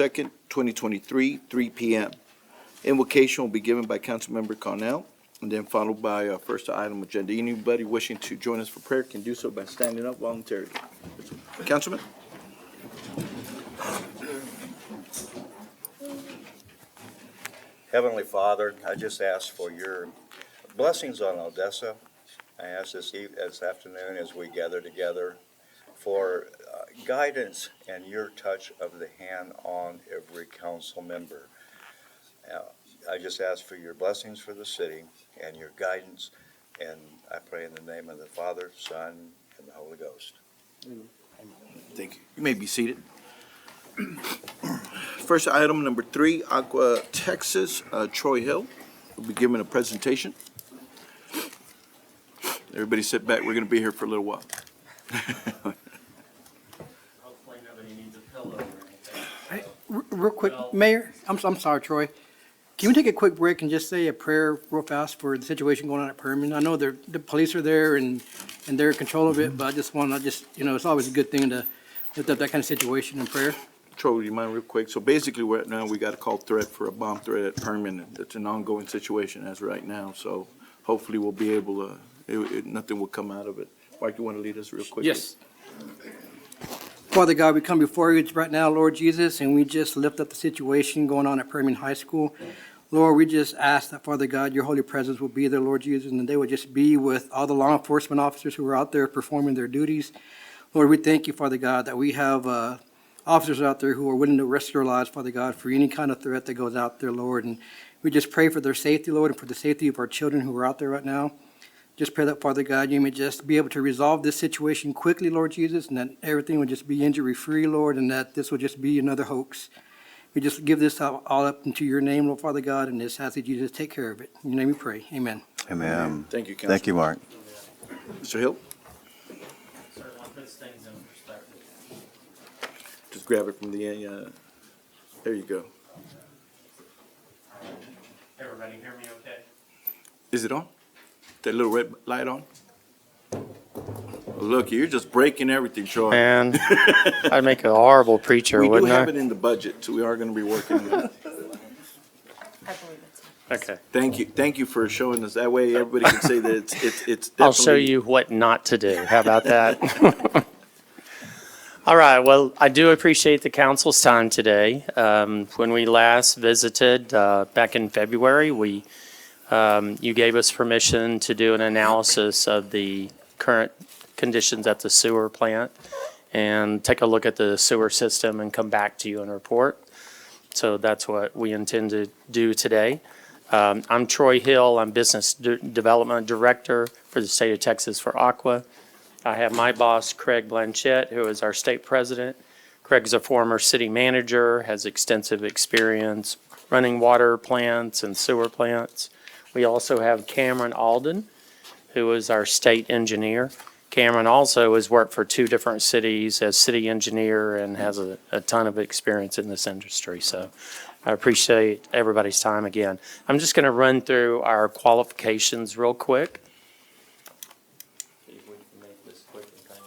2nd, 2023, 3 p.m. Invocation will be given by Councilmember Cornell and then followed by our first item agenda. Anybody wishing to join us for prayer can do so by standing up voluntarily. Councilman? Heavenly Father, I just ask for your blessings on Odessa. I ask this afternoon as we gather together for guidance and your touch of the hand on every council member. I just ask for your blessings for the city and your guidance, and I pray in the name of the Father, Son, and the Holy Ghost. Thank you. You may be seated. First item, number 3, Aqua Texas, Troy Hill will be giving a presentation. Everybody sit back. We're going to be here for a little while. Hopefully nobody needs a pillow or anything. Hey, real quick, Mayor, I'm sorry, Troy. Can we take a quick break and just say a prayer real fast for the situation going on at Permian? I know the police are there and they're in control of it, but I just want to it's always a good thing to lift up that kind of situation in prayer. Troy, would you mind real quick? So basically, right now, we got a call threat for a bomb threat at Permian. It's an ongoing situation as right now, so hopefully we'll be able to, nothing will come out of it. Mike, you want to lead us real quick? Yes. Father God, we come before you right now, Lord Jesus, and we just lift up the situation going on at Permian High School. Lord, we just ask that, Father God, your holy presence will be there, Lord Jesus, and that they would just be with all the law enforcement officers who are out there performing their duties. Lord, we thank you, Father God, that we have officers out there who are willing to risk their lives, Father God, for any kind of threat that goes out there, Lord. And we just pray for their safety, Lord, and for the safety of our children who are out there right now. Just pray that, Father God, you may just be able to resolve this situation quickly, Lord Jesus, and that everything would just be injury-free, Lord, and that this would just be another hoax. We just give this all up into your name, Lord Father God, and just ask that you just take care of it. In your name we pray. Amen. Amen. Thank you, Councilman. Thank you, Mark. Mr. Hill, Certainly puts things in perspective. just grab it from the, there you go. Everybody hear me okay? Is it on? That little red light on? Look, you're just breaking everything, Troy. Man, I'd make a horrible preacher, We do wouldn't have I? it in the budget, so we are going to be working on it. I believe it's. Okay. Thank you for showing us. That way, everybody can say that it's definitely. I'll show you what not to do. How about that? All right, well, I do appreciate the council's time today. When we last visited back in February, you gave us permission to do an analysis of the current conditions at the sewer plant and take a look at the sewer system and come back to you and report. So that's what we intend to do today. I'm Troy Hill. I'm Business Development Director for the state of Texas for Aqua. I have my boss, Craig Blanchette, who is our state president. Craig's a former city manager, has extensive experience running water plants and sewer plants. We also have Cameron Alden, who is our state engineer. Cameron also has worked for 2 different cities as city engineer and has a ton of experience in this industry. So I appreciate everybody's time again. I'm just going to run through our qualifications real quick. See if we can make this quick and fast.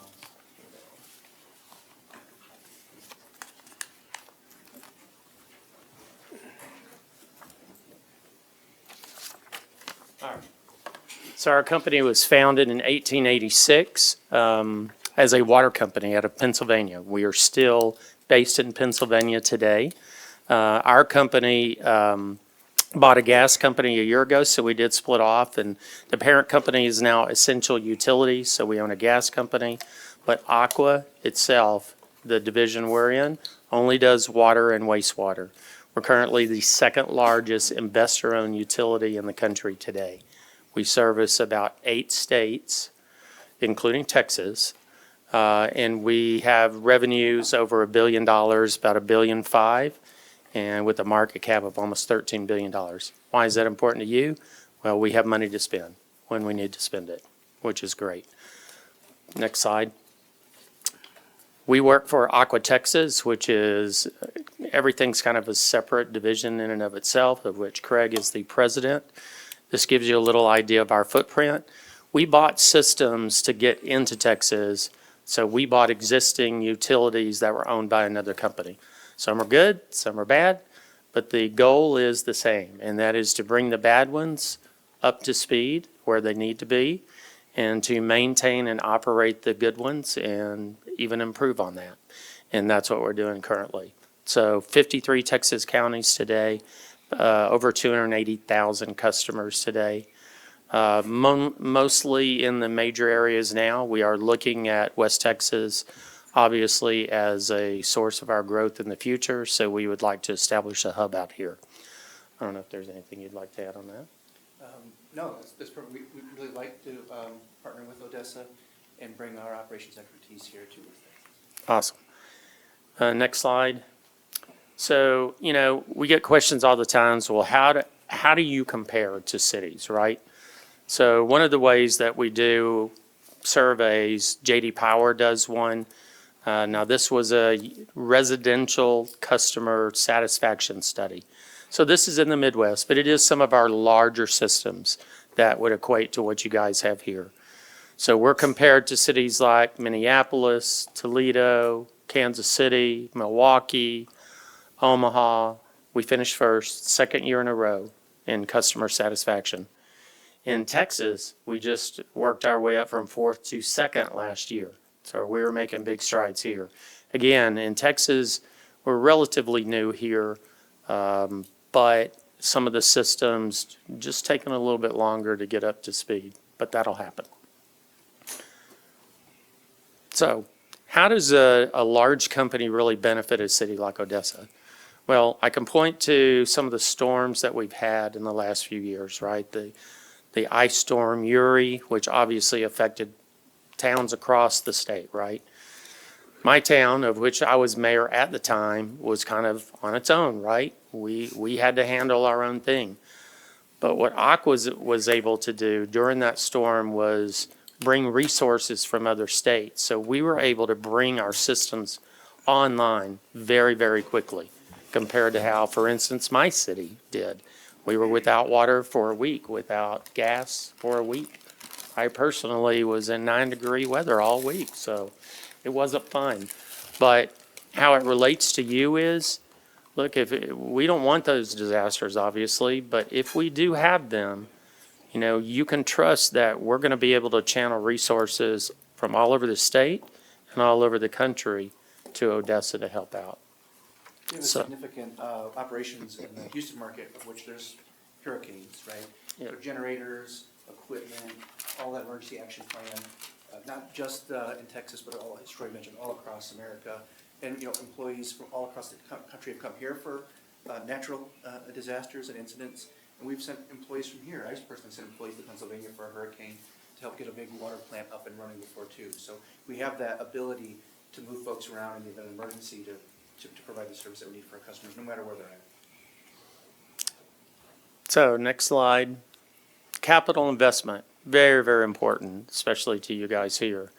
All right. So our company was founded in 1886 as a water company out of Pennsylvania. We are still based in Pennsylvania today. Our company bought a gas company a year ago, so we did split off. And the parent company is now Essential Utilities, so we own a gas company. But Aqua itself, the division we're in, only does water and wastewater. We're currently the second largest investor-owned utility in the country today. We service about 8 states, including Texas, and we have revenues over $1 billion, about $1.5 billion, and with a market cap of almost $13 billion. Why is that important to you? Well, we have money to spend when we need to spend it, which is great. Next slide. We work for Aqua Texas, which is, everything's kind of a separate division in and of itself, of which Craig is the president. This gives you a little idea of our footprint. We bought systems to get into Texas, so we bought existing utilities that were owned by another company. Some are good, some are bad, but the goal is the same, and that is to bring the bad ones up to speed where they need to be, and to maintain and operate the good ones and even improve on that. And that's what we're doing currently. So 53 Texas counties today, over 280,000 customers today. Mostly in the major areas now. We are looking at West Texas, obviously, as a source of our growth in the future, so we would like to establish a hub out here. I don't know if there's anything you'd like to add on that? No, that's perfect. We'd really like to partner with Odessa and bring our operations expertise here to West Texas. Awesome. Next slide. So, we get questions all the time, so well, how do you compare to cities, right? So one of the ways that we do surveys, J.D. Power does one. Now, this was a residential customer satisfaction study. So this is in the Midwest, but it is some of our larger systems that would equate to what you guys have here. So we're compared to cities like Minneapolis, Toledo, Kansas City, Milwaukee, Omaha. We finished first, second year in a row in customer satisfaction. In Texas, we just worked our way up from fourth to second last year. So we were making big strides here. Again, in Texas, we're relatively new here, but some of the systems just taking a little bit longer to get up to speed, but that'll happen. So how does a large company really benefit a city like Odessa? Well, I can point to some of the storms that we've had in the last few years, right? The ice storm Uri, which obviously affected towns across the state, right? My town, of which I was mayor at the time, was kind of on its own, right? We had to handle our own thing. But what Aqua was able to do during that storm was bring resources from other states. So we were able to bring our systems online very, very quickly compared to how, for instance, my city did. We were without water for a week, without gas for a week. I personally was in 9-degree weather all week, so it wasn't fun. But how it relates to you is, look, we don't want those disasters, obviously, but if we do have them, you can trust that we're going to be able to channel resources from all over the state and all over the country to Odessa to help out. We have significant operations in the Houston market, of which there's hurricanes, right? Yeah. So generators, equipment, all that emergency action plan, not just in Texas, but all, as Troy mentioned, all across America. And, employees from all across the country have come here for natural disasters and incidents. And we've sent employees from here. I personally sent employees to Pennsylvania for a hurricane to help get a big water plant up and running before too. So we have that ability to move folks around in the event of emergency to provide the service that we need for our customers, no matter where they're at. So next slide. Capital investment, very, very important, especially to you guys here.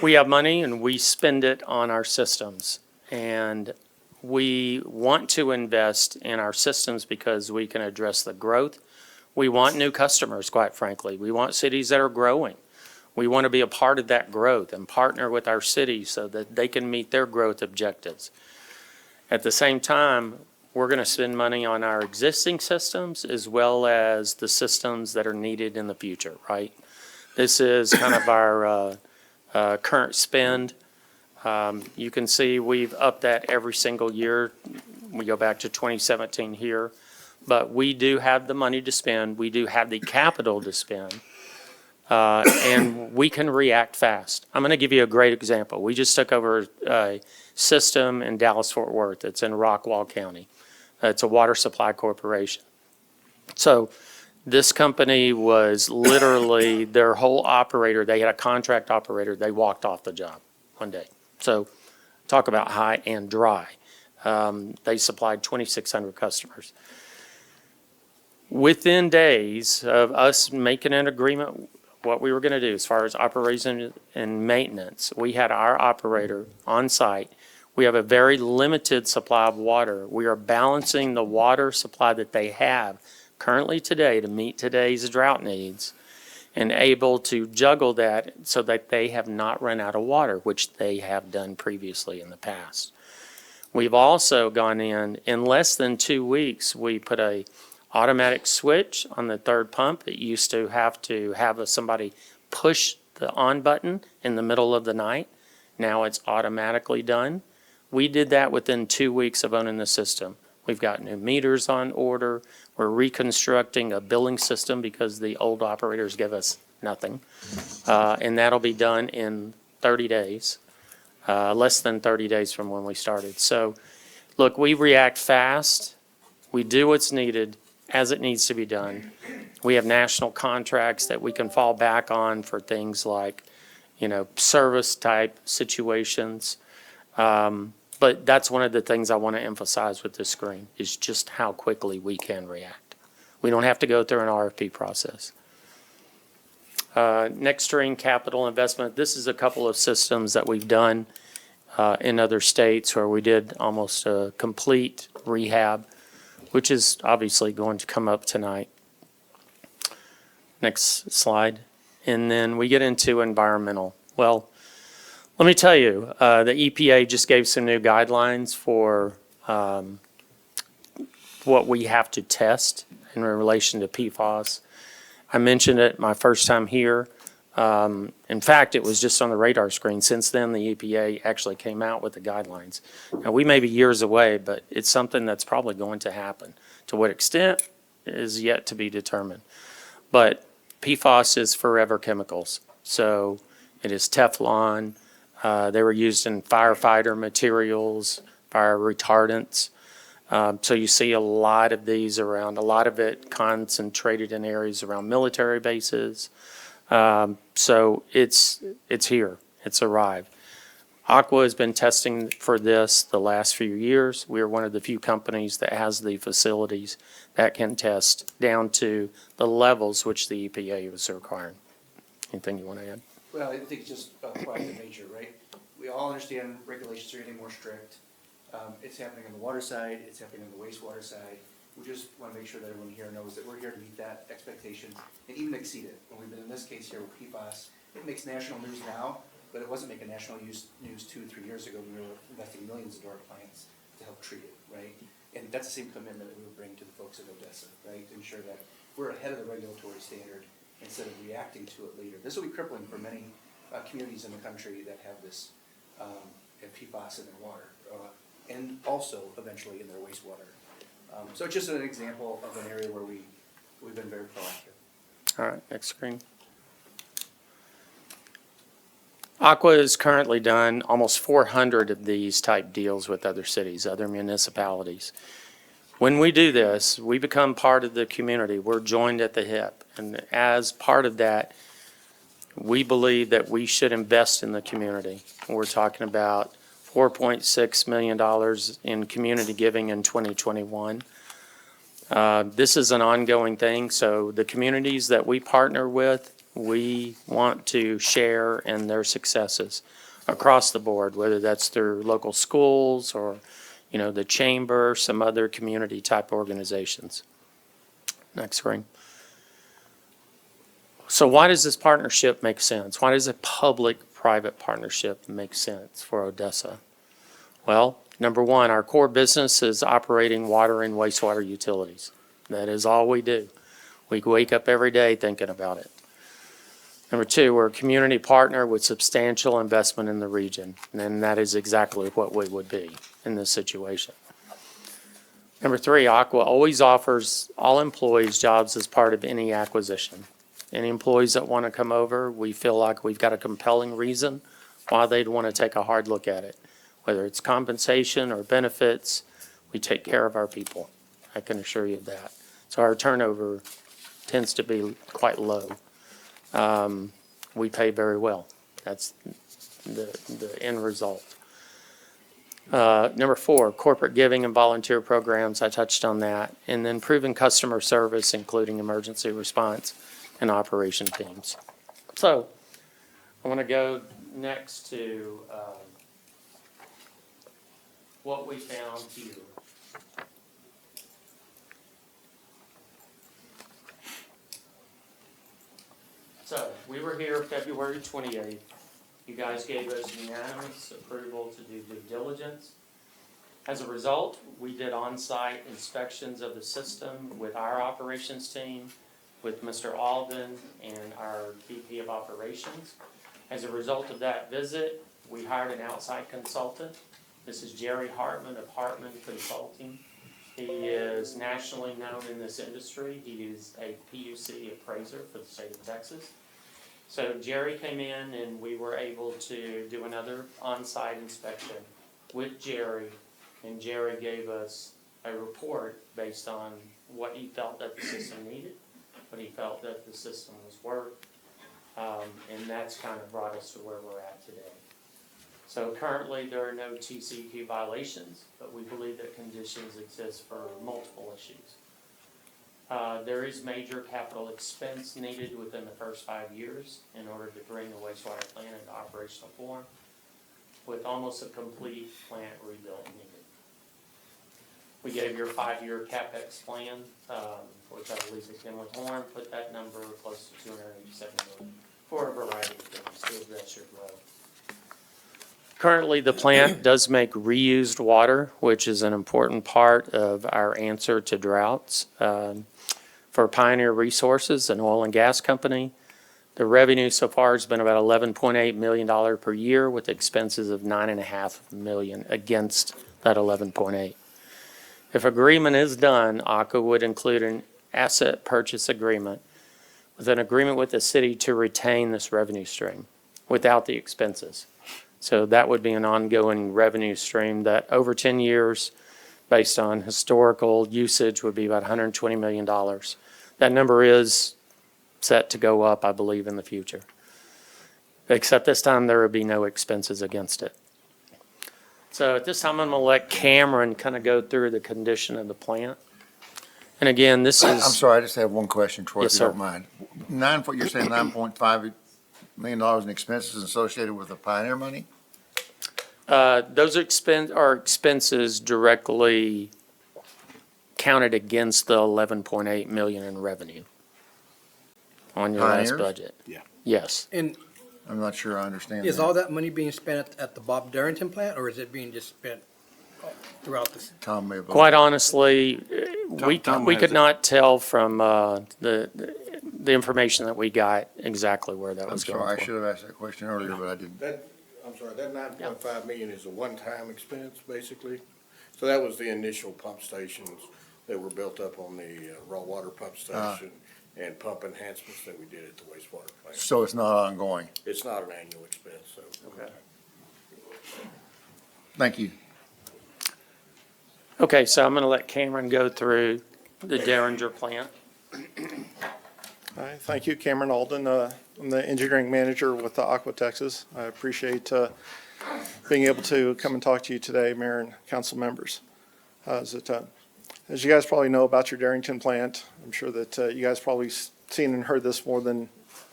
We have money and we spend it on our systems. And we want to invest in our systems because we can address the growth. We want new customers, quite frankly. We want cities that are growing. We want to be a part of that growth and partner with our cities so that they can meet their growth objectives. At the same time, we're going to spend money on our existing systems as well as the systems that are needed in the future, right? This is kind of our current spend. You can see we've upped that every single year. We go back to 2017 here. But we do have the money to spend. We do have the capital to spend. And we can react fast. I'm going to give you a great example. We just took over a system in Dallas-Fort Worth. It's in Rockwall County. It's a water supply corporation. So this company was literally their whole operator. They had a contract operator. They walked off the job one day. So talk about high and dry. They supplied 2,600 customers. Within days of us making an agreement, what we were going to do as far as operation and maintenance, we had our operator on site. We have a very limited supply of water. We are balancing the water supply that they have currently today to meet today's drought needs and able to juggle that so that they have not run out of water, which they have done previously in the past. We've also gone in less than 2 weeks, we put a automatic switch on the third pump. It used to have somebody push the on button in the middle of the night. Now it's automatically done. We did that within 2 weeks of owning the system. We've got new meters on order. We're reconstructing a billing system because the old operators give us nothing. And that'll be done in 30 days, less than 30 days from when we started. So, look, we react fast. We do what's needed as it needs to be done. We have national contracts that we can fall back on for things like, service type situations. But that's one of the things I want to emphasize with this screen is just how quickly we can react. We don't have to go through an RFP process. Next screen, capital investment. This is a couple of systems that we've done in other states where we did almost a complete rehab, which is obviously going to come up tonight. Next slide. And then we get into environmental. Well, let me tell you, the EPA just gave some new guidelines for what we have to test in relation to PFAS. I mentioned it my first time here. In fact, it was just on the radar screen. Since then, the EPA actually came out with the guidelines. Now, we may be years away, but it's something that's probably going to happen. To what extent is yet to be determined. But PFAS is forever chemicals. So it is Teflon. They were used in firefighter materials, fire retardants. So you see a lot of these around, a lot of it concentrated in areas around military bases. So it's here, it's arrived. Aqua has been testing for this the last few years. We are one of the few companies that has the facilities that can test down to the levels which the EPA was requiring. Anything you want to add? Well, I think it's just proactive nature, right? We all understand regulations are getting more strict. It's happening on the water side, it's happening on the wastewater side. We just want to make sure that everyone here knows that we're here to meet that expectation and even exceed it. When we've been in this case here with PFAS, it makes national news now, but it wasn't making national news 2 or 3 years ago. We were investing millions into our plants to help treat it, right? And that's the same commitment that we would bring to the folks at Odessa, right? To ensure that we're ahead of the regulatory standard instead of reacting to it later. This will be crippling for many communities in the country that have this PFAS in their water, and also eventually in their wastewater. So it's just an example of an area where we've been very proactive. All right, next screen. Aqua has currently done almost 400 of these type deals with other cities, other municipalities. When we do this, we become part of the community. We're joined at the hip. And as part of that, we believe that we should invest in the community. We're talking about $4.6 million in community giving in 2021. This is an ongoing thing, so the communities that we partner with, we want to share in their successes across the board, whether that's through local schools or, the chamber, some other community type organizations. Next screen. So why does this partnership make sense? Why does a public-private partnership make sense for Odessa? Well, number one, our core business is operating water and wastewater utilities. That is all we do. We wake up every day thinking about it. Number two, we're a community partner with substantial investment in the region, and that is exactly what we would be in this situation. Number three, Aqua always offers all employees jobs as part of any acquisition. Any employees that want to come over, we feel like we've got a compelling reason why they'd want to take a hard look at it. Whether it's compensation or benefits, we take care of our people. I can assure you of that. So our turnover tends to be quite low. We pay very well. That's the end result. Number four, corporate giving and volunteer programs. I touched on that. And then proven customer service, including emergency response and operation teams. So I want to go next to what we found here. So we were here February 28th. You guys gave us unanimous approval to do due diligence. As a result, we did on-site inspections of the system with our operations team, with Mr. Alden and our VP of Operations. As a result of that visit, we hired an outside consultant. This is Jerry Hartman of Hartman Consulting. He is nationally known in this industry. He is a PUC appraiser for the state of Texas. So Jerry came in and we were able to do another on-site inspection with Jerry, and Jerry gave us a report based on what he felt that the system needed, what he felt that the system was worth, and that's kind of brought us to where we're at today. So currently, there are no TCEQ violations, but we believe that conditions exist for multiple issues. There is major capital expense needed within the first 5 years in order to bring the wastewater plant into operational form, with almost a complete plant rebuild needed. We gave your 5-year CapEx plan, which I believe is Kenley Horn, put that number close to $287 million for a variety of things to address your growth. Currently, the plant does make reused water, which is an important part of our answer to droughts. For Pioneer Resources, an oil and gas company, the revenue so far has been about $11.8 million per year, with expenses of $9.5 million against that 11.8. If agreement is done, ACWA would include an asset purchase agreement with an agreement with the city to retain this revenue stream without the expenses. So that would be an ongoing revenue stream that over 10 years, based on historical usage, would be about $120 million. That number is set to go up, I believe, in the future. Except this time there would be no expenses against it. So at this time, I'm going to let Cameron kind of go through the condition of the plant. And again, this I'm is, sorry, I just have one question, Troy, if Yes, you sir. don't mind. You're saying $9.5 million in expenses associated with the Pioneer money? those are expenses directly counted against the 11.8 million in revenue on your last Pioneers? budget. Yeah. Yes. And I'm not sure I understand is that. all that money being spent at the Bob Darrington plant, or is it being just spent throughout the? Tom may have. Quite honestly, Tom we has could it. not tell from the information that we got exactly where that I'm was sorry, going I for. should have asked that question earlier, but I didn't. That, I'm sorry, that 9.5 million is a one-time expense, basically? So that was the initial pump stations that were built up on the raw water pump station and pump enhancements that we did at the wastewater plant. So it's not ongoing. It's not an annual expense, so. Okay. Thank you. Okay, so I'm going to let Cameron go through the Derringer plant. Hi, thank you, Cameron Alden. I'm the engineering manager with Aqua Texas. I appreciate being able to come and talk to you today, Mayor and council members. As you guys probably know about your Darrington plant, I'm sure that you guys probably seen and heard this more than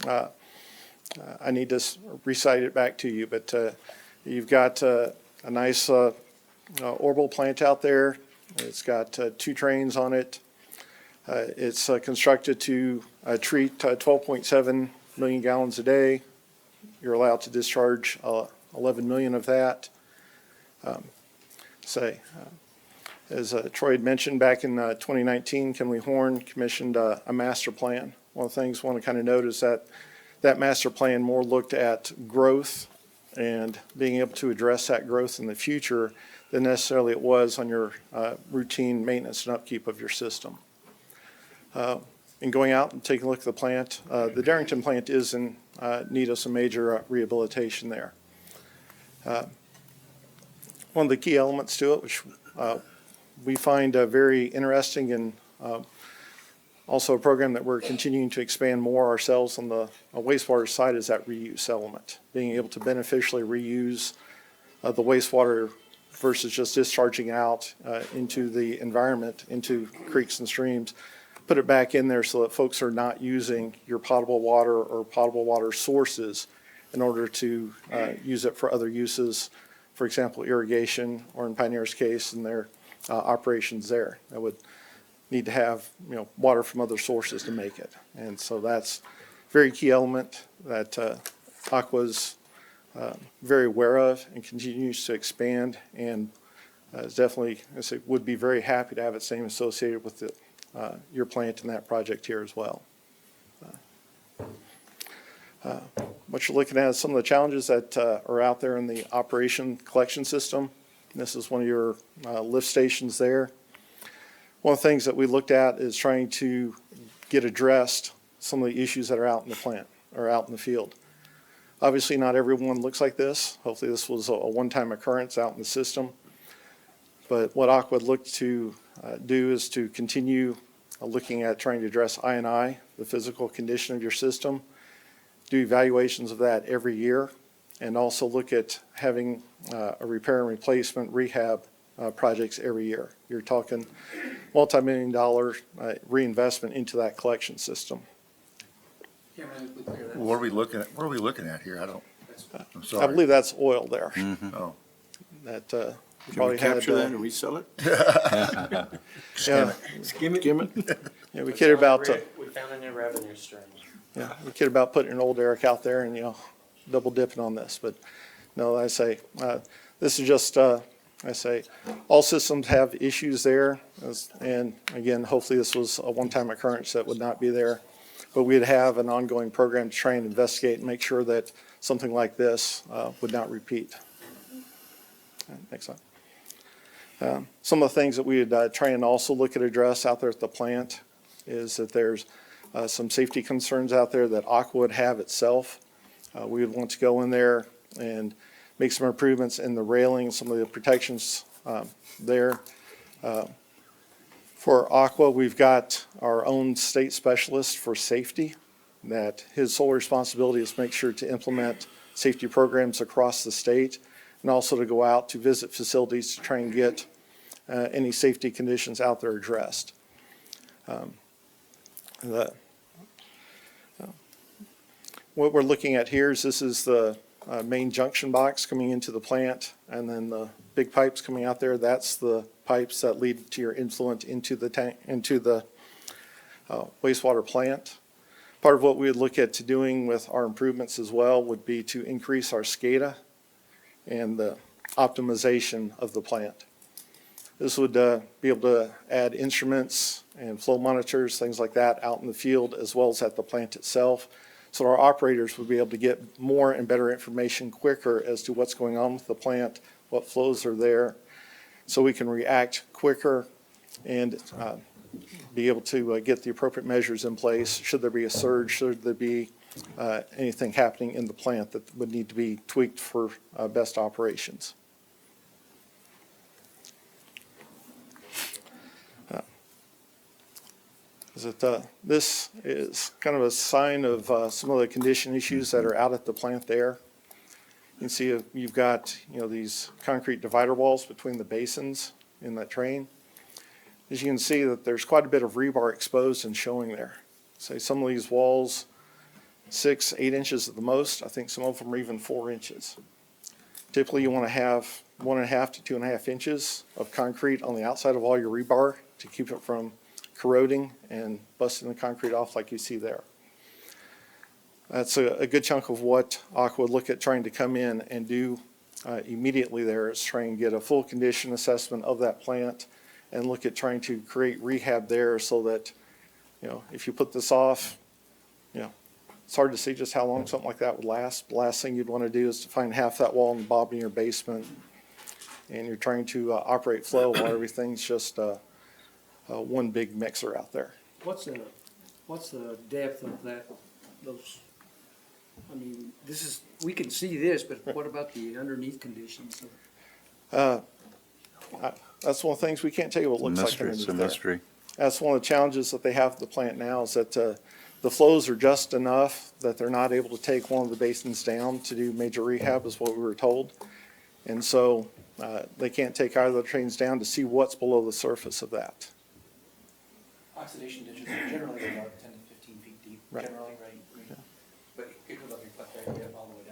I need to recite it back to you, but you've got a nice orbital plant out there. It's got 2 trains on it. It's constructed to treat 12.7 million gallons a day. You're allowed to discharge 11 million of that. As Troy had mentioned, back in 2019, Kenley Horn commissioned a master plan. One of the things I want to kind of note is that that master plan more looked at growth and being able to address that growth in the future than necessarily it was on your routine maintenance and upkeep of your system. In going out and taking a look at the plant, the Darrington plant is in need of some major rehabilitation there. One of the key elements to it, which we find very interesting and also a program that we're continuing to expand more ourselves on the wastewater side, is that reuse element. Being able to beneficially reuse the wastewater versus just discharging out into the environment, into creeks and streams. Put it back in there so that folks are not using your potable water or potable water sources in order to use it for other uses, for example, irrigation, or in Pioneer's case, in their operations there. That would need to have, water from other sources to make it. And so that's a very key element that Aqua's very aware of and continues to expand and is definitely, I say, would be very happy to have its name associated with your plant and that project here as well. What you're looking at is some of the challenges that are out there in the operation collection system. This is one of your lift stations there. One of the things that we looked at is trying to get addressed some of the issues that are out in the plant or out in the field. Obviously, not everyone looks like this. Hopefully, this was a one-time occurrence out in the system. But what Aqua would look to do is to continue looking at trying to address I&I, the physical condition of your system, do evaluations of that every year, and also look at having a repair and replacement rehab projects every year. You're talking multi-million-dollar reinvestment into that collection system. What are we looking at, what are we looking at here? I'm I sorry. believe that's oil there. Oh, That Can we probably had, capture that and resell it? yeah, Skim it? yeah, we kidded about, We found a new revenue stream. yeah, we kidded about putting an old Eric out there and, double dipping on this, but no, I say, this is just, I say, all systems have issues there, and again, hopefully this was a one-time occurrence that would not be there, but we'd have an ongoing program to try and investigate and make sure that something like this would not repeat. Next slide. Some of the things that we would try and also look at address out there at the plant is that there's some safety concerns out there that Aqua would have itself. We would want to go in there and make some improvements in the railing, some of the protections there. For Aqua, we've got our own state specialist for safety, that his sole responsibility is to make sure to implement safety programs across the state, and also to go out to visit facilities to try and get any safety conditions out there addressed. What we're looking at here is this is the main junction box coming into the plant, and then the big pipes coming out there. That's the pipes that lead to your influent into the tank, into the wastewater plant. Part of what we would look at to doing with our improvements as well would be to increase our SCADA and the optimization of the plant. This would be able to add instruments and flow monitors, things like that, out in the field as well as at the plant itself. So our operators would be able to get more and better information quicker as to what's going on with the plant, what flows are there, so we can react quicker and be able to get the appropriate measures in place. Should there be a surge, should there be anything happening in the plant that would need to be tweaked for best operations. This is kind of a sign of some of the condition issues that are out at the plant there. You can see you've got, these concrete divider walls between the basins in that train. As you can see that there's quite a bit of rebar exposed and showing there. Say some of these walls, 6, 8 inches at the most. I think some of them are even 4 inches. Typically you want to have 1.5 to 2.5 inches of concrete on the outside of all your rebar to keep it from corroding and busting the concrete off like you see there. That's a good chunk of what Aqua would look at trying to come in and do immediately there, is try and get a full condition assessment of that plant and look at trying to create rehab there so that, if you put this off, it's hard to see just how long something like that would last. The last thing you'd want to do is to find half that wall in the bottom of your basement and you're trying to operate flow while everything's just one big mixer out there. What's the depth of those, we can see this, but what about the underneath conditions? That's one of the things we can't tell you what it looks like Mystery, underneath it's a there. mystery. That's one of the challenges that they have at the plant now, is that the flows are just enough that they're not able to take one of the basins down to do major rehab, is what we were told. And so they can't take either of the trains down to see what's below the surface of that. Oxidation ditches are generally about 10 to 15 feet deep, Right. generally, right? Yeah. But it could up your foot there, get all the way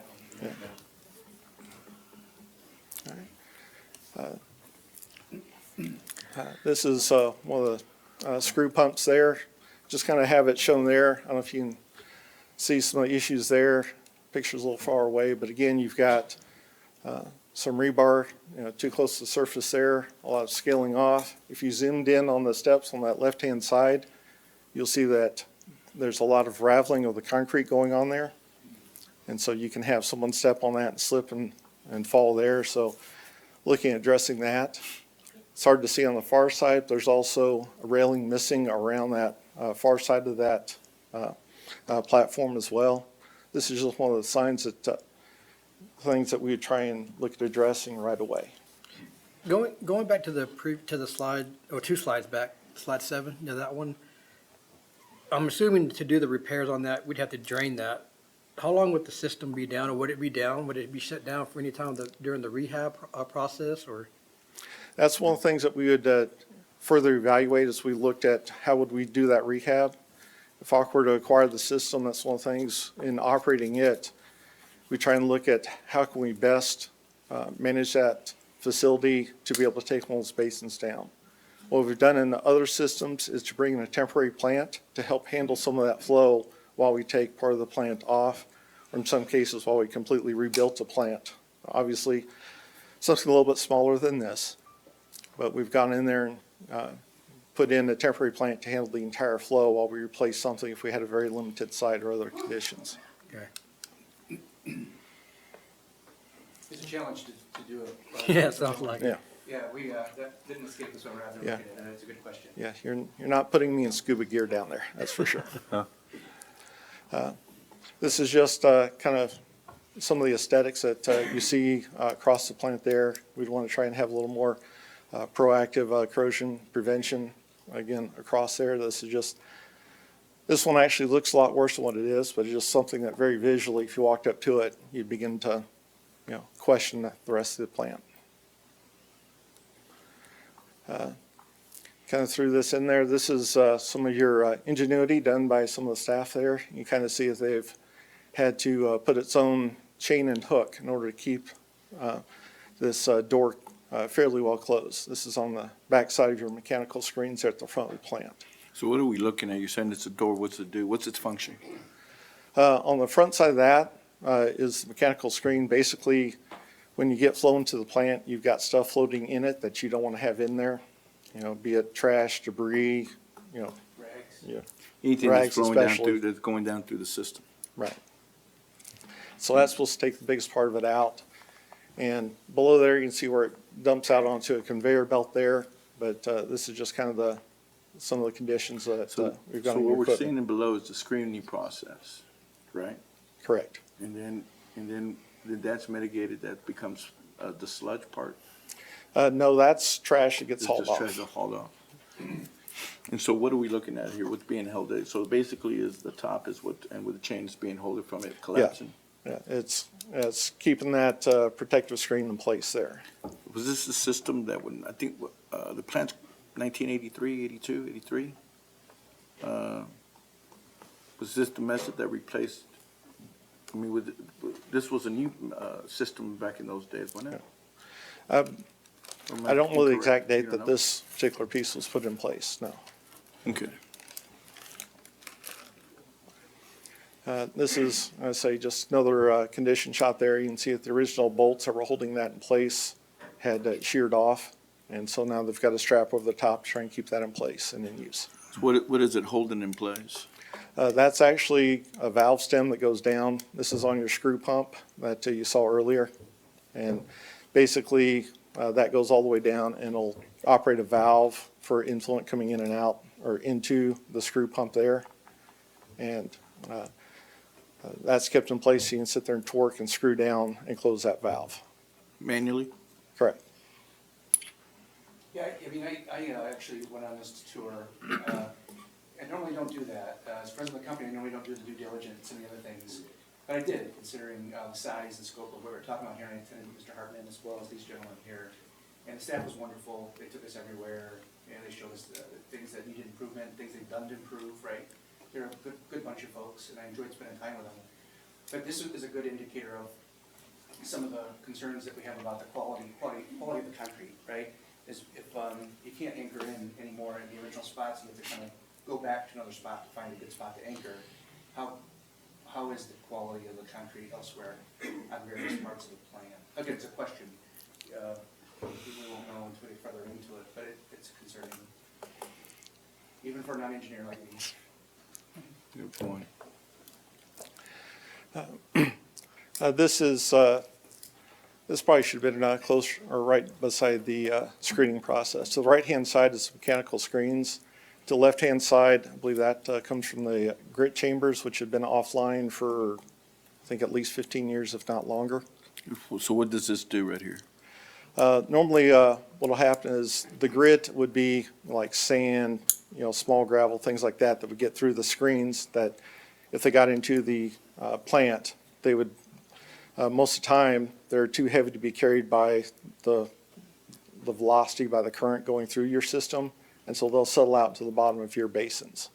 down. This is one of the screw pumps there. Just kind of have it shown there. I don't know if you can see some of the issues there. Picture's a little far away, but again, you've got some rebar, too close to the surface there, a lot of scaling off. If you zoomed in on the steps on that left-hand side, you'll see that there's a lot of raveling of the concrete going on there. And so you can have someone step on that and slip and fall there. So looking at addressing that. It's hard to see on the far side. There's also a railing missing around that far side of that platform as well. This is just one of the signs that things that we would try and look at addressing right away. Going back to the slide, or 2 slides back, slide 7, that one. I'm assuming to do the repairs on that, we'd have to drain that. How long would the system be down, or would it be down? Would it be shut down for any time during the rehab process, or? That's one of the things that we would further evaluate as we looked at how would we do that rehab. If Aqua were to acquire the system, that's one of the things in operating it. We try and look at how can we best manage that facility to be able to take one of those basins down. What we've done in the other systems is to bring in a temporary plant to help handle some of that flow while we take part of the plant off, or in some cases while we completely rebuilt the plant. Obviously, something a little bit smaller than this, but we've gone in there and put in a temporary plant to handle the entire flow while we replace something if we had a very limited site or other conditions. Okay. It's a challenge to do it. Yeah, it sounds like it. Yeah, that didn't escape us when we're out there Yeah. looking at it, and it's a good question. Yeah, you're not putting me in scuba gear down there, that's for sure. This is just kind of some of the aesthetics that you see across the plant there. We'd want to try and have a little more proactive corrosion prevention, again, across there. This one actually looks a lot worse than what it is, but it's just something that very visually, if you walked up to it, you'd begin to, question the rest of the plant. Kind of threw this in there. This is some of your ingenuity done by some of the staff there. You kind of see that they've had to put its own chain and hook in order to keep this door fairly well closed. This is on the back side of your mechanical screens there at the front of the plant. So what are we looking at? You're saying it's a door. What's it do? What's its function? On the front side of that is the mechanical screen. Basically, when you get flow into the plant, you've got stuff floating in it that you don't want to have in there. Be it trash, debris, Rags. Anything Rags that's flowing especially. that's going down through the system. Right. So that's supposed to take the biggest part of it out. And below there, you can see where it dumps out onto a conveyor belt there. But this is just kind of some of the conditions that we've got So on what your we're equipment. seeing in below is the screening process, right? Correct. And then that's mitigated, that becomes the sludge part. No, that's trash that gets It's hauled just off. tries to haul off. And so what are we looking at here? What's being held there? So basically is the top is what, and with the chain is being held from it collapsing? Yeah, it's keeping that protective screen in place there. Was this the system that when, I think, the plant's 1983, 82, 83? Was this the method that replaced, this was a new system back in those days, wasn't it? Or am I don't know the exact incorrect? date You don't that know? this particular piece was put in place, no. Okay. This is, I say, just another condition shot there. You can see that the original bolts that were holding that in place had sheared off. And so now they've got a strap over the top to try and keep that in place and in use. So what is it holding in place? That's actually a valve stem that goes down. This is on your screw pump that you saw earlier. And basically, that goes all the way down and it'll operate a valve for influent coming in and out or into the screw pump there. And that's kept in place so you can sit there and torque and screw down and close that valve. Manually? Correct. Yeah, I actually went on this tour. I normally don't do that. As president of the company, I normally don't do the due diligence and the other things. But I did, considering the size and scope of what we're talking about here. And I attended Mr. Hartman as well as these gentlemen here. And the staff was wonderful. They took us everywhere. And they showed us the things that needed improvement, things they've done to improve, right? They're a good bunch of folks, and I enjoyed spending time with them. But this is a good indicator of some of the concerns that we have about the quality of the concrete, right? Is if you can't anchor in anymore in the original spots, you have to kind of go back to another spot to find a good spot to anchor. How is the quality of the concrete elsewhere on various parts of the plant? Again, it's a question. we won't know until we get further into it, but it's concerning, even for a non-engineer like me. Good point. This probably should have been close or right beside the screening process. So the right-hand side is mechanical screens. The left-hand side, I believe that comes from the grit chambers, which have been offline for, I think, at least 15 years, if not longer. So what does this do right here? Normally, what'll happen is the grit would be like sand, small gravel, things like that, that would get through the screens that if they got into the plant, they would, most of the time, they're too heavy to be carried by the velocity, by the current going through your system, and so they'll settle out to the bottom of your basins.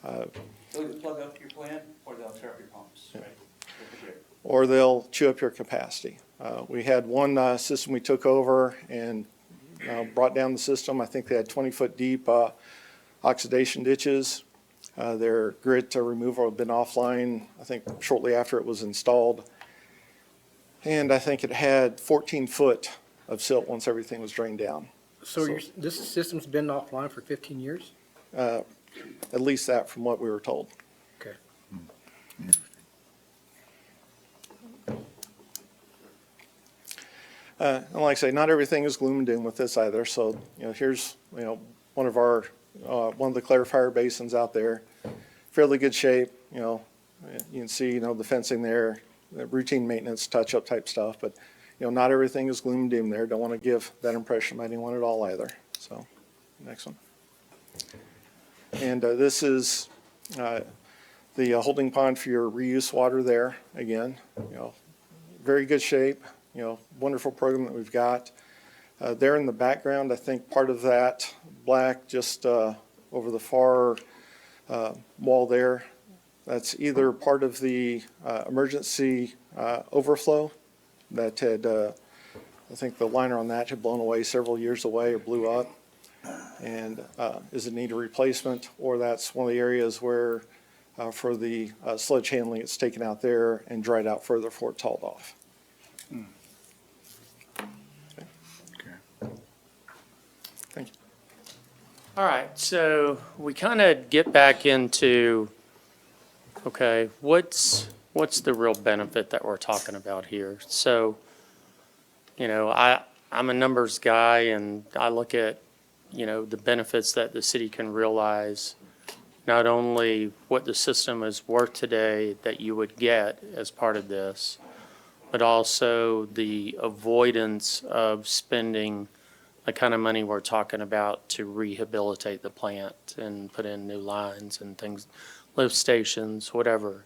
They'll plug up your plant, or they'll tear up your pumps, right? With the grit. Or they'll chew up your capacity. We had one system we took over and brought down the system. I think they had 20-foot deep oxidation ditches. Their grit removal had been offline, I think, shortly after it was installed. And I think it had 14 foot of silt once everything was drained down. So this system's been offline for 15 years? At least that from what we were told. Okay. And like I say, not everything is gloom and doom with this either. So, here's, one of our, one of the clarifier basins out there, fairly good shape, you can see, the fencing there, the routine maintenance, touch-up type stuff, but, not everything is gloom and doom there. Don't want to give that impression by anyone at all either. So, next one. And this is the holding pond for your reuse water there, again, very good shape. Wonderful program that we've got. There in the background, I think part of that black just over the far wall there, that's either part of the emergency overflow that had, I think the liner on that had blown away several years away or blew up and is in need of replacement, or that's one of the areas where for the sludge handling, it's taken out there and dried out further before it's hauled off. Thank you. All right, so we kind of get back into, okay, what's the real benefit that we're talking about here? So, I'm a numbers guy, and I look at, the benefits that the city can realize, not only what the system is worth today that you would get as part of this, but also the avoidance of spending the kind of money we're talking about to rehabilitate the plant and put in new lines and things, lift stations, whatever.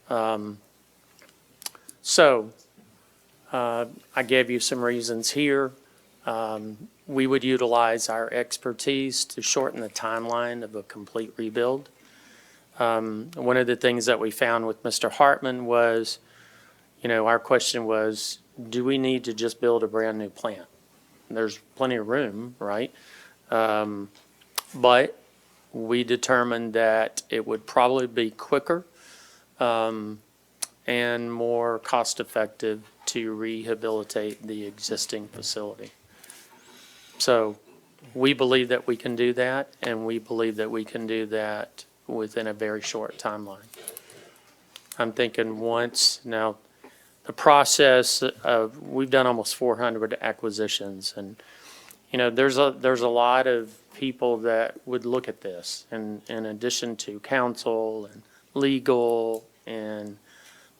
I gave you some reasons here. We would utilize our expertise to shorten the timeline of a complete rebuild. One of the things that we found with Mr. Hartman was, our question was, do we need to just build a brand new plant? There's plenty of room, right? But we determined that it would probably be quicker and more cost-effective to rehabilitate the existing facility. So we believe that we can do that, and we believe that we can do that within a very short timeline. I'm thinking now, the process of, we've done almost 400 acquisitions, and, there's a lot of people that would look at this, and in addition to council and legal, and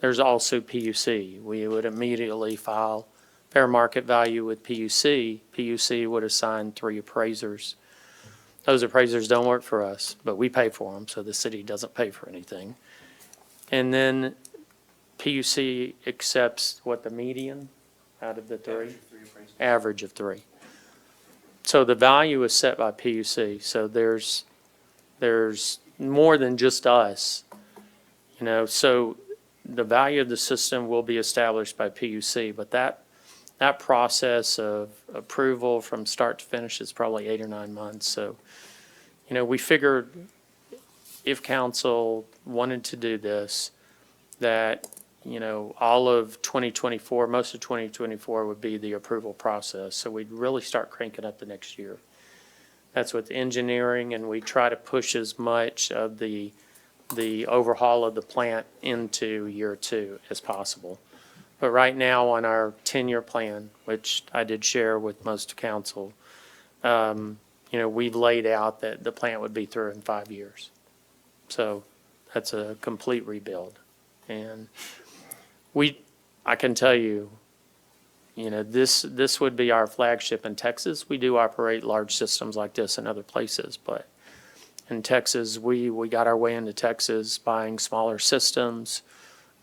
there's also PUC. We would immediately file fair market value with PUC. PUC would assign 3 appraisers. Those appraisers don't work for us, but we pay for them, so the city doesn't pay for anything. And then PUC accepts what, the median out of the 3? Average of 3. So the value is set by PUC. So there's more than just us, so the value of the system will be established by PUC, but that process of approval from start to finish is probably 8 or 9 months. So, we figured if council wanted to do this, that all of 2024, most of 2024 would be the approval process. So we'd really start cranking up the next year. That's with engineering, and we try to push as much of the overhaul of the plant into year 2 as possible. But right now on our 10-year plan, which I did share with most council, we've laid out that the plant would be through in 5 years. So that's a complete rebuild. And I can tell you, this would be our flagship in Texas. We do operate large systems like this in other places, but in Texas, we got our way into Texas buying smaller systems.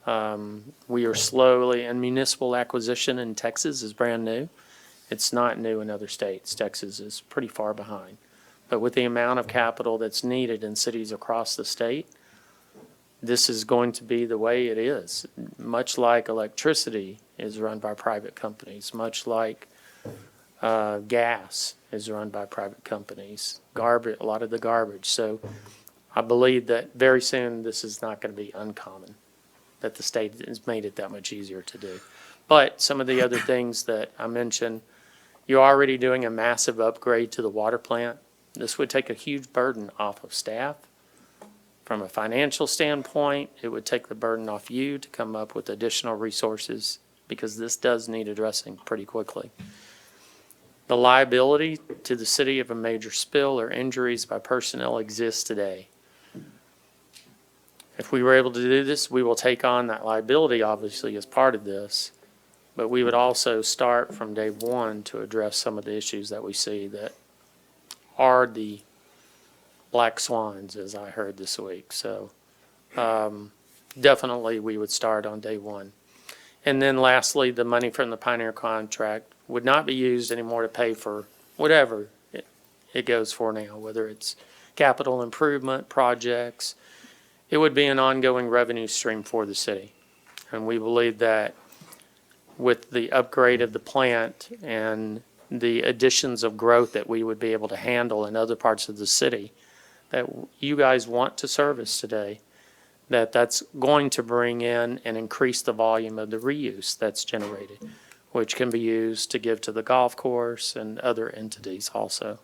We are slowly, and municipal acquisition in Texas is brand new. It's not new in other states. Texas is pretty far behind. But with the amount of capital that's needed in cities across the state, this is going to be the way it is. Much like electricity is run by private companies, much like gas is run by private companies, garbage, a lot of the garbage. So I believe that very soon this is not going to be uncommon, that the state has made it that much easier to do. But some of the other things that I mentioned, you're already doing a massive upgrade to the water plant. This would take a huge burden off of staff. From a financial standpoint, it would take the burden off you to come up with additional resources because this does need addressing pretty quickly. The liability to the city of a major spill or injuries by personnel exists today. If we were able to do this, we will take on that liability, obviously, as part of this. But we would also start from day one to address some of the issues that we see that are the black swans, as I heard this week. So definitely we would start on day one. And then lastly, the money from the Pioneer contract would not be used anymore to pay for whatever it goes for now, whether it's capital improvement projects. It would be an ongoing revenue stream for the city. And we believe that with the upgrade of the plant and the additions of growth that we would be able to handle in other parts of the city that you guys want to service today, that's going to bring in and increase the volume of the reuse that's generated, which can be used to give to the golf course and other entities also.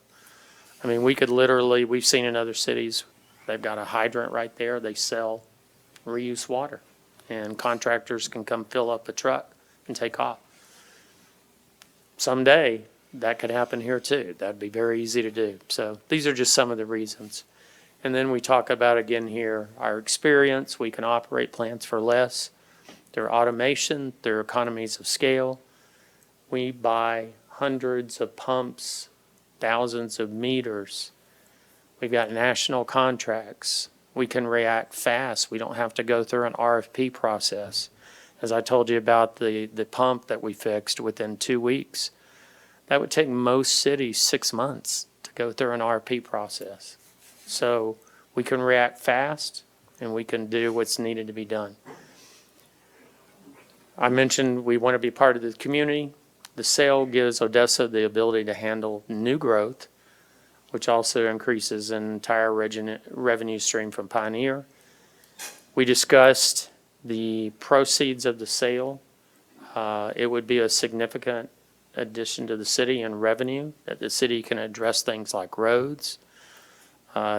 I mean, we could literally, we've seen in other cities, they've got a hydrant right there. They sell reuse water, and contractors can come fill up a truck and take off. Someday, that could happen here too. That'd be very easy to do. So these are just some of the reasons. And then we talk about, again here, our experience. We can operate plants for less. There are automation. There are economies of scale. We buy hundreds of pumps, thousands of meters. We've got national contracts. We can react fast. We don't have to go through an RFP process. As I told you about the pump that we fixed within 2 weeks, that would take most cities 6 months to go through an RFP process. So we can react fast and we can do what's needed to be done. I mentioned we want to be part of the community. The sale gives Odessa the ability to handle new growth, which also increases an entire revenue stream from Pioneer. We discussed the proceeds of the sale. It would be a significant addition to the city in revenue, that the city can address things like roads,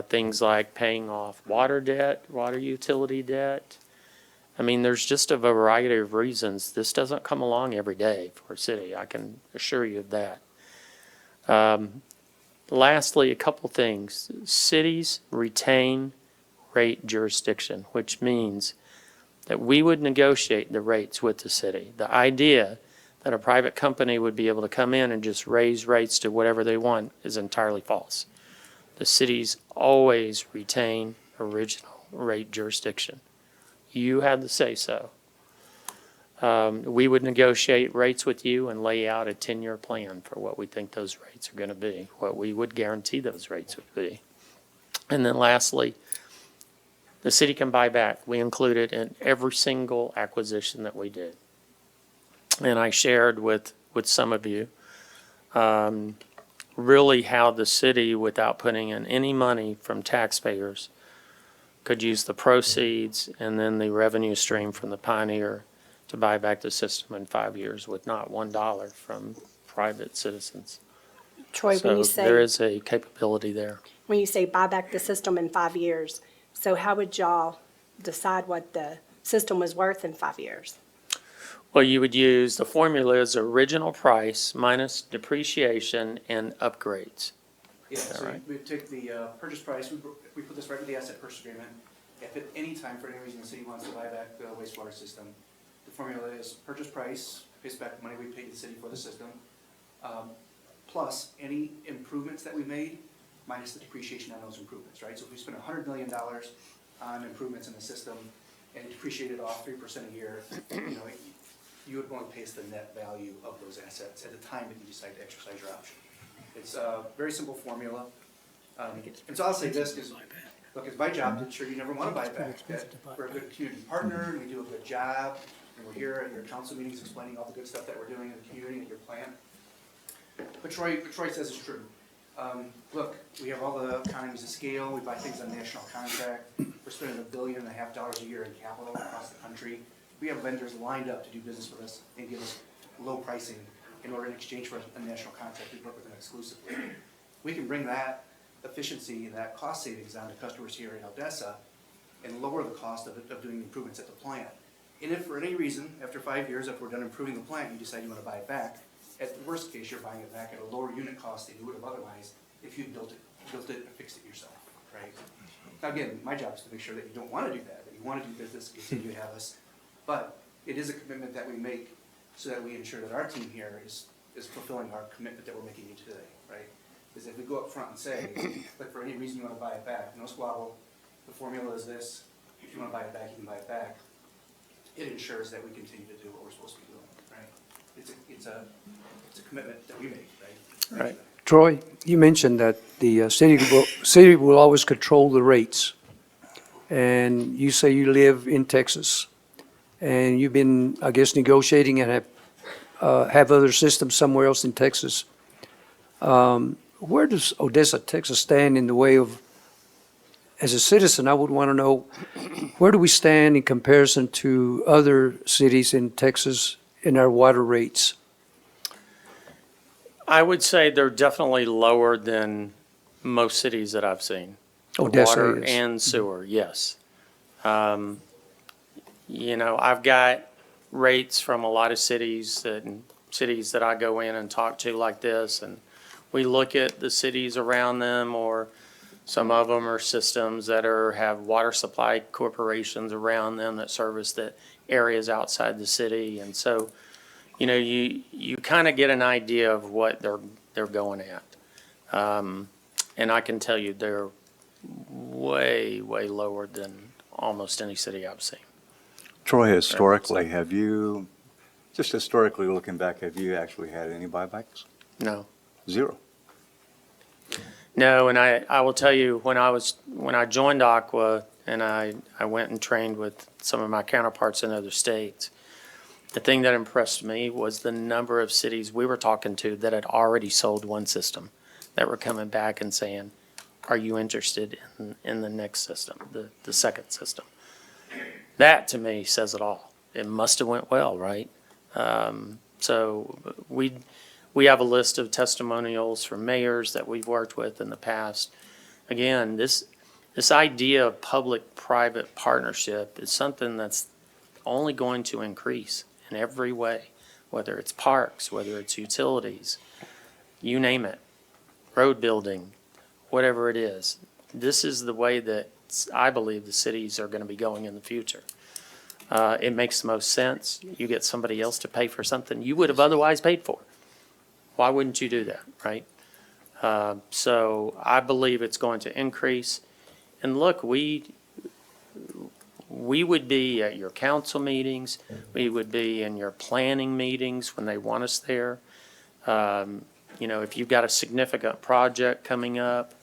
things like paying off water debt, water utility debt. I mean, there's just a variety of reasons. This doesn't come along every day for a city. I can assure you of that. Lastly, a couple things. Cities retain rate jurisdiction, which means that we would negotiate the rates with the city. The idea that a private company would be able to come in and just raise rates to whatever they want is entirely false. The cities always retain original rate jurisdiction. You have the say-so. We would negotiate rates with you and lay out a 10-year plan for what we think those rates are going to be, what we would guarantee those rates would be. And then lastly, the city can buy back. We include it in every single acquisition that we did. And I shared with some of you really how the city, without putting in any money from taxpayers, could use the proceeds and then the revenue stream from the Pioneer to buy back the system in 5 years with not $1 from private citizens. Troy, when you So there say, is a capability there. when you say buy back the system in 5 years, so how would y'all decide what the system was worth in 5 years? Well, you would use the formula's original price minus depreciation and upgrades. Yeah, that so right? we take the purchase price, we put this right in the asset purchase agreement. If at any time, for any reason, the city wants to buy back the wastewater system, the formula is purchase price, pays back the money we paid the city for the system, plus any improvements that we made, minus the depreciation on those improvements, right? So if we spend $100 million on improvements in the system and depreciate it off 3% a year, you would only pay us the net value of those assets at the time that you decide to exercise your option. It's a very simple formula. And so I'll say this, because, look, it's my job to ensure you never want to buy it back. That we're a good community partner, and we do a good job, and we're here at your council meetings explaining all the good stuff that we're doing in the community and your plan. But Troy says it's true. Look, we have all the economies of scale, we buy things on national contract, we're spending $1.5 billion a year in capital across the country. We have vendors lined up to do business with us and give us low pricing in order in exchange for a national contract. We work with them exclusively. We can bring that efficiency and that cost savings on to customers here in Odessa and lower the cost of doing improvements at the plant. And if for any reason, after 5 years, if we're done improving the plant, you decide you want to buy it back, at the worst case, you're buying it back at a lower unit cost than you would have otherwise if you built it and fixed it yourself, right? Now, again, my job is to make sure that you don't want to do that you want to do business, continue to have us. But it is a commitment that we make so that we ensure that our team here is fulfilling our commitment that we're making you today, right? Because if we go up front and say, look, for any reason you want to buy it back, no squabble, the formula is this, if you want to buy it back, you can buy it back. It ensures that we continue to do what we're supposed to be doing, right? It's a commitment that we make, right? Right. Troy, you mentioned that the city will always control the rates. And you say you live in Texas, and you've been, I guess, negotiating and have other systems somewhere else in Texas. Where does Odessa, Texas stand in the way of, as a citizen, I would want to know, where do we stand in comparison to other cities in Texas in our water rates? I would say they're definitely lower than most cities that I've seen. Odessa Water is. and sewer, yes. I've got rates from a lot of cities that I go in and talk to like this, and we look at the cities around them, or some of them are systems that have water supply corporations around them that service the areas outside the city. And so, you kind of get an idea of what they're going at. And I can tell you they're way, way lower than almost any city I've seen. Troy, historically, just historically looking back, have you actually had any buybacks? No. Zero. No, and I will tell you, when I joined Aqua and I went and trained with some of my counterparts in other states, the thing that impressed me was the number of cities we were talking to that had already sold one system, that were coming back and saying, are you interested in the next system, the second system? That, to me, says it all. It must have went well, right? So we have a list of testimonials from mayors that we've worked with in the past. Again, this idea of public-private partnership is something that's only going to increase in every way, whether it's parks, whether it's utilities, you name it, road building, whatever it is. This is the way that I believe the cities are going to be going in the future. It makes the most sense. You get somebody else to pay for something you would have otherwise paid for. Why wouldn't you do that, right? So I believe it's going to increase. And look, we would be at your council meetings. We would be in your planning meetings when they want us there. If you've got a significant project coming up,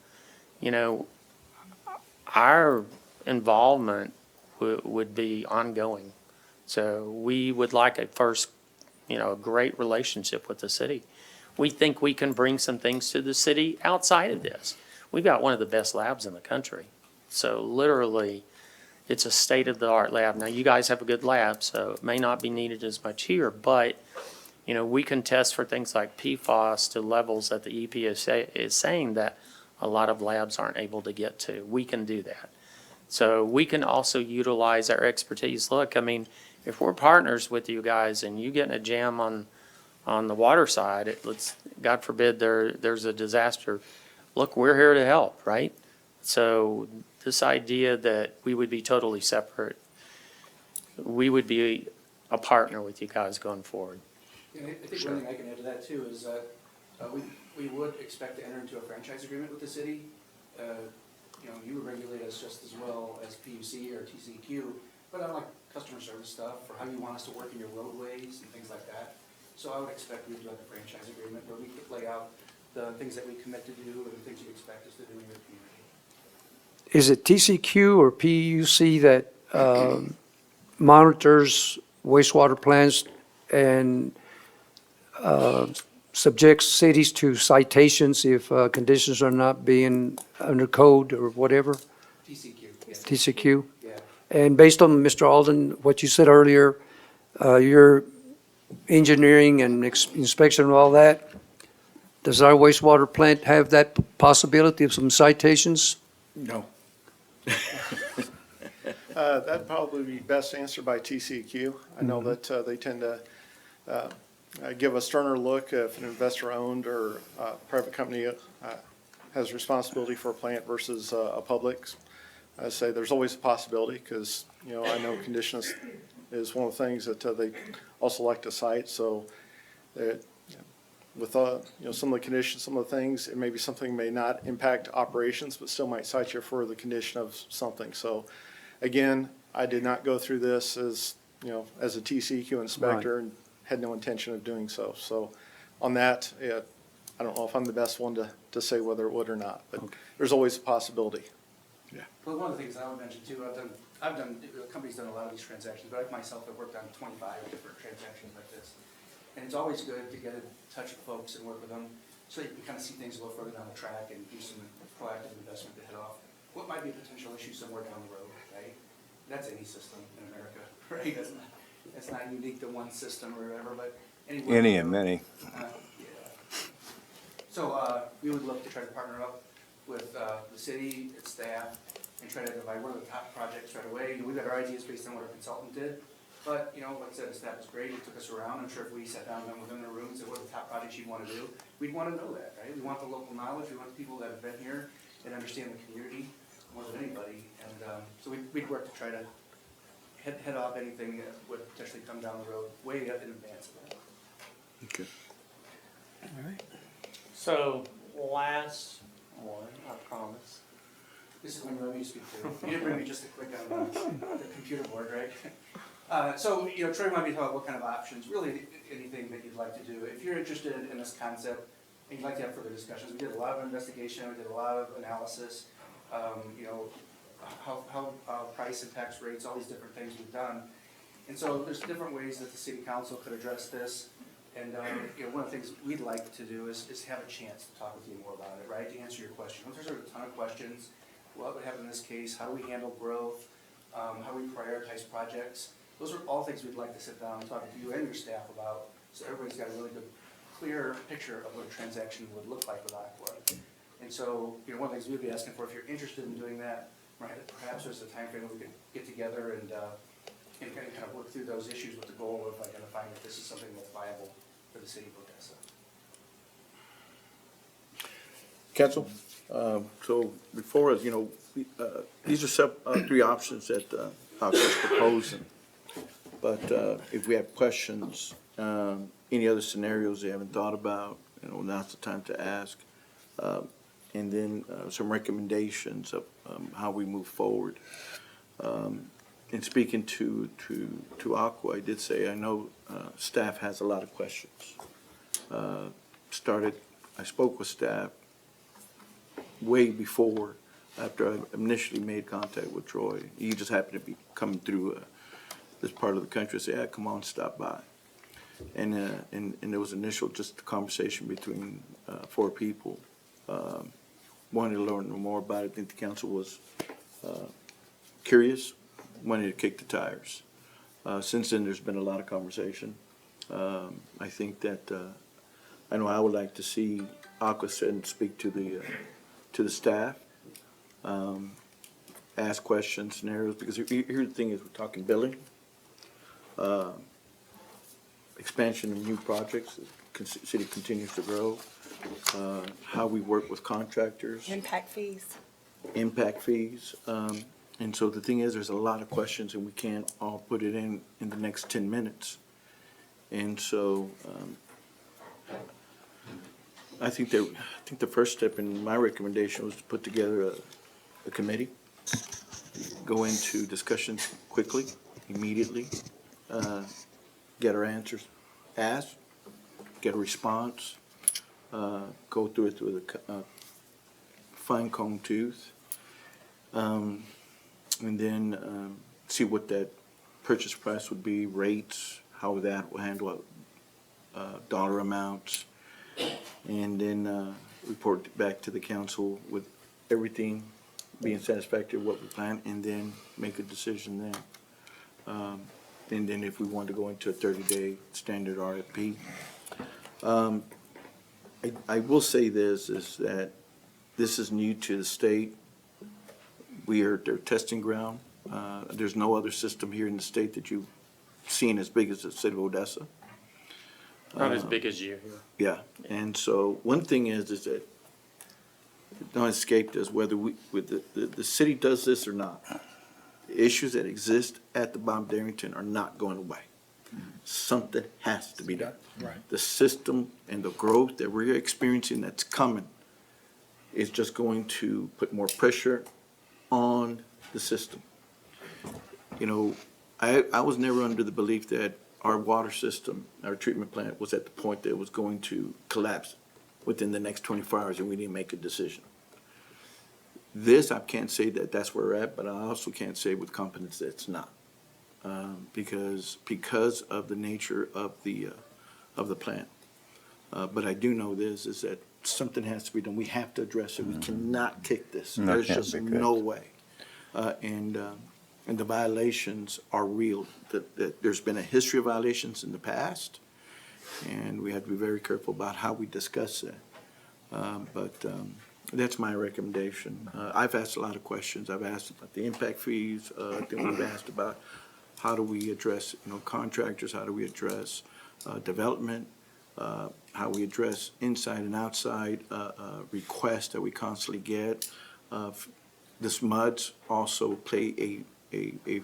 our involvement would be ongoing. So we would like a great relationship with the city. We think we can bring some things to the city outside of this. We've got one of the best labs in the country. So literally, it's a state-of-the-art lab. Now, you guys have a good lab, so it may not be needed as much here, but, you know, we can test for things like PFAS to levels that the EPA is saying that a lot of labs aren't able to get to. We can do that. So we can also utilize our expertise. Look, I mean, if we're partners with you guys and you get in a jam on the water side, God forbid there's a disaster, look, we're here to help, right? So this idea that we would be totally separate, we would be a partner with you guys going forward. And I think one thing I can add to that too is that we would expect to enter into a franchise agreement with the city. You know, you would regulate us just as well as PUC or TCQ, but on like customer service stuff or how you want us to work in your roadways and things like that. So I would expect we'd do like a franchise agreement where we could lay out the things that we commit to do and the things you expect us to do in your community. Is it TCQ or PUC that monitors wastewater plants and subjects cities to citations if conditions are not being under code or whatever? TCQ, yes. TCQ? Yeah. And based on, Mr. Alden, what you said earlier, your engineering and inspection and all that, does our wastewater plant have that possibility of some citations? No. That'd probably be best answered by TCQ. I know that they tend to give a sterner look if an investor-owned or private company has responsibility for a plant versus a public. I say there's always a possibility because, you know, I know conditions is one of the things that they also like to cite. So with, you know, some of the conditions, some of the things, it may be something may not impact operations, but still might cite you for the condition of something. So again, I did not go through this as, you know, as a TCQ inspector and had no intention of doing so. So on that, I don't know if I'm the best one to say whether it would or not, but there's always a possibility. Well, one of the things I would mention too, the company's done a lot of these transactions, but I myself have worked on 25 different transactions like this. And it's always good to get in touch with folks and work with them so you can kind of see things a little further down the track and do some proactive investment to head off what might be a potential issue somewhere down the road, right? That's any system in America, right? That's not unique to one system or whatever, but anywhere. Any and many. Yeah. So we would look to try to partner up with the city, its staff, and try to divide one of the top projects right away. You know, we've got our ideas based on what our consultant did, but, you know, like I said, the staff was great. It took us around. I'm sure if we sat down with them within their rooms and what are the top projects you want to do, we'd want to know that, right? We want the local knowledge. We want the people that have been here and understand the community more than anybody. And so we'd work to try to head off anything that would potentially come down the road way in advance of that. Okay. So last one, I promise. This is when you let me speak to. You didn't bring me just a quick on the computer board, right? So, you know, Troy wanted me to talk about what kind of options, really anything that you'd like to do. If you're interested in this concept and you'd like to have further discussions, we did a lot of investigation, we did a lot of analysis, you know, how price and tax rates, all these different things we've done. And so there's different ways that the city council could address this. And, you know, one of the things we'd like to do is have a chance to talk with you more about it, right? To answer your question. There's a ton of questions. What would happen in this case? How do we handle growth? How do we prioritize projects? Those are all things we'd like to sit down and talk to you and your staff about, so everybody's got a really good, clear picture of what a transaction would look like with Aqua. And so, you know, one of the things we'd be asking for, if you're interested in doing that, right, perhaps there's a time frame we could get together and kind of work through those issues with the goal of identifying if this is something that's viable for the city of Odessa. Council, so before us, you know, these are three options that Aqua is proposing. But if we have questions, any other scenarios they haven't thought about, you know, now's the time to ask. And then some recommendations of how we move forward. In speaking to Aqua, I did say I know staff has a lot of questions. I spoke with staff way before, after I initially made contact with Troy. He just happened to be coming through this part of the country and say, "Yeah, come on, stop by." And there was initial just a conversation between four people. Wanted to learn more about it. I think the council was curious, wanted to kick the tires. Since then, there's been a lot of conversation. I think that, I know I would like to see Aqua sit and speak to the staff, ask questions, scenarios, because here the thing is, we're talking billing, expansion of new projects, the city continues to grow, how we work with contractors, Impact fees. impact fees. And so the thing is, there's a lot of questions and we can't all put it in the next 10 minutes. And so, I think the first step in my recommendation was to put together a committee, go into discussions quickly, immediately, get our answers asked, get a response, go through it with a fine comb tooth, and then see what that purchase price would be, rates, how that will handle dollar amounts, and then report back to the council with everything being satisfactory of what we plan, and then make a decision then. And then if we want to go into a 30-day standard RFP. I will say this, is that this is new to the state. We are their testing ground. There's no other system here in the state that you've seen as big as the city of Odessa. Not as big as you. Yeah, and so one thing is that don't escape us whether the city does this or not. The issues that exist at the Bomb Darrington are not going away. Something has to be done. Right. The system and the growth that we're experiencing that's coming is just going to put more pressure on the system. You know, I was never under the belief that our water system, our treatment plant was at the point that it was going to collapse within the next 24 hours and we didn't make a decision. This, I can't say that that's where we're at, but I also can't say with confidence that it's not. Because of the nature of the plant. But I do know this, is that something has to be done. We have to address it. We cannot kick this. No, There's can't just be no kicked. way. And the violations are real. There's been a history of violations in the past, and we have to be very careful about how we discuss that. But that's my recommendation. I've asked a lot of questions. I've asked about the impact fees. I think we've asked about how do we address, contractors? How do we address development? How we address inside and outside requests that we constantly get? The SMUDs also play a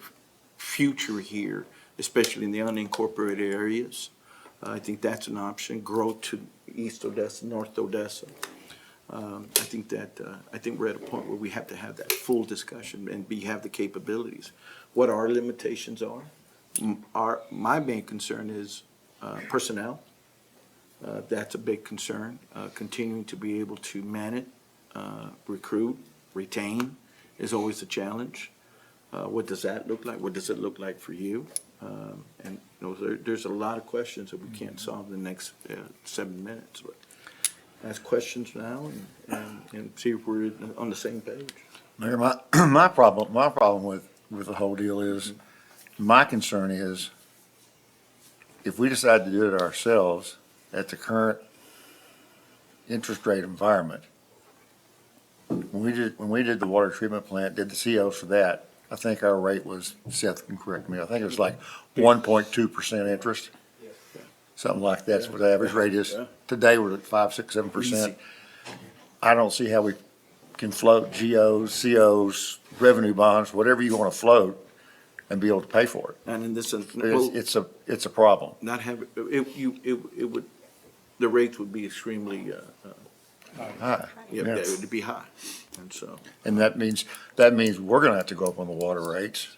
future here, especially in the unincorporated areas. I think that's an option. Grow to East Odessa, North Odessa. I think we're at a point where we have to have that full discussion and have the capabilities. What our limitations are. My main concern is personnel. That's a big concern. Continuing to be able to manage, recruit, retain is always a challenge. What does that look like? What does it look like for you? And there's a lot of questions that we can't solve in the next 7 minutes. But ask questions now and see if we're on the same page. Mayor, my problem with the whole deal is, my concern is, if we decide to do it ourselves at the current interest rate environment, when we did the water treatment plant, did the COs for that, I think our rate was, Seth can correct me, I think it was like 1.2% interest. Something like that's what the average rate is. Yeah. Today, we're at 5, 6, 7%. I don't see how we can float GOs, COs, revenue bonds, whatever you want to float, and be able to pay for it. And in this, well, It's a problem. not have, it would, the rates would be extremely, High. yeah, Yeah. it would be high. And so, And that means we're gonna have to go up on the water rates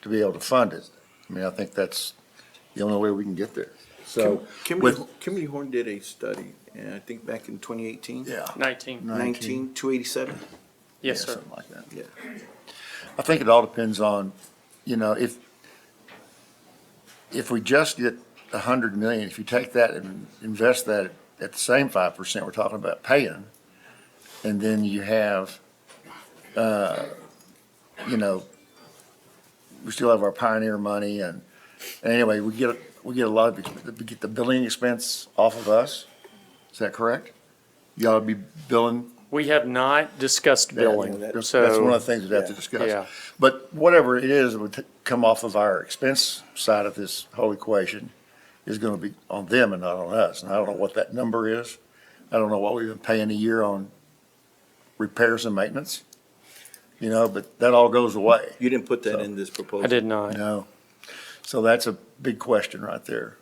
to be able to fund it. I mean, I think that's the only way we can get there. So, Kimberly Horn did a study, and I think back in 2018. yeah. 19. 287. Yes, Yeah, sir. Something like that. Yeah. I think it all depends on, if we just get 100 million, if you take that and invest that at the same 5% we're talking about paying, and then you have, you know, we still have our Pioneer money and anyway, we get a lot of, we get the billing expense off of us. Is that correct? You ought to be billing. We have not discussed billing, That's one so, of the things we'd have to discuss. yeah. But whatever it is, it would come off of our expense side of this whole equation is gonna be on them and not on us. And I don't know what that number is. I don't know what we've been paying a year on repairs and maintenance. You know, but that all goes away. You didn't put that in this proposal. I did not. No. So that's a big question right there.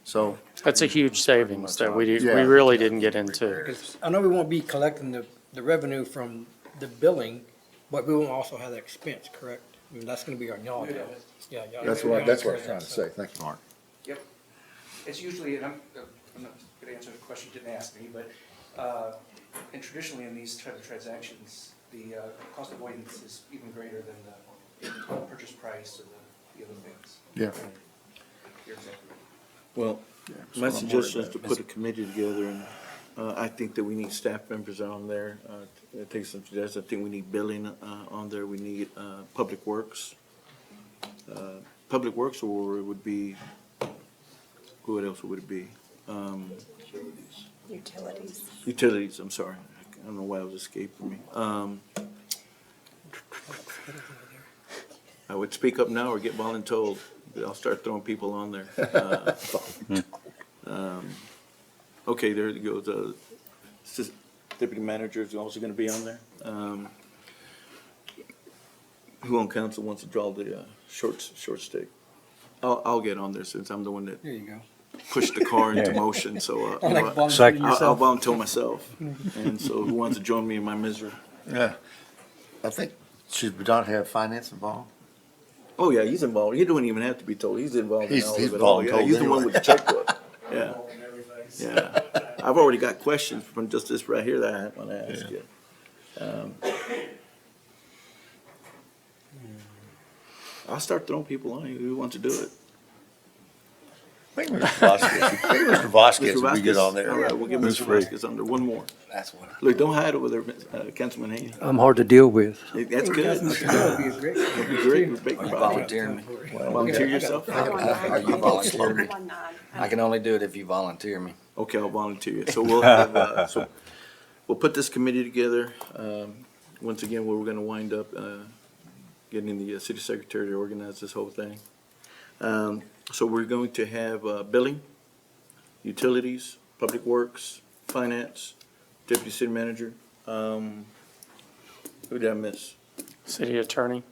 So, That's a huge savings that we Yeah. really didn't get into. Because I know we won't be collecting the revenue from the billing, but we won't also have that expense, correct? I mean, that's gonna be on y'all. Yeah. Yeah, y'all- that's y'all what I was incur trying to that, say. Thank you, Mark. It's usually, and I'm not gonna answer the question you didn't ask me, but, and traditionally in these type of transactions, the cost avoidance is even greater than the purchase price or the other things. Yeah. You're exactly right. Well, So my I'm suggestion worried is to about put a committee together, and I think that we need staff members on there. Take some suggestions. I think we need billing on there. We need Public Works. Public Works, or it would be, what else would it be? Utilities. Utilities, I'm sorry. I don't know why it was escaping me. I would speak up now or get voluntold. I'll start throwing people on there. Okay, there it goes. Deputy manager is also gonna be on there. Who on council wants to draw the short stick? I'll get on there since I'm the one that There you go. pushed the car into motion, so, I you like know, volunteering I'll yourself. volunteer myself. And so who wants to join me in my misery? Yeah. I think, should we not have finance involved? Oh, yeah, he's involved. He don't even have to be told. He's involved in He's- all he's of it all. Yeah, voluntold he's the one anyway. with the checkbook. Yeah. Yeah. I've already got questions from just this right here that I want to ask you. I'll start throwing people on you. Who wants to do it? I think Mr. Vasquez Mr. would be good Vasquez? on there. All right, we'll get Who's Mr. free? Vasquez on there. One more. That's what. Look, don't hide over there, Councilman Haney. I'm hard to deal with. That's good. That would be a great. That'd be great. We're making progress. Volunteer me. Volunteer yourself? Are you volunteer me? One nine. I can only do it if you volunteer me. Okay, I'll volunteer you. So we'll have, we'll put this committee together. Once again, we're gonna wind up, getting the city secretary to organize this whole thing. So we're going to have, billing, utilities, public works, finance, deputy city manager. Who did I miss? City attorney?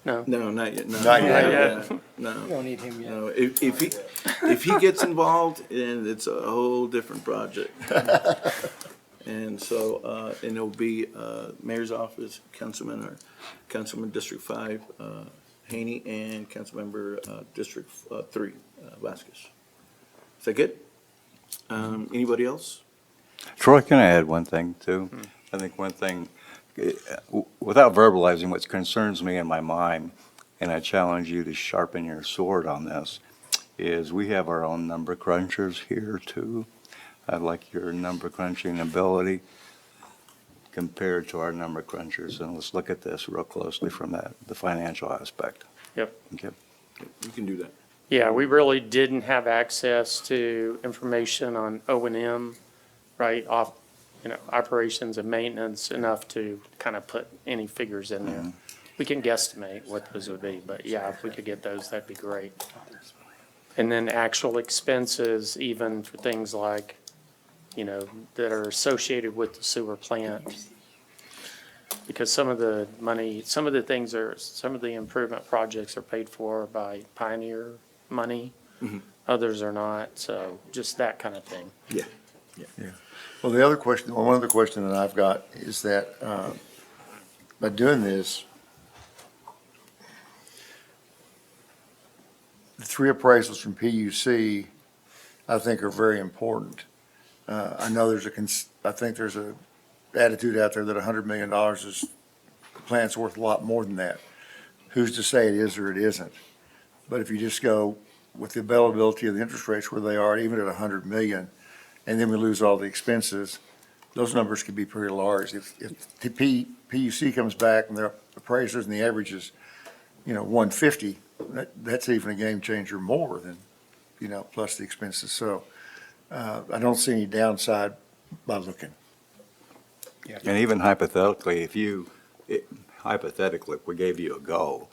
No. No, not yet. No, Not yet. No. We don't need him yet. No, if he gets involved, then it's a whole different project. And so, and it'll be, mayor's office, Councilman District 5, Haney, and Councilmember, District 3, Vasquez. Is that good? Anybody else? Troy, can I add one thing too? I think one thing, without verbalizing what concerns me in my mind, and I challenge you to sharpen your sword on this, is we have our own number crunchers here too. I'd like your number crunching ability compared to our number crunchers, and let's look at this real closely from the financial aspect. Yep. Okay. You can do that. Yeah, we really didn't have access to information on O&M, right, operations and maintenance enough to kind of put any figures in there. We can guesstimate what those would be, but yeah, if we could get those, that'd be great. And then actual expenses, even for things like, that are associated with the sewer plant. Because some of the money, some of the improvement projects are paid for by Pioneer money. Others are not, so just that kind of thing. Well, the other question, one other question that I've got is that, by doing this, the 3 appraisals from PUC, I think are very important. I know I think there's a attitude out there that $100 million is, the plant's worth a lot more than that. Who's to say it is or it isn't? But if you just go with the availability of the interest rates where they are, even at 100 million, and then we lose all the expenses, those numbers could be pretty large. If the PUC comes back and their appraisers and the average is, 150, that's even a game changer more than, plus the expenses. So I don't see any downside by looking. And even hypothetically, hypothetically, if we gave you a go,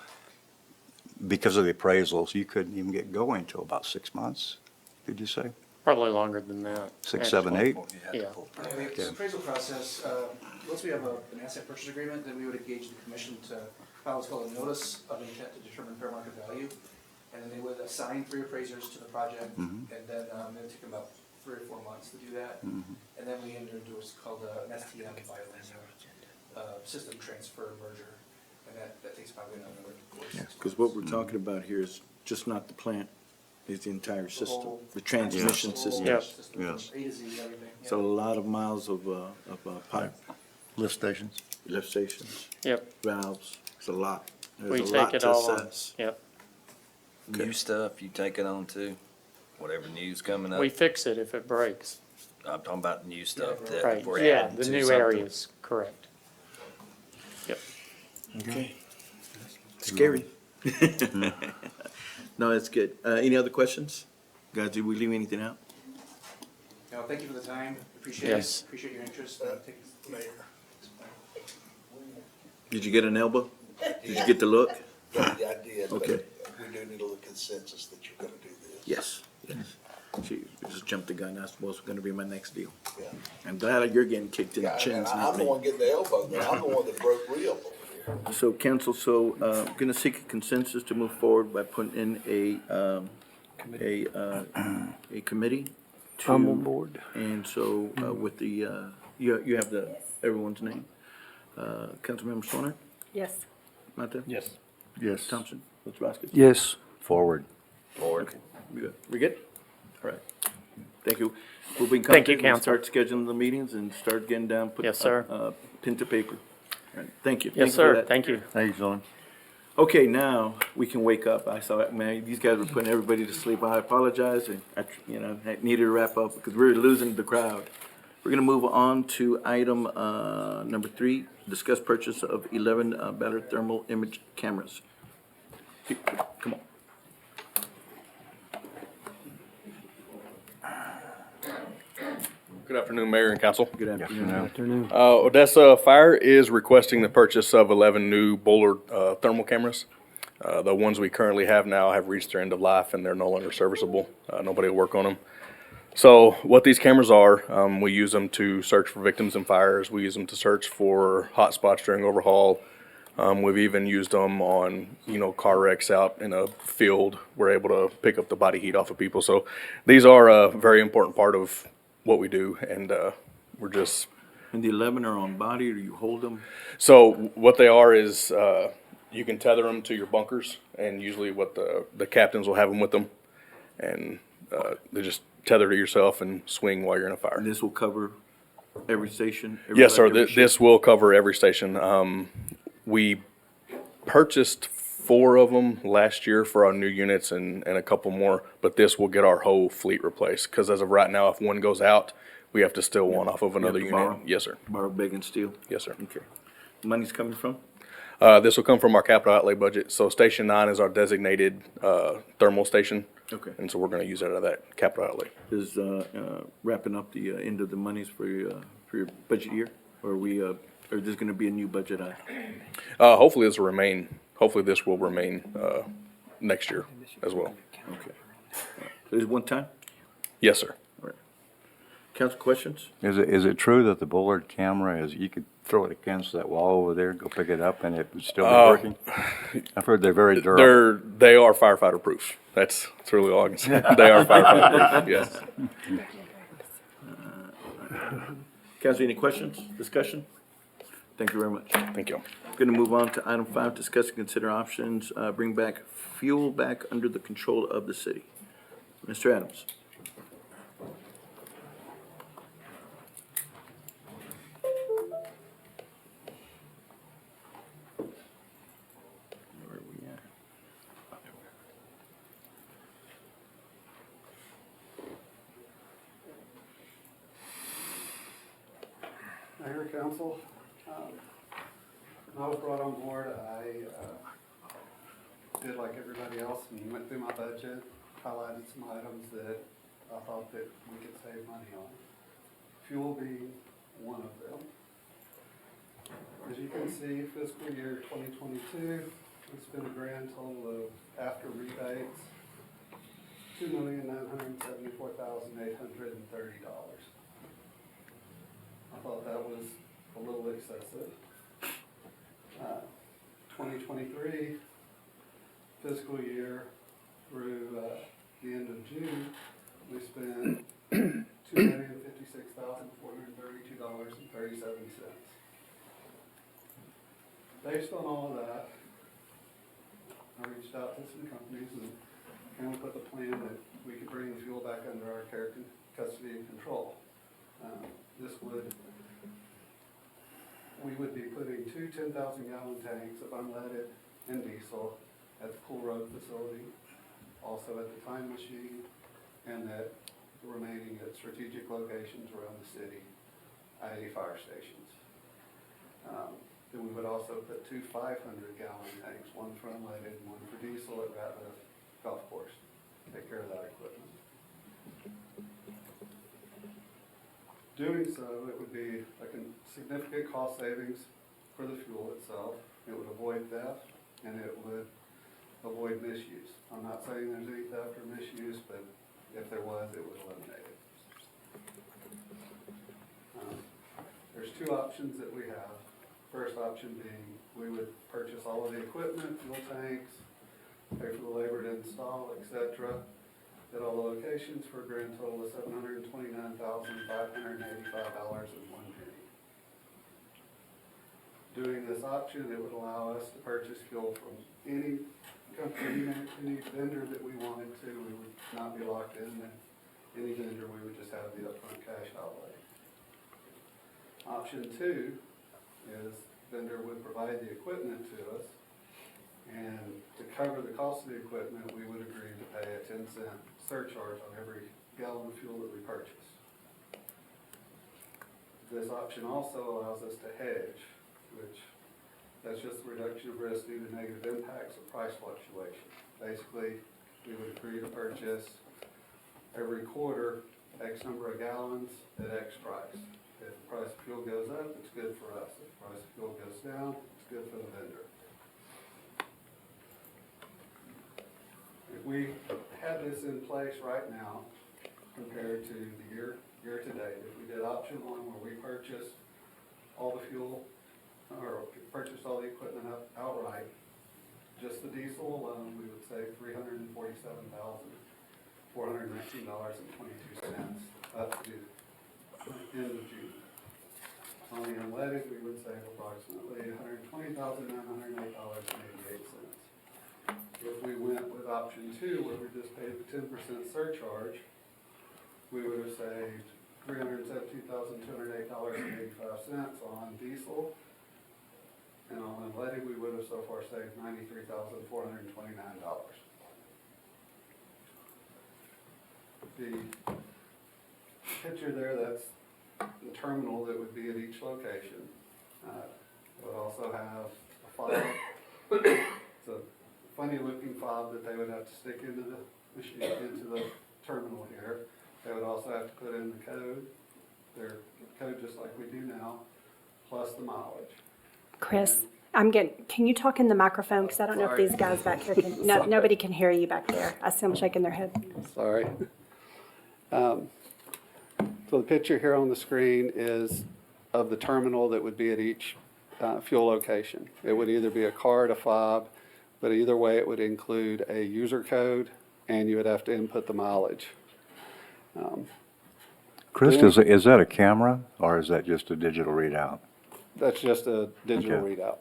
because of the appraisals, you couldn't even get going until about 6 months, did you say? Probably longer than that. 6, 7, 8? Yeah. The appraisal process, once we have an asset purchase agreement, then we would engage the commission to file what's called a notice of intent to determine fair market value. And then they would assign 3 appraisers to the project, and then it would take about 3 or 4 months to do that. And then we enter into what's called an STM filing, system transfer merger, and that takes probably another 4 to 6 months. Because what we're talking about here is just not the plant, it's the entire system, whole- the transmission The whole system. Yep. system, Yes. from A to Z, everything. It's a lot of miles of pipe, Lift stations. lift stations, Yep, valves, it's a lot. we There's a take lot it to all on. assess. Yep, New stuff, you take it on too. Whatever new's coming up. we fix it if it breaks. I'm talking about new stuff that Right, we're yeah, adding the to new something. areas, correct. Okay. Scary. No, that's good. Any other questions? Guys, did we leave anything out? No, thank you for the time, appreciate Yes. it, appreciate your interest. Did you get an elbow? Did you get the look? Yeah, I did, but Okay. we do need a little consensus that you're gonna do this. Yes, yes. She just jumped the gun. That's what's gonna be my next deal. Yeah. I'm glad you're getting kicked in the Yeah, chins, and not I'm the me. one getting the elbow, but I'm the one that broke real over here. So council, gonna seek a consensus to move forward by putting in a committee. I'm on to- board. And so, with the, you have everyone's name. Councilmember Stoner, Yes. Mata, Yes. Thompson, Woods Vasquez. Yes. Forward. Okay, we good? We good? All right. Thank you. We'll be in Thank you, contact and Council. start scheduling the meetings and start getting down, put. Yes, sir. Pen to paper. All right, thank you. Thank Yes, you for sir, that. thank you. Thanks, John. Okay, now we can wake up. I saw, man, these guys were putting everybody to sleep. I apologize, and I needed to wrap up because we were losing the crowd. We're gonna move on to item, number 3, discuss purchase of 11, better thermal image cameras. Come on. Good afternoon, Mayor and Council. Good afternoon. Afternoon. Odessa Fire is requesting the purchase of 11 new Bowler thermal cameras. The ones we currently have now have reached their end of life and they're no longer serviceable. Nobody will work on them. So what these cameras are, we use them to search for victims in fires. We use them to search for hot spots during overhaul. We've even used them on, car wrecks out in a field. We're able to pick up the body heat off of people. So these are a very important part of what we do, and we're just. And the 11 are on body, or you hold them? So what they are is you can tether them to your bunkers, and usually what the captains will have them with them, and they just tether to yourself and swing while you're in a fire. And this will cover every station? Yes, sir. every shift? This will cover every station. We purchased 4 of them last year for our new units and a couple more, but this will get our whole fleet replaced. Because as of right now, if one goes out, we have to steal one off of another to unit. borrow? Yes, sir. Borrow, beg, and steal? Yes, sir. Okay. Money's coming from? This will come from our capital outlay budget. So Station 9 is our designated thermal station. Okay. And so we're going to use it out of that capital outlay. Is wrapping up the end of the monies for your budget year? Or or is this gonna be a new budget item? Hopefully this will remain next year as well. Okay. So is it one time? Yes, sir. All right. Council questions? Is it true that the Bullard camera you could throw it against that wall over there, go pick it up, and it would still be working? I've heard they're very durable. They are firefighter proof. That's really all I can say. They are firefighter proof, yes. Council, any questions, discussion? Thank you very much. Thank you. Going to move on to item 5, discuss and consider options, bring back fuel back under the control of the city. Mr. Adams. Where are we at? Mayor, Council, When I was brought on board, I did like everybody else and went through my budget, highlighted some items that I thought that we could save money on. Fuel being one of them. As you can see, fiscal year 2022, we spent a grand total of, after rebates, $2,974,830. I thought that was a little excessive. 2023 fiscal year through the end of June, we spent $2,056,432.37. Based on all of that, I reached out to some companies and came up with a plan that we could bring the fuel back under our care, custody, and control. We would be putting two 10,000-gallon tanks of unleaded and diesel at the Pool Road facility, also at the Time Machine, and at the remaining at strategic locations around the city, i.e. fire stations. Then we would also put two 500-gallon tanks, one for unleaded and one for diesel at Ratliff Golf Course. Take care of that equipment. Doing so, it would be a significant cost savings for the fuel itself. It would avoid theft, and it would avoid misuse. I'm not saying there's any theft or misuse, but if there was, it would eliminate it. There's two options that we have. First option being we would purchase all of the equipment, fuel tanks, pay for the labor to install, etc., at all the locations for a grand total of $729,585.01. Doing this option, it would allow us to purchase fuel from any company, any vendor that we wanted to. We would not be locked in to any vendor. We would just have the upfront cash outlay. Option two is vendor would provide the equipment to us, and to cover the cost of the equipment, we would agree to pay a 10-cent surcharge on every gallon of fuel that we purchase. This option also allows us to hedge, which that's just a reduction of risk due to negative impacts of price fluctuation. Basically, we would agree to purchase every quarter X number of gallons at X price. If the price of fuel goes up, it's good for us. If the price of fuel goes down, it's good for the vendor. If we had this in place right now, compared to the year to date, if we did option one where we purchased all the fuel, or purchased all the equipment outright, just the diesel alone, we would save $347,419.22 up to the end of June. On the unleaded, we would save approximately $120,908.88. If we went with option two, where we just paid the 10% surcharge, we would have saved $317,208.85 on diesel. And on unleaded, we would have so far saved $93,429. The picture there, that's the terminal that would be at each location. It would also have a fob. It's a funny looking fob that they would have to stick into the machine, into the terminal here. They would also have to put in the code, their code just like we do now, plus the mileage. Chris, can you talk in the microphone? Because I don't know if these guys back here can, no, nobody can hear you back there. I see them shaking their head. Sorry. So the picture here on the screen is of the terminal that would be at each fuel location. It would either be a card, a fob, but either way it would include a user code, and you would have to input the mileage. Chris, is that a camera or is that just a digital readout? That's just a digital readout.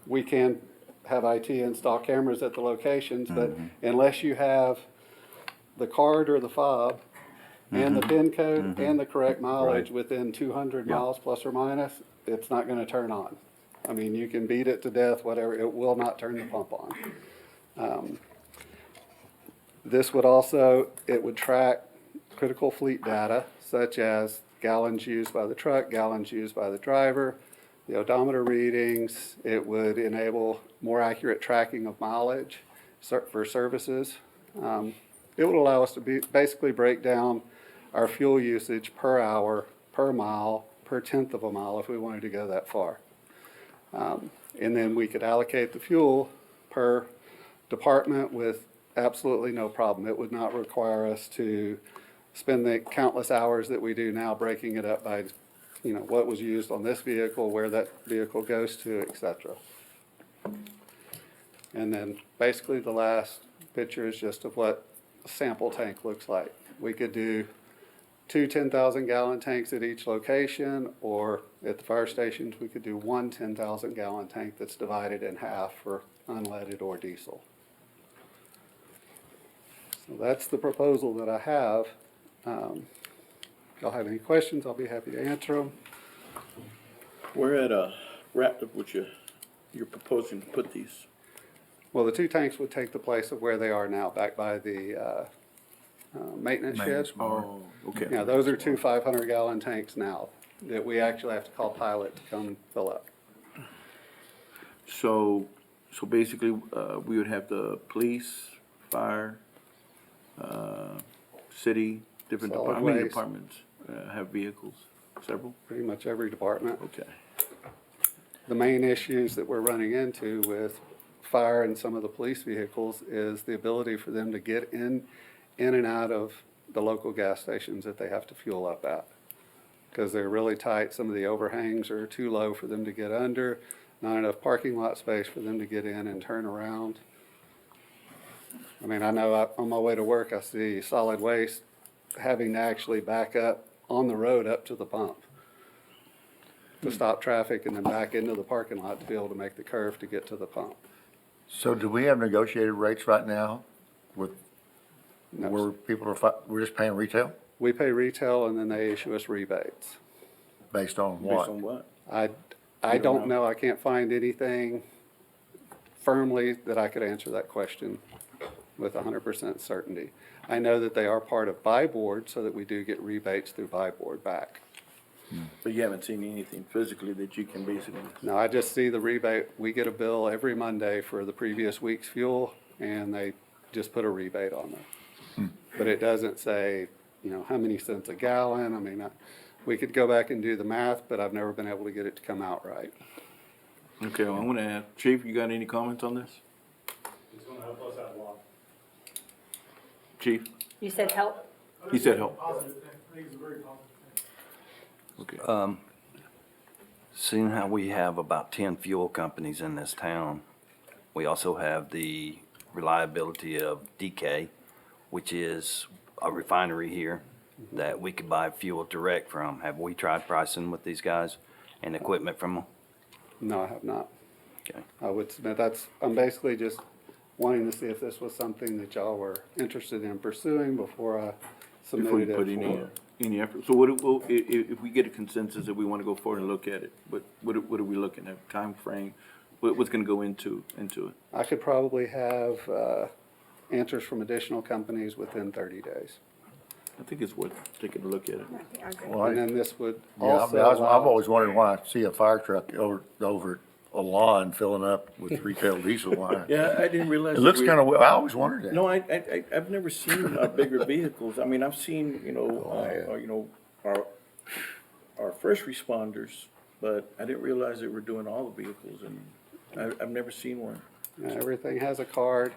We can have IT install cameras at the locations, but unless you have the card or the fob and the PIN code and the correct mileage within 200 miles plus or minus, it's not going to turn on. I mean, you can beat it to death, whatever, it will not turn the pump on. This would also, it would track critical fleet data, such as gallons used by the truck, gallons used by the driver, the odometer readings. It would enable more accurate tracking of mileage for services. It would allow us to basically break down our fuel usage per hour, per mile, per tenth of a mile if we wanted to go that far. And then we could allocate the fuel per department with absolutely no problem. It would not require us to spend the countless hours that we do now breaking it up by, what was used on this vehicle, where that vehicle goes to, et cetera. And then basically the last picture is just of what a sample tank looks like. We could do two 10,000-gallon tanks at each location, or at the fire stations, we could do one 10,000-gallon tank that's divided in half for unleaded or diesel. So that's the proposal that I have. If y'all have any questions, I'll be happy to answer them. Where at, Raptor would you're proposing to put these? Well, the two tanks would take the place of where they are now, back by the maintenance shed. Oh, okay. Yeah, those are two 500-gallon tanks now that we actually have to call Pilot to come fill up. So basically, we would have the police, fire, city, different Solid departments, how many waste. departments have vehicles? Several? Pretty much every department. Okay. The main issues that we're running into with fire and some of the police vehicles is the ability for them to get in and out of the local gas stations that they have to fuel up at. Because they're really tight, some of the overhangs are too low for them to get under, not enough parking lot space for them to get in and turn around. I mean, I know on my way to work, I see solid waste having to actually back up on the road up to the pump to stop traffic and then back into the parking lot to be able to make the curve to get to the pump. So do we have negotiated rates right now with, No. where people we're just paying retail We pay retail and then they issue us rebates. based on Based what? on what? I You don't don't know, I can't find anything firmly that I could answer that question with 100% certainty. I know that they are part of buy board, so that we do get rebates through buy board back. But you haven't seen anything physically that you can basically, No, I just see the rebate, we get a bill every Monday for the previous week's fuel, and they just put a rebate on there. But it doesn't say, how many cents a gallon, I mean, we could go back and do the math, but I've never been able to get it to come out right. okay, well, I'm gonna ask, Chief, you got any comments on this? It's gonna help us out a lot. Chief? You said help? He said help. Okay. Seeing how we have about 10 fuel companies in this town, we also have the reliability of DK, which is a refinery here that we could buy fuel direct from. Have we tried pricing with these guys and equipment from them? No, I have not. Okay. I would submit, I'm basically just wanting to see if this was something that y'all were interested in pursuing before I Before you submitted put it for. any effort. So if we get a consensus that we wanna go forward and look at it, what are we looking at? Time frame? What's gonna go into it? I could probably have answers from additional companies within 30 days. I think it's worth taking a look at it. Well, And then this would yeah, also I've allow, always wondered why I see a fire truck over a lawn filling up with retail diesel line. Yeah, I didn't realize. It looks that we- kind of, I always wondered that. No, I've never seen bigger vehicles. I mean, I've seen, our first responders, but I didn't realize they were doing all the vehicles, and I've never seen one. everything has a card.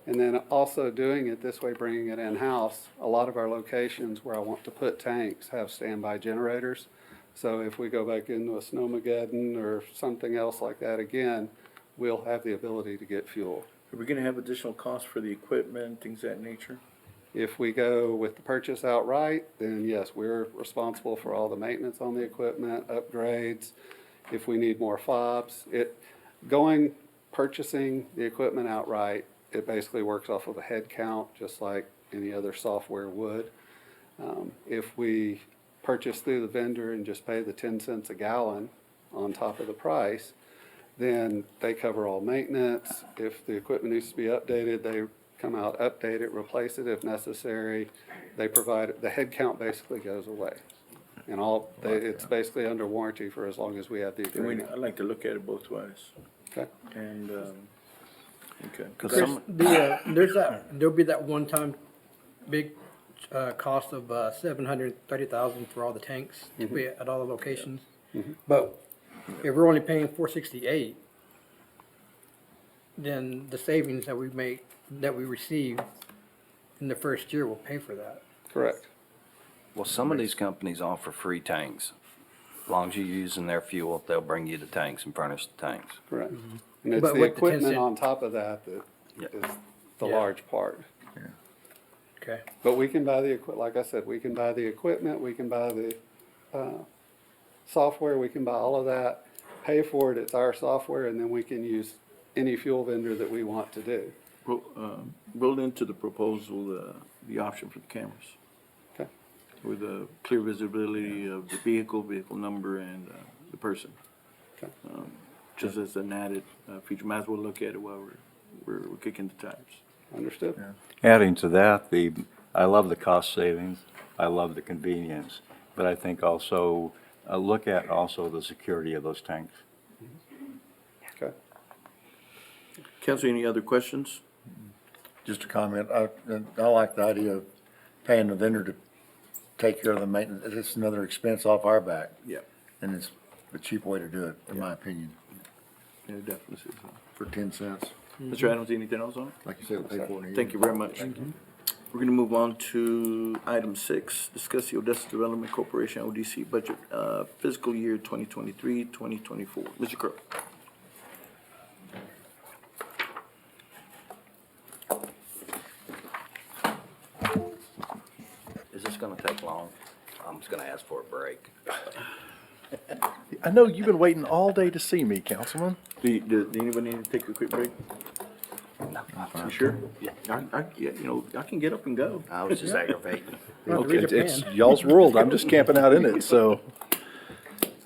And then also doing it this way, bringing it in-house, a lot of our locations where I want to put tanks have standby generators. So if we go back into a snowmageddon or something else like that again, we'll have the ability to get fuel. Are we gonna have additional costs for the equipment, things of that nature? If we go with the purchase outright, then yes, we're responsible for all the maintenance on the equipment, upgrades, if we need more fobs. Purchasing the equipment outright, it basically works off of a head count, just like any other software would. If we purchase through the vendor and just pay the 10 cents a gallon on top of the price, then they cover all maintenance. If the equipment needs to be updated, they come out, update it, replace it if necessary. They provide, the head count basically goes away. And it's basically under warranty for as long as we have the agreement. I'd like to look at it both ways. Okay. And, okay. Cause Chris, some, there'll be that one-time big, cost of, $730,000 for all the tanks to be at all the locations. But if we're only paying $468, then the savings that we make, that we receive in the first year will pay for that. Correct. well, some of these companies offer free tanks. As long as you're using their fuel, they'll bring you the tanks and furnish the tanks. Correct. And it's But the with the 10 equipment cent- on top of that that is the Yeah. large part. Okay. But we can buy like I said, we can buy the equipment, we can buy the, software, we can buy all of that, pay for it, it's our software, and then we can use any fuel vendor that we want to do. Build into the proposal, the option for the cameras. Okay. With the clear visibility of the vehicle number, and the person. Okay. Just as an added feature. Might as well look at it while we're kicking the tires. Understood? Adding to that, I love the cost savings, I love the convenience, but I think also, look at also the security of those tanks. Okay. Council, any other questions? Just a comment, I like the idea of paying the vendor to take care of the maintenance, it's another expense off our back. Yeah. And it's a cheap way to do it, in my opinion, Yeah, definitely. So. for 10 cents. Mr. Adams, anything else on it? Like you said, we'll pay for it in a year. Thank you very much. We're gonna move on to item 6, discuss the Odessa Development Corporation, ODC budget, fiscal year 2023, 2024. Mr. Crowe. Is this gonna take long? I'm just gonna ask for a break. I know you've been waiting all day to see me, Councilman. Do anybody need to take a quick break? You sure? Yeah. I can get up and go. I was just aggravating. Okay, It's y'all's world, I'm just camping out in it, so.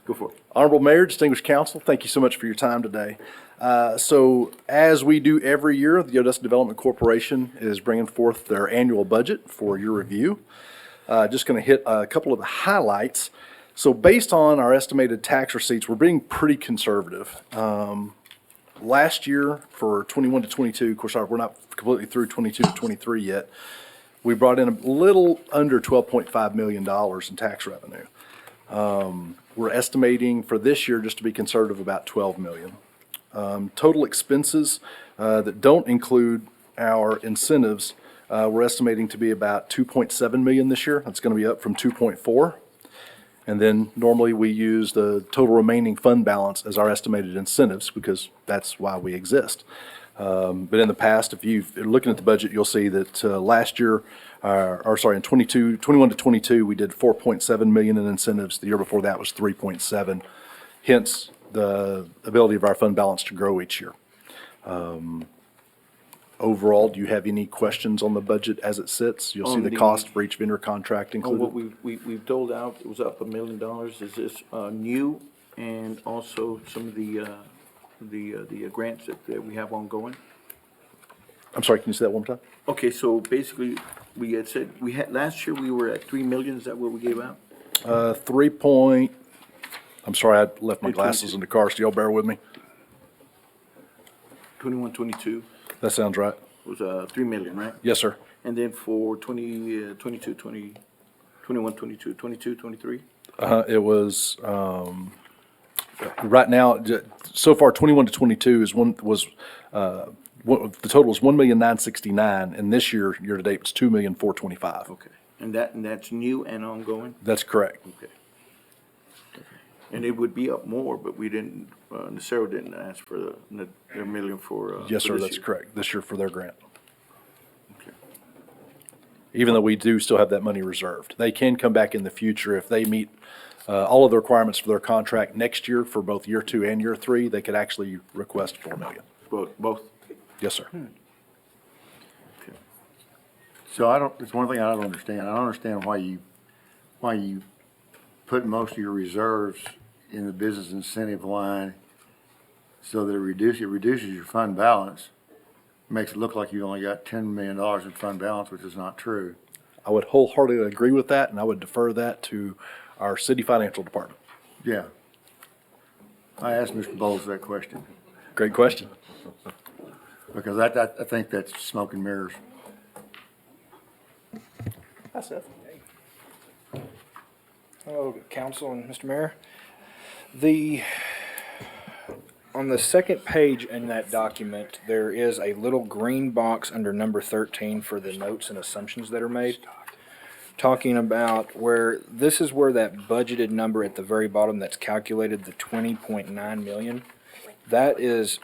Go for it. Honorable Mayor, distinguished council, thank you so much for your time today. So as we do every year, the Odessa Development Corporation is bringing forth their annual budget for your review. Just going to hit a couple of the highlights. So based on our estimated tax receipts, we're being pretty conservative. Last year for 21 to 22, of course, we're not completely through 22 to 23 yet. We brought in a little under $12.5 million in tax revenue. We're estimating for this year, just to be conservative, about 12 million. Total expenses that don't include our incentives, we're estimating to be about 2.7 million this year. That's going to be up from 2.4. And then normally we use the total remaining fund balance as our estimated incentives because that's why we exist. But in the past, if you're looking at the budget, you'll see that last year, in 21 to 22, we did 4.7 million in incentives. The year before that was 3.7. Hence, the ability of our fund balance to grow each year. Overall, do you have any questions on the budget as it sits? You'll see On the the- cost for each vendor contract On what included. we've doled out, it was up $1 million. Is this new, and also some of the grants that we have ongoing? I'm sorry, can you say that one more time? Okay, so basically, we had said, last year we were at 3 million, is that what we gave out? I'm sorry, I left my glasses in the car, so y'all bear with me. 21, 22 That sounds right. was 3 million, right? Yes, sir. And then for 22, 21, 22, 22, 23? It was, right now, so far, 21 to 22 the total was 1,969,000, and this year, year-to-date, it's 2,425,000. Okay. And that's new and ongoing? That's correct. Okay. And it would be up more, but we didn't, Nacero didn't ask for their million for Yes, for sir, this that's year. correct, this year for their grant. Okay. Even though we do still have that money reserved. They can come back in the future if they meet all of the requirements for their contract next year for both year 2 and year 3, they could actually request 4 million. Both? Yes, sir. So it's one thing I don't understand. I don't understand why you put most of your reserves in the business incentive line so that it reduces your fund balance. Makes it look like you only got $10 million in fund balance, which is not true. I would wholeheartedly agree with that, and I would defer that to our city financial department. Yeah. I asked Mr. Bowles that question, Great question. because I think that's smoke and mirrors. Hi, Seth. Hello, council and Mr. Mayor. On the second page in that document, there is a little green box under number 13 for the notes and assumptions that are made, talking about where, this is where that budgeted number at the very bottom that's calculated, the 20.9 million. That is,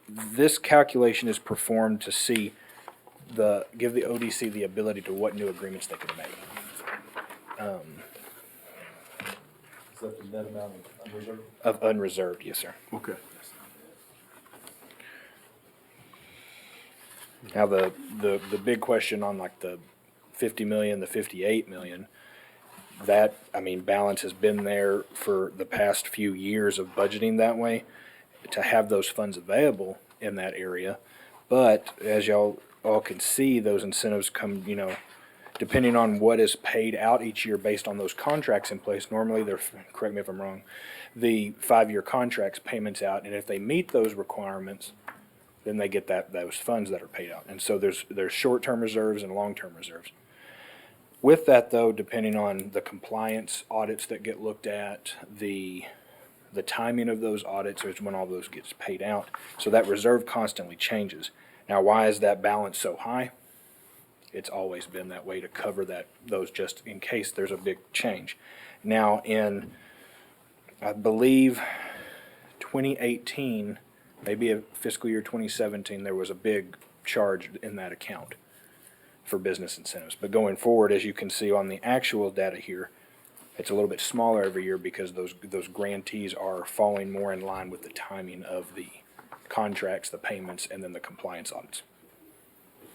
this calculation is performed to see give the ODC the ability to what new agreements they can make. Is that the net amount of unreserved? Of unreserved, yes, sir. Okay. Now, the big question on like the 50 million, the 58 million, that, I mean, balance has been there for the past few years of budgeting that way to have those funds available in that area. But as y'all all can see, those incentives come, depending on what is paid out each year based on those contracts in place. Normally, they're, correct me if I'm wrong, the 5-year contracts payments out, and if they meet those requirements, then they get those funds that are paid out. And so there's short-term reserves and long-term reserves. With that, though, depending on the compliance audits that get looked at, the timing of those audits is when all those gets paid out. So that reserve constantly changes. Now, why is that balance so high? It's always been that way to cover those just in case there's a big change. Now, in, I believe, 2018, maybe a fiscal year 2017, there was a big charge in that account for business incentives. But going forward, as you can see on the actual data here, it's a little bit smaller every year because those grantees are falling more in line with the timing of the contracts, the payments, and then the compliance audits.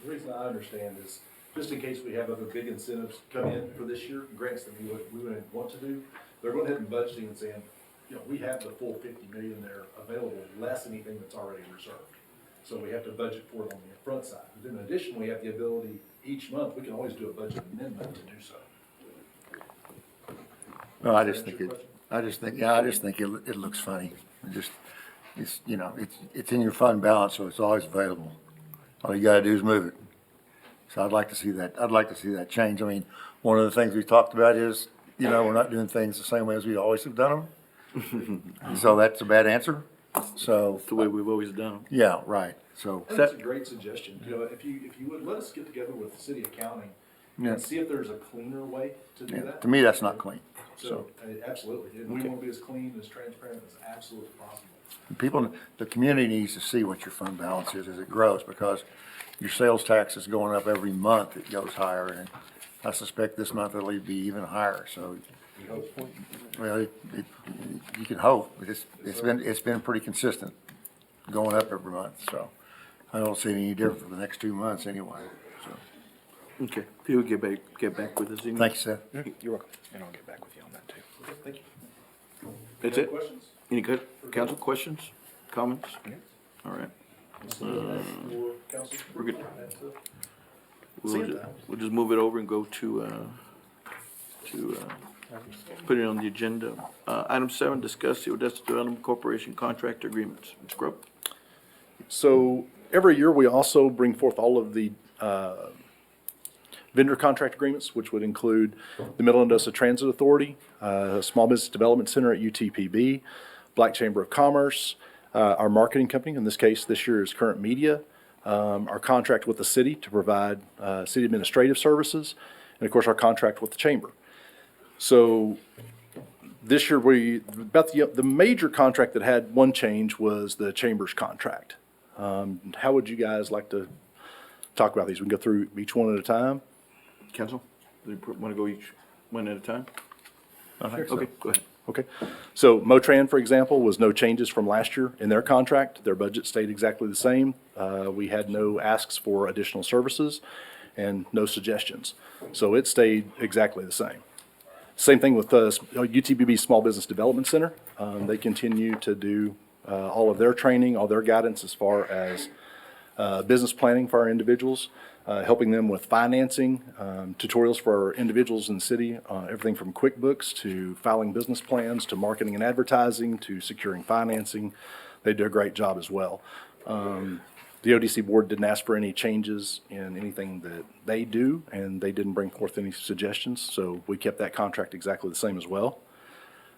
The reason I understand is, just in case we have other big incentives come in for this year, grants that we would want to do, they're going ahead and budgeting and saying, we have the full 50 million there available, less anything that's already reserved. So we have to budget for it on the front side. But in addition, we have the ability, each month, we can always do a budget amendment to do so. No, I just think it looks funny. It's in your fund balance, so it's always available. All you gotta do is move it. So I'd like to see that change. I mean, one of the things we talked about is, we're not doing things the same way as we always have done them. So that's a bad answer. So. It's the way we've always done them. Yeah, right. So. I think it's a great suggestion. If you would let us get together with the city accounting Yeah. and see if there's a cleaner way to do that. To me, that's not clean. So, absolutely. And we want to be as clean, as transparent as absolutely possible. People, the community needs to see what your fund balance is as it grows, because your sales tax is going up every month. It goes higher, and I suspect this month it'll be even higher. So, well, you can hope. It's been pretty consistent, going up every month. So, I don't see any different for the next 2 months anyway. So, Okay, if you would get back with us. thank you, Seth. You're welcome, and I'll get back with you on that too. Okay, thank you. That's Any it? questions? Any good, council questions, comments? All right. We're good. We'll just move it over and go to put it on the agenda. Item 7, discuss the Odessa Development Corporation contract agreements. Ms. Grubb? So every year, we also bring forth all of the vendor contract agreements, which would include the Middle Odessa Transit Authority, Small Business Development Center at UTPB, Black Chamber of Commerce, our marketing company, in this case, this year is Current Media, our contract with the city to provide city administrative services, and of course, our contract with the chamber. So this year, the major contract that had one change was the chamber's contract. How would you guys like to talk about these? We can go through each one at a time. Council, do you want to go each one at a time? I think so. Okay, go ahead. Okay. So Motran, for example, was no changes from last year in their contract. Their budget stayed exactly the same. We had no asks for additional services and no suggestions. So it stayed exactly the same. Same thing with UTPB Small Business Development Center. They continue to do all of their training, all their guidance as far as business planning for our individuals, helping them with financing, tutorials for our individuals in the city, everything from QuickBooks to filing business plans to marketing and advertising to securing financing. They do a great job as well. The ODC board didn't ask for any changes in anything that they do, and they didn't bring forth any suggestions, so we kept that contract exactly the same as well.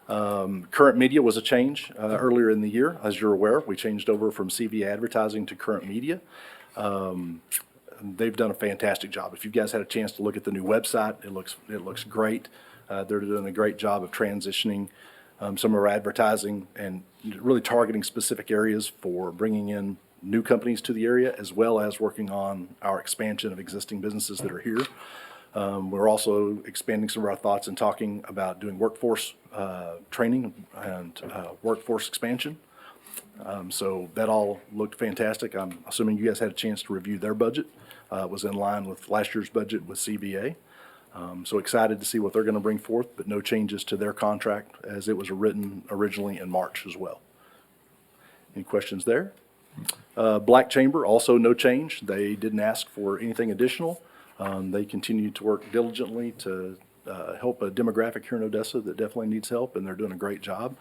Current Media was a change earlier in the year. As you're aware, we changed over from CV Advertising to Current Media. They've done a fantastic job. If you guys had a chance to look at the new website, it looks great. They're doing a great job of transitioning some of our advertising and really targeting specific areas for bringing in new companies to the area, as well as working on our expansion of existing businesses that are here. We're also expanding some of our thoughts and talking about doing workforce training and workforce expansion. So that all looked fantastic. I'm assuming you guys had a chance to review their budget. It was in line with last year's budget with CBA. So excited to see what they're going to bring forth, but no changes to their contract as it was written originally in March as well. Any questions there? Black Chamber, also no change. They didn't ask for anything additional. They continue to work diligently to help a demographic here in Odessa that definitely needs help, and they're doing a great job.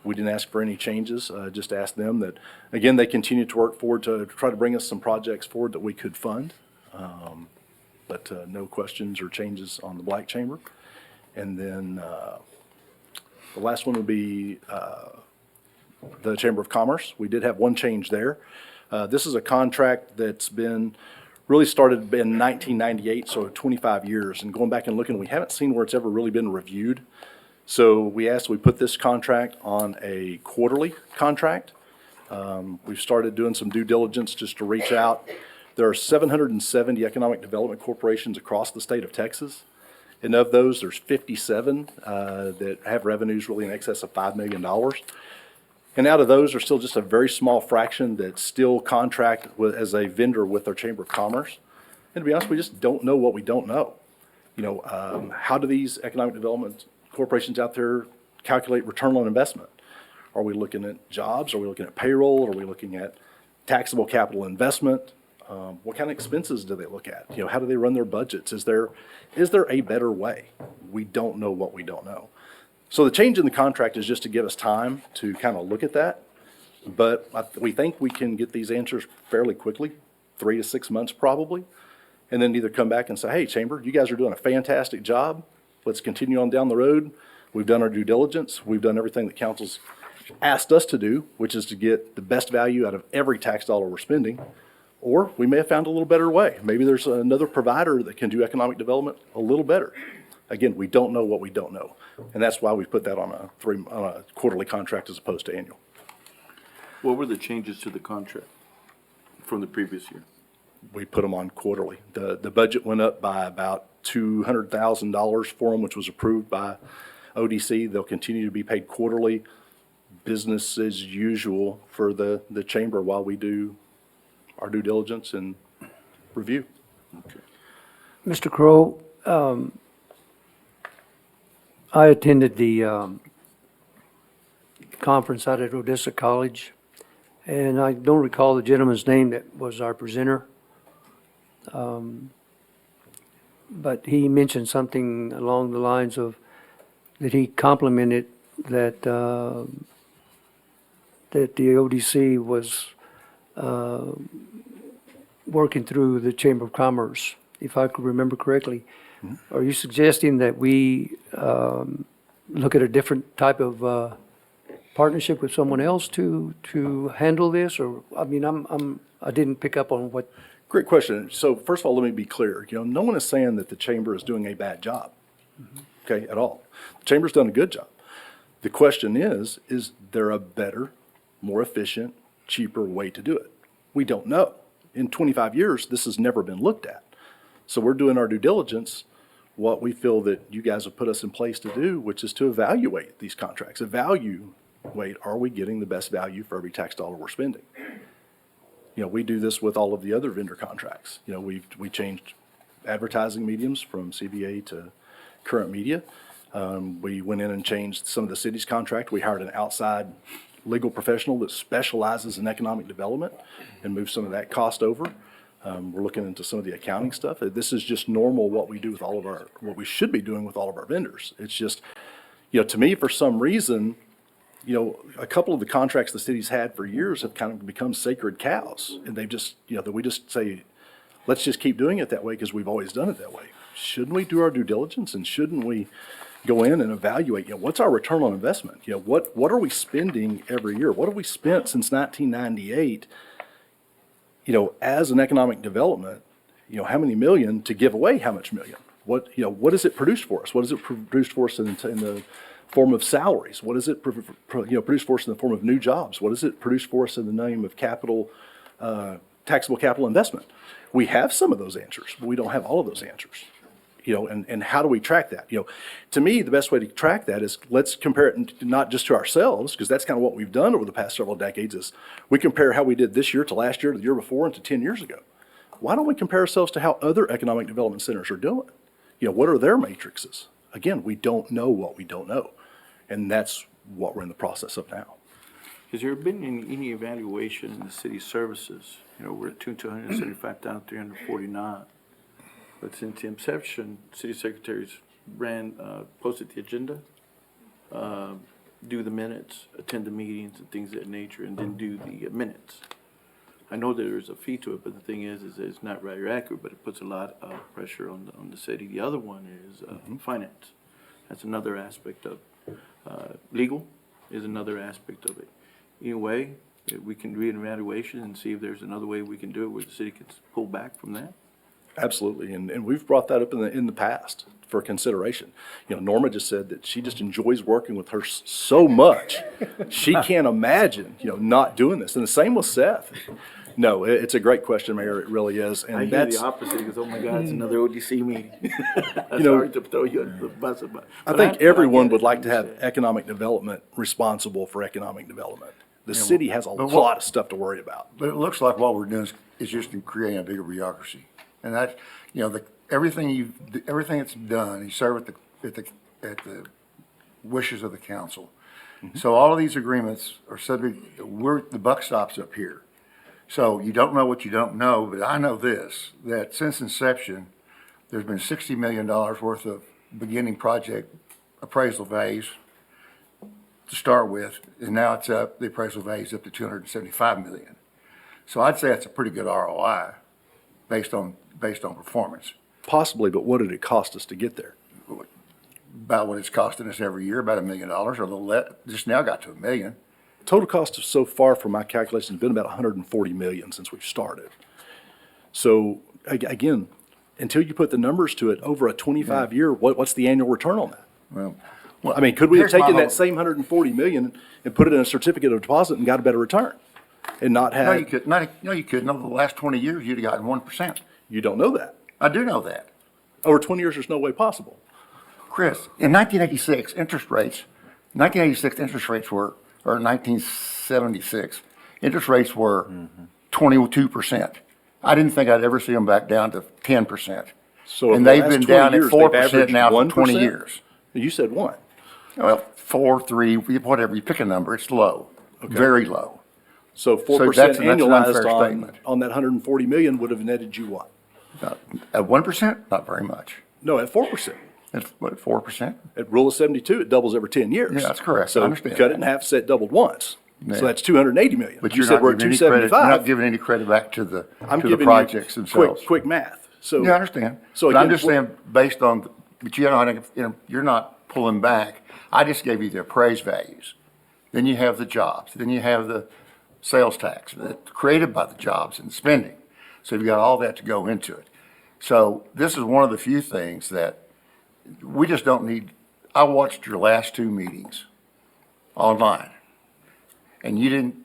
We didn't ask for any changes, just asked them that, again, they continue to work forward to try to bring us some projects forward that we could fund. But no questions or changes on the Black Chamber. And then the last one would be the Chamber of Commerce. We did have one change there. This is a contract that's been really started in 1998, so 25 years. And going back and looking, we haven't seen where it's ever really been reviewed. So we asked, we put this contract on a quarterly contract. We've started doing some due diligence just to reach out. There are 770 economic development corporations across the state of Texas. And of those, there's 57 that have revenues really in excess of $5 million. And out of those, there's still just a very small fraction that still contract as a vendor with our Chamber of Commerce. And to be honest, we just don't know what we don't know. You know, how do these economic development corporations out there calculate return on investment? Are we looking at jobs? Are we looking at payroll? Are we looking at taxable capital investment? What kind of expenses do they look at? You know, how do they run their budgets? Is there a better way? We don't know what we don't know. So the change in the contract is just to give us time to kind of look at that. But we think we can get these answers fairly quickly, 3 to 6 months probably. And then either come back and say, hey, Chamber, you guys are doing a fantastic job. Let's continue on down the road. We've done our due diligence. We've done everything that council's asked us to do, which is to get the best value out of every tax dollar we're spending. Or we may have found a little better way. Maybe there's another provider that can do economic development a little better. Again, we don't know what we don't know. And that's why we put that on a quarterly contract as opposed to annual. What were the changes to the contract from the previous year? We put them on quarterly. The budget went up by about $200,000 for them, which was approved by ODC. They'll continue to be paid quarterly, business as usual for the chamber while we do our due diligence and review. Okay. Mr. Crow, I attended the conference out at Odessa College, and I don't recall the gentleman's name that was our presenter. But he mentioned something along the lines of that he complimented that that the ODC was working through the Chamber of Commerce, if I could remember correctly. Mm-hmm. Are you suggesting that we look at a different type of partnership with someone else to handle this? Or, I mean, I didn't pick up on what. Great question. So first of all, let me be clear. You know, no one is saying that the chamber is doing a bad job, okay, at all. The chamber's done a good job. The question is there a better, more efficient, cheaper way to do it? We don't know. In 25 years, this has never been looked at. So we're doing our due diligence, what we feel that you guys have put us in place to do, which is to evaluate these contracts. Evaluate, are we getting the best value for every tax dollar we're spending? You know, we do this with all of the other vendor contracts. You know, we changed advertising mediums from CBA to Current Media. We went in and changed some of the city's contract. We hired an outside legal professional that specializes in economic development and move some of that cost over. We're looking into some of the accounting stuff. This is just normal what we do with all of our, what we should be doing with all of our vendors. It's just, to me, for some reason, a couple of the contracts the city's had for years have kind of become sacred cows. And they've just, that we just say, let's just keep doing it that way because we've always done it that way. Shouldn't we do our due diligence, and shouldn't we go in and evaluate, what's our return on investment? What are we spending every year? What have we spent since 1998, as an economic development, how many million to give away how much million? What does it produce for us? What does it produce for us in the form of salaries? What does it produce for us in the form of new jobs? What does it produce for us in the name of capital, taxable capital investment? We have some of those answers, but we don't have all of those answers. And how do we track that? To me, the best way to track that is, let's compare it not just to ourselves, because that's kind of what we've done over the past several decades, is we compare how we did this year to last year, to the year before, and to 10 years ago. Why don't we compare ourselves to how other economic development centers are doing? What are their matrices? Again, we don't know what we don't know. And that's what we're in the process of now. Has there been any evaluation in the city services? We're at 275,349. But since the inception, city secretaries posted the agenda, do the minutes, attend the meetings and things of that nature, and then do the minutes. I know there is a fee to it, but the thing is it's not very accurate, but it puts a lot of pressure on the city. The other one is finance. That's another aspect of legal is another aspect of it. Anyway, we can do an evaluation and see if there's another way we can do it where the city can pull back from that. Absolutely, and we've brought that up in the past for consideration. Norma just said that she just enjoys working with her so much. She can't imagine, not doing this. And the same with Seth. No, it's a great question, Mayor, it really is. And I hear that's the opposite because, oh my God, it's another ODC meeting. Sorry to throw you under the bus about. I think everyone would like to have economic development responsible for economic development. The city has a lot of stuff to worry about. But it looks like what we're doing is just creating a bigger bureaucracy. And that, everything that's done, you serve at the wishes of the council. Mm-hmm. So all of these agreements are subject, the buck stops up here. So you don't know what you don't know, but I know this, that since inception, there's been $60 million worth of beginning project appraisal values to start with, and now the appraisal value is up to $275 million. So I'd say that's a pretty good ROI based on performance. Possibly, but what did it cost us to get there? About what it's costing us every year, about $1 million, or a little less. Just now got to $1 million. Total cost so far, from my calculations, has been about $140 million since we've started. So again, until you put the numbers to it over a 25-year, what's the annual return on that? Well, I mean, could we have taken that same $140 million and put it in a certificate of deposit and got a better return, and not have? No, you could. No, you couldn't. Over the last 20 years, you'd have gotten 1%. You don't know that. I do know that. Over 20 years, there's no way possible. Chris, in 1986, interest rates were, or 1976, interest rates were 22%. I didn't think I'd ever see them back down to 10%. So and they've been down at 4% now for 20 years. You said what? Well, 4, 3, whatever, you pick a number, it's low, very low. So 4% that's an annualized statement. on that 140 million would have netted you what? At 1%, not very much. No, at 4%. At what, 4%? At rule of 72, it doubles every 10 years. Yeah, that's correct. I So understand cut that. it in half, say it doubled once. Yeah. So that's 280 million. But you you're said not we're at giving any credit, 275. you're not giving any credit back to the giving you projects themselves. Quick math. So Yeah, I understand. So But I'm again, just saying, based on, but you're not pulling back. I just gave you the appraised values. Then you have the jobs. Then you have the sales tax that's created by the jobs and spending. So you've got all that to go into it. So this is one of the few things that we just don't need. I watched your last two meetings online, and you didn't,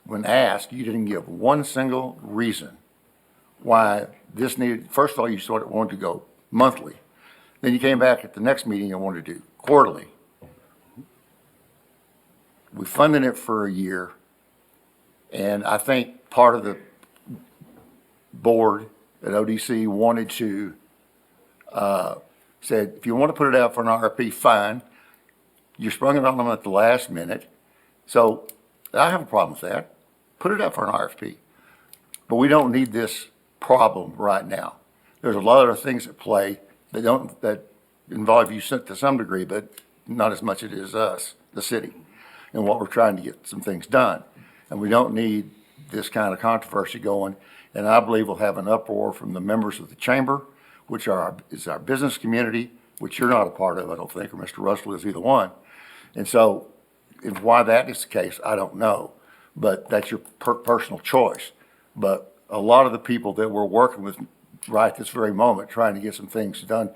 when asked, you didn't give one single reason why this needed. First of all, you sort of wanted to go monthly. Then you came back at the next meeting and wanted to do quarterly. We funded it for a year, and I think part of the board at ODC wanted to, said, if you want to put it out for an RFP, fine. You sprung it on them at the last minute. So I have a problem with that. Put it up for an RFP. But we don't need this problem right now. There's a lot of other things at play that involve you to some degree, but not as much as it is us, the city, and what we're trying to get some things done. And we don't need this kind of controversy going. And I believe we'll have an uproar from the members of the chamber, which is our business community, which you're not a part of, I don't think, or Mr. Russell is either one. And so, if why that is the case, I don't know. But that's your personal choice. But a lot of the people that we're working with right this very moment, trying to get some things done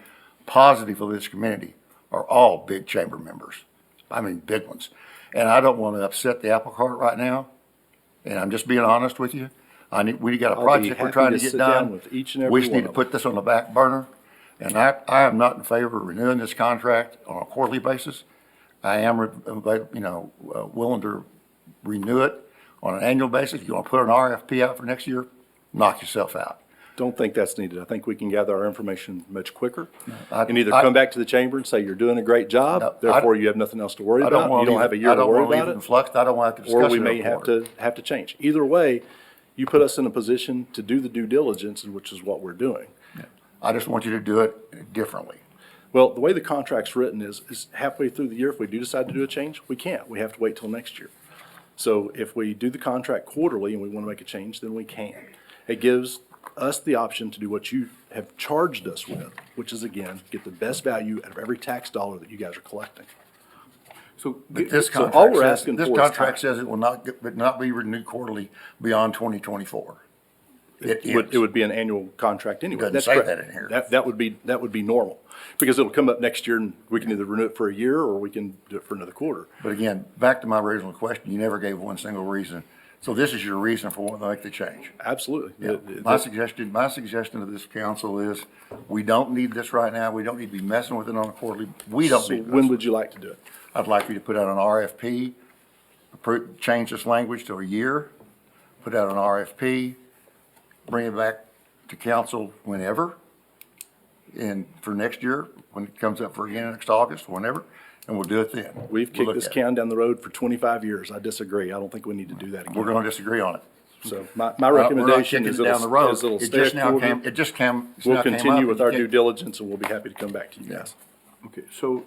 positive for this community, are all big chamber members. I mean, big ones. And I don't want to upset the apple cart right now. And I'm just being honest with you. We got a project we're trying to get done. We just need to put this on the back burner. And I am not in favor of renewing this contract on a quarterly basis. I am, willing to renew it on an annual basis. If you want to put an RFP out for next year, knock yourself out. Don't think that's needed. I think we can gather our information much quicker. I- And either I- come back to the chamber and say, you're doing a great job, No, therefore you have nothing else to worry about. You don't have a year to worry about in it. flux. I don't want to discuss it. Or we may have to change. Either way, you put us in a position to do the due diligence, which is what we're doing. I just want you to do it differently. Well, the way the contract's written is halfway through the year, if we do decide to do a change, we can't. We have to wait till next year. So if we do the contract quarterly and we want to make a change, then we can. It gives us the option to do what you have charged us with, which is, again, get the best value out of every tax dollar that you guys are collecting. But this So all we're contract asking says, this for is contract time. says it will not be renewed quarterly beyond 2024. It would be an annual contract anyway. Doesn't That's say correct. that in here. That would be normal, because it'll come up next year and we can either renew it for a year or we can do it for another quarter. But again, back to my original question, you never gave one single reason. So this is your reason for wanting to make the change. Absolutely. Yeah. My suggestion to this council is, we don't need this right now. We don't need to be messing with it on a quarterly. We don't So need to when mess would you like to do it? I'd like you to put out an RFP, change this language to a year, put out an RFP, bring it back to council whenever, and for next year, when it comes up for again next August, whenever, and we'll do it then. We've We'll kicked look this at it. can down the road for 25 years. I disagree. I don't think we need to do that again. We're gonna disagree on it. So my We're not recommendation kicking is it down the road. it'll It stay just a now quarter. came, it just came. it's We'll now came continue up with and our you due can't- diligence and we'll be happy to come back to you guys. Okay, so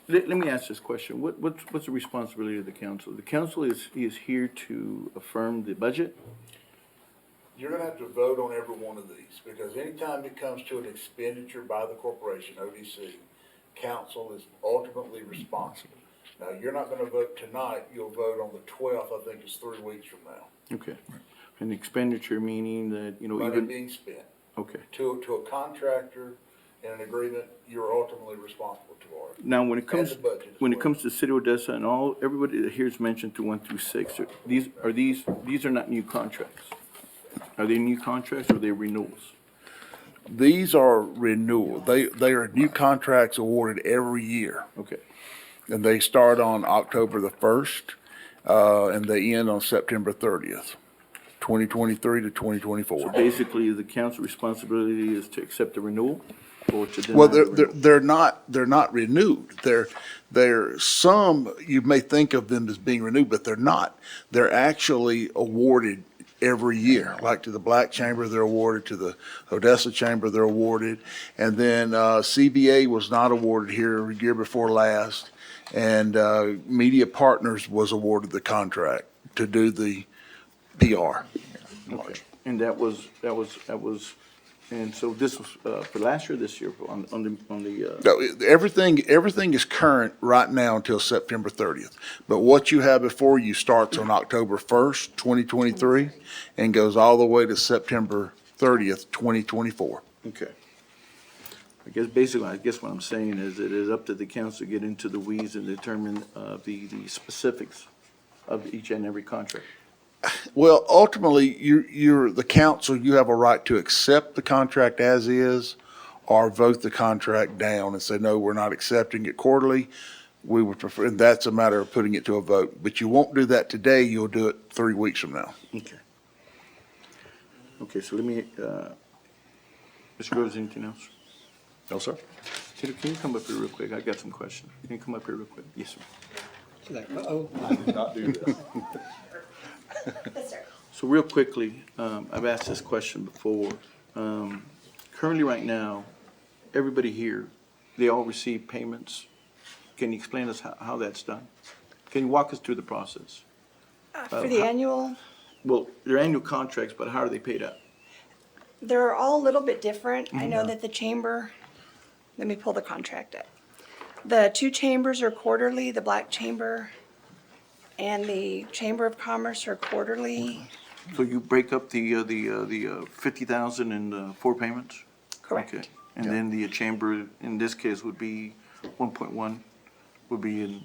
let me ask this question. What's the responsibility of the council? The council is here to affirm the budget? You're gonna have to vote on every one of these, because anytime it comes to an expenditure by the corporation, ODC, council is ultimately responsible. Now, you're not gonna vote tonight, you'll vote on the 12th, I think it's 3 weeks from now. Okay. An expenditure meaning that, Money even, being spent. okay. To a contractor in an agreement, you're ultimately responsible for it. Now, when it comes, And the budget as when it well. comes to City of Odessa and everybody that here is mentioned to 1 through 6, these are not new contracts? Are they new contracts or are they renewals? These are renewal. They are new contracts awarded every year. Okay. And they start on October the 1st, and they end on September 30th, 2023 to 2024. So basically, the council responsibility is to accept the renewal or to deny Well, the renewal? they're not renewed. They're some, you may think of them as being renewed, but they're not. They're actually awarded every year. Like to the Black Chamber, they're awarded, to the Odessa Chamber, they're awarded. And then, CBA was not awarded here year before last. And, Media Partners was awarded the contract to do the PR. Okay. And that was, and so this was, for last year, this year, on the, No, everything is current right now until September 30th. But what you have before you starts on October 1st, 2023, and goes all the way to September 30th, 2024. okay. I guess what I'm saying is it is up to the council to get into the weeds and determine, the specifics of each and every contract. Well, ultimately, you're the council, you have a right to accept the contract as is or vote the contract down and say, no, we're not accepting it quarterly. We would prefer, and that's a matter of putting it to a vote. But you won't do that today, you'll do it 3 weeks from now. Okay. Okay, so let me, Mr. Groves, anything else? No, sir. Tito, can you come up here real quick? I got some questions. Can you come up here real quick? Yes, sir. She's like, uh-oh. I did not do this. Yes, sir. So real quickly, I've asked this question before. Currently, right now, everybody here, they all receive payments. Can you explain us how that's done? Can you walk us through the process? For the annual, Well, they're annual contracts, but how are they paid out? they're all a little bit different. I know Yeah. that the chamber, let me pull the contract up. The two chambers are quarterly, the Black Chamber and the Chamber of Commerce are quarterly. So you break up the 50,000 in 4 payments? Correct. Okay. And then the chamber, in this case, would be 1.1, would be in.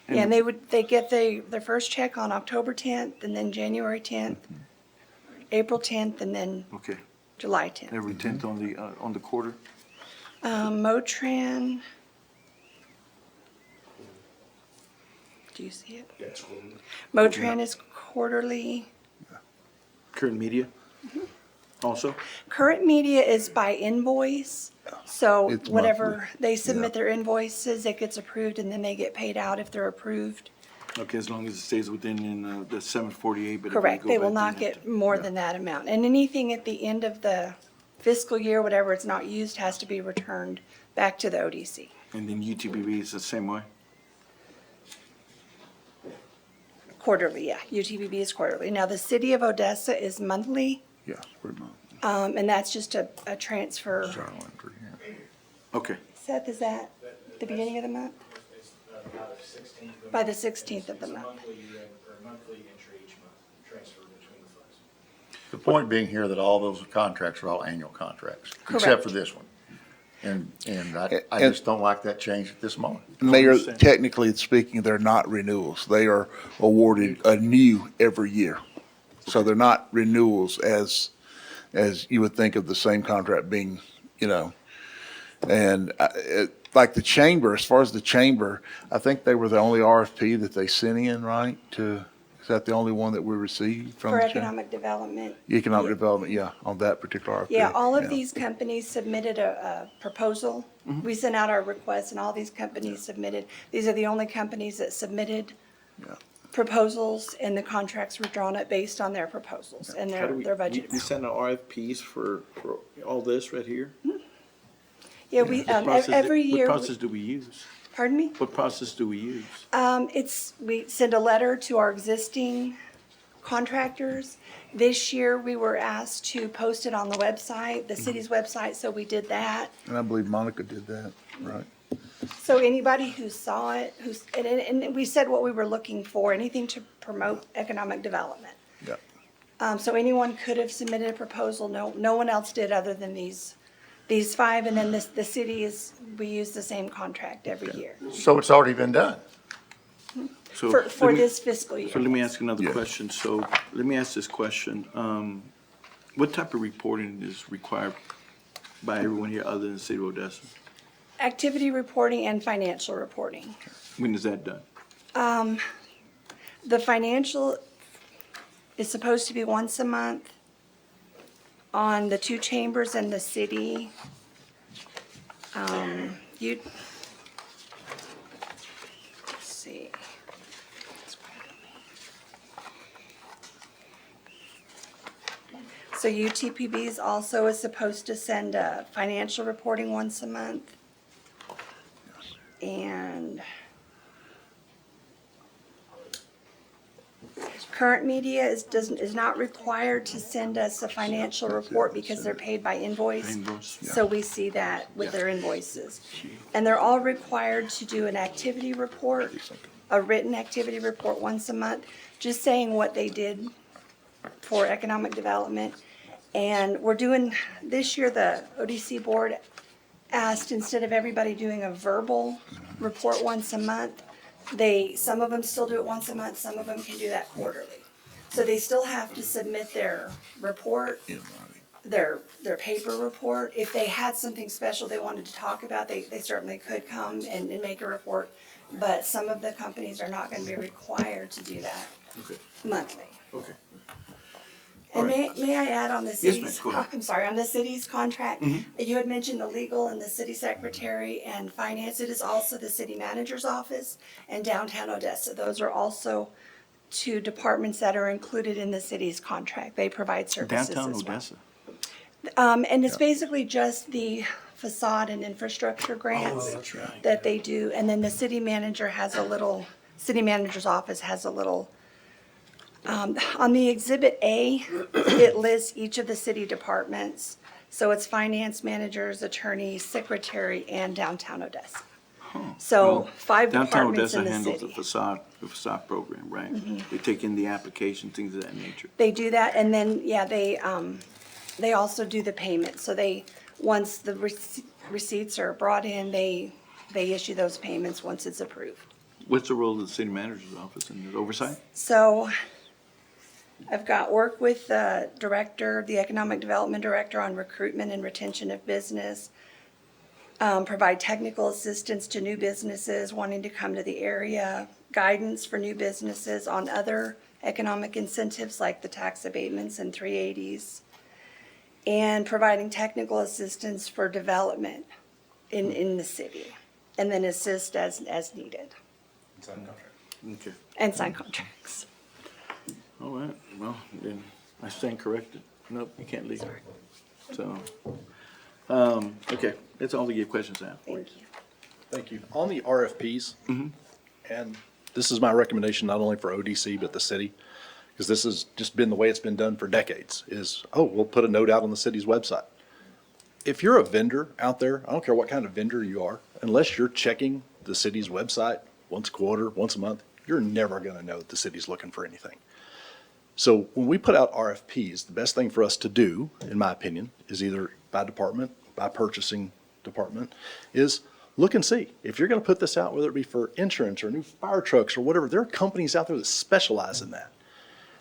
Yeah, and they get their first check on October 10th, and then January 10th, April 10th, and then Okay, July 10th. every 10th on the quarter? Motran. Do you see it? That's cool. Motran is quarterly. Current media? Also? Current media is by invoice, so It's whatever monthly, they submit their invoices, it gets approved, and then they get paid out if they're approved. Okay, as long as it stays within the 748, but if we Correct, go they will back, not then get more than that amount. And anything at the end of the fiscal year, whatever it's not used, has to be returned back to the ODC. And then UTBB is the same way? Quarterly, yeah, UTBB is quarterly. Now, the city of Odessa is monthly, Yeah, we're monthly. and that's just a transfer. Okay, Seth, is that the beginning of the month? By the 16th of the month. Monthly entry each month, transfer between the funds. The point being here that all those contracts are all annual contracts, except Correct. for this one. And I And- just don't like that change at this moment. Mayor, understand. technically speaking, they're not renewals. They are awarded anew every year. So they're not renewals as you would think of the same contract being, and like the chamber, as far as the chamber, I think they were the only RFP that they sent in, right? Is that the only one that we received from For the chamber? economic development. Economic development, yeah, on that particular RFP. Yeah, all of these companies submitted a proposal. Mm-hmm. We sent out our requests, and all these companies submitted. These are the only companies that submitted Yeah. proposals, and the contracts were drawn up based on their proposals and How do their we budget. send out RFPs for all this right here? Yeah, we, What process every year. What process do we use? Pardon me? What process do we use? We send a letter to our existing contractors. This year, we were asked to post it on the website, the city's website, so we did that. And I believe Monica did that, right? So anybody who saw it, and we said what we were looking for, anything to promote economic development. Yeah. So anyone could have submitted a proposal. No one else did other than these 5, and then the city we use the same contract every year So it's already been done. So for let me- this fiscal year. So let me ask another Yeah. question. So let me ask this question. What type of reporting is required by everyone here other than the city of Odessa? Activity reporting and financial reporting. When is that done? The financial is supposed to be once a month on the two chambers and the city. Let's see. So UTPB's also is supposed to send a financial reporting once a month. And current media is not required to send us a financial report because they're paid by invoice. Invoice, yeah. So we see that with their invoices. And they're all required to do an activity report, a written activity report once a month, just saying what they did for economic development. And we're doing, this year, the ODC board asked, instead of everybody doing a verbal report once a month, some of them still do it once a month, some of them can do that quarterly. So they still have to submit their report, their paper report. If they had something special they wanted to talk about, they certainly could come and make a report. But some of the companies are not gonna be required to do that Okay, monthly. okay. And All right. may I add on the Yes, ma'am, city's, go ahead. I'm sorry, on the city's contract, Mhm. you had mentioned the legal and the city secretary and finance. It is also the city manager's office and downtown Odessa. Those are also two departments that are included in the city's contract. They provide services as well. Downtown Odessa. And it's basically just the facade and infrastructure grants that they do. And then the city manager has a little, city manager's office has a little, on the Exhibit A, it lists each of the city departments. So it's finance managers, attorneys, secretary, and downtown Odessa. So Well, 5 Downtown departments in Odessa the handles city. the facade program, right? Mhm. They take in the application, things of that nature. They do that, and then, yeah, they also do the payment. So they, once the receipts are brought in, they issue those payments once it's approved. What's the role of the city manager's office in the oversight? So I've got work with the director, the economic development director on recruitment and retention of business. Provide technical assistance to new businesses wanting to come to the area, guidance for new businesses on other economic incentives like the tax abatements and 380s, and providing technical assistance for development in the city, and then assist as needed, Okay. and sign contracts. All right, well, then I stand corrected. Nope, you can't leave. So, okay, that's all the questions I have. Thank you. Thank you. On the RFPs, Mhm. and this is my recommendation not only for ODC, but the city, because this has just been the way it's been done for decades, is, oh, we'll put a note out on the city's website. If you're a vendor out there, I don't care what kind of vendor you are, unless you're checking the city's website once a quarter, once a month, you're never going to know that the city's looking for anything. So when we put out RFPs, the best thing for us to do, in my opinion, is either by department, by purchasing department, is look and see. If you're going to put this out, whether it be for insurance or new fire trucks or whatever, there are companies out there that specialize in that.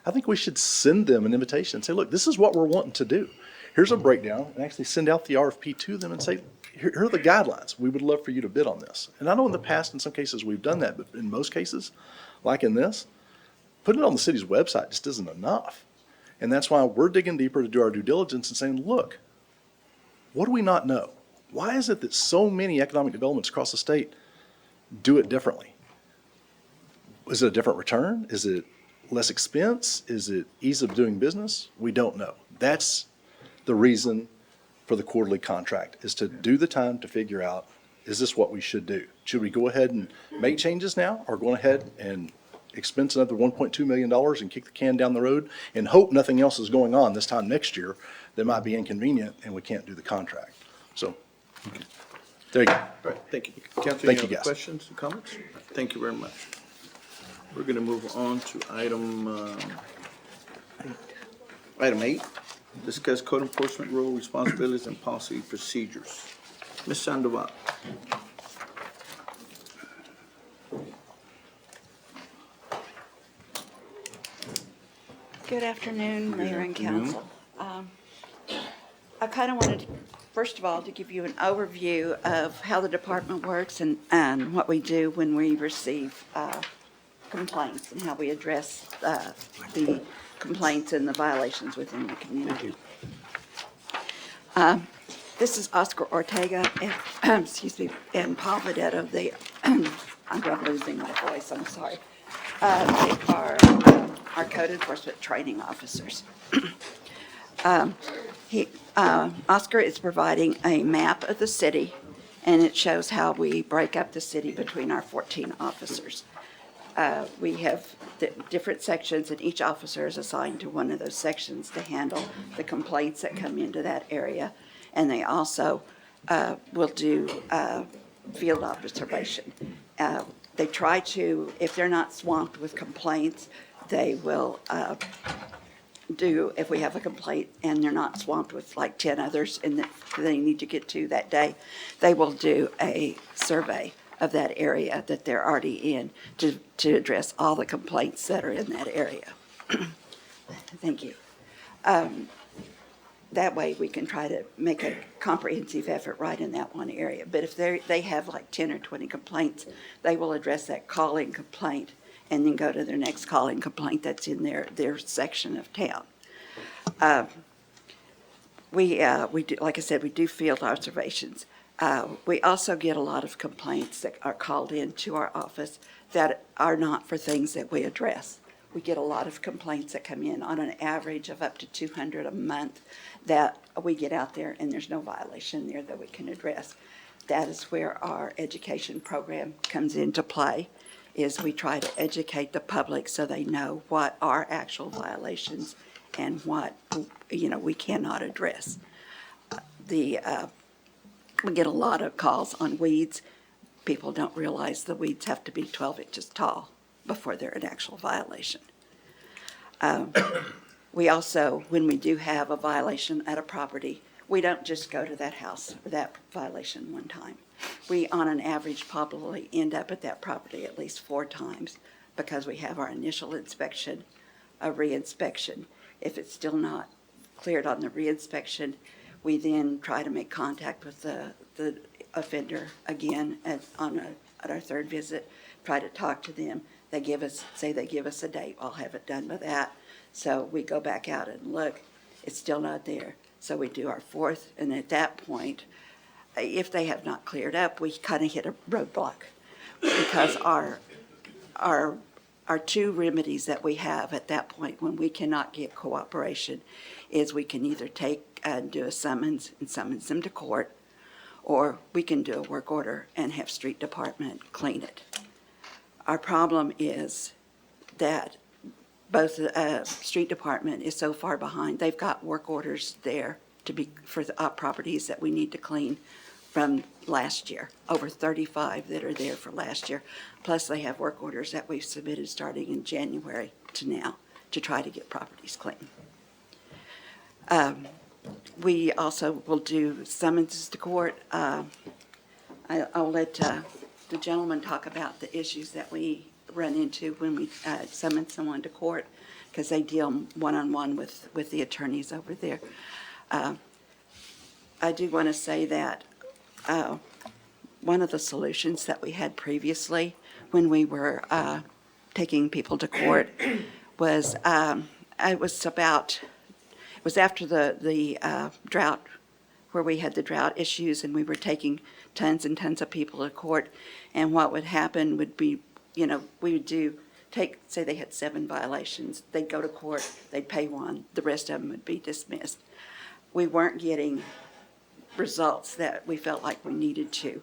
I think we should send them an invitation and say, look, this is what we're wanting to do. Here's a breakdown, and actually send out the RFP to them and say, here are the guidelines. We would love for you to bid on this. And I know in the past, in some cases, we've done that, but in most cases, like in this, putting it on the city's website just isn't enough. And that's why we're digging deeper to do our due diligence and saying, look, what do we not know? Why is it that so many economic developments across the state do it differently? Is it a different return? Is it less expense? Is it ease of doing business? We don't know. That's the reason for the quarterly contract, is to do the time to figure out, is this what we should do? Should we go ahead and make changes now, or go ahead and expense another $1.2 million and kick the can down the road and hope nothing else is going on this time next year that might be inconvenient and we can't do the contract? So, there you go. All right, thank you. Council, Thank any you, other guys. questions or comments? Thank you very much. We're gonna move on to item 8. Discuss code enforcement role, responsibilities, and policy procedures. Ms. Sandoval. Good afternoon, Mayor and afternoon. Council. I kind of wanted, first of all, to give you an overview of how the department works and what we do when we receive complaints and how we address the complaints and the violations within the community. This is Oscar Ortega and, excuse me, and Paul Vedetto. I'm losing my voice, I'm sorry. They are our code enforcement training officers. Oscar is providing a map of the city, and it shows how we break up the city between our 14 officers. We have different sections, and each officer is assigned to one of those sections to handle the complaints that come into that area. And they also will do field observation. They try to, if they're not swamped with complaints, they will do, if we have a complaint and they're not swamped with like 10 others and that they need to get to that day, they will do a survey of that area that they're already in to address all the complaints that are in that area. Thank you. That way we can try to make a comprehensive effort right in that one area. But if they have like 10 or 20 complaints, they will address that calling complaint and then go to their next calling complaint that's in their section of town. We do, like I said, we do field observations. We also get a lot of complaints that are called in to our office that are not for things that we address. We get a lot of complaints that come in on an average of up to 200 a month that we get out there and there's no violation there that we can address. That is where our education program comes into play, is we try to educate the public so they know what are actual violations and what, we cannot address. We get a lot of calls on weeds. People don't realize the weeds have to be 12 inches tall before they're an actual violation. We also, when we do have a violation at a property, we don't just go to that house for that violation one time. We, on an average, probably end up at that property at least 4 times because we have our initial inspection, a re-inspection. If it's still not cleared on the re-inspection, we then try to make contact with the offender again at our third visit, try to talk to them. They give us a date, I'll have it done by that. So we go back out and look, it's still not there. So we do our 4th, and at that point, if they have not cleared up, we kind of hit a roadblock because our 2 remedies that we have at that point when we cannot get cooperation is we can either take and do a summons and summons them to court, or we can do a work order and have street department clean it. Our problem is that both the street department is so far behind. They've got work orders there for the properties that we need to clean from last year, over 35 that are there for last year. Plus they have work orders that we've submitted starting in January to now to try to get properties clean. We also will do summonses to court. I'll let the gentleman talk about the issues that we run into when we summon someone to court, because they deal one-on-one with the attorneys over there. I do want to say that one of the solutions that we had previously when we were taking people to court was it was after the drought, where we had the drought issues and we were taking tons and tons of people to court. And what would happen would be, we would say they had 7 violations. They'd go to court, they'd pay 1, the rest of them would be dismissed. We weren't getting results that we felt like we needed to.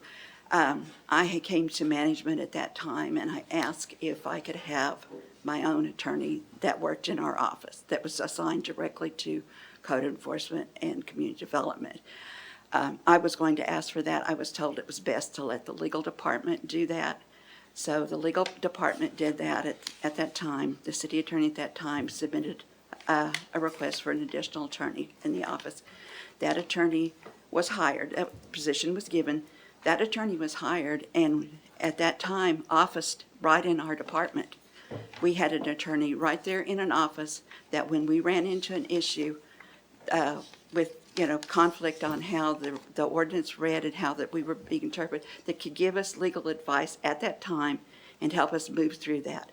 I came to management at that time and I asked if I could have my own attorney that worked in our office, that was assigned directly to code enforcement and community development. I was going to ask for that. I was told it was best to let the legal department do that. So the legal department did that at that time. The city attorney at that time submitted a request for an additional attorney in the office. That attorney was hired, a position was given. That attorney was hired and at that time officed right in our department. We had an attorney right there in an office that when we ran into an issue with conflict on how the ordinance read and how that we were being interpreted, that could give us legal advice at that time and help us move through that.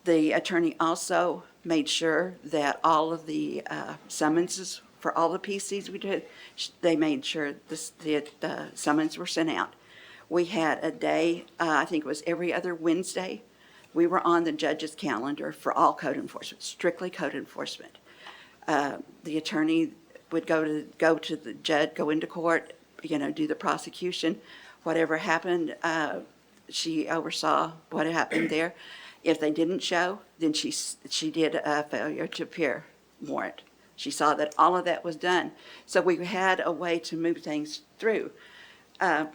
The attorney also made sure that all of the summonses for all the PCs we did, they made sure the summons were sent out. We had a day, I think it was every other Wednesday, we were on the judge's calendar for all code enforcement, strictly code enforcement. The attorney would go to the judge, go into court, do the prosecution. Whatever happened, she oversaw what happened there. If they didn't show, then she did a failure to appear warrant. She saw that all of that was done. So we had a way to move things through. I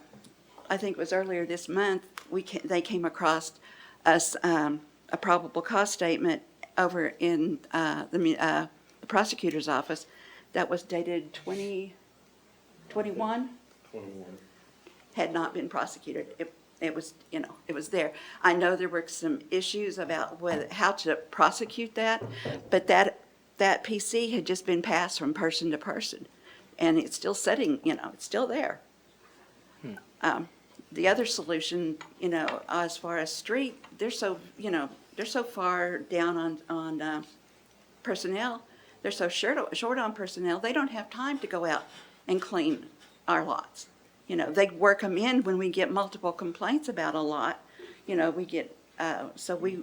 think it was earlier this month, they came across us a probable cause statement over in the prosecutor's office that was dated 2021. Had not been prosecuted. It was, it was there. I know there were some issues about how to prosecute that, but that PC had just been passed from person to person, and it's still sitting, it's still there. The other solution, as far as street, they're so far down on personnel they're so short on personnel, they don't have time to go out and clean our lots. You know, they work them in when we get multiple complaints about a lot. You know, we get, so we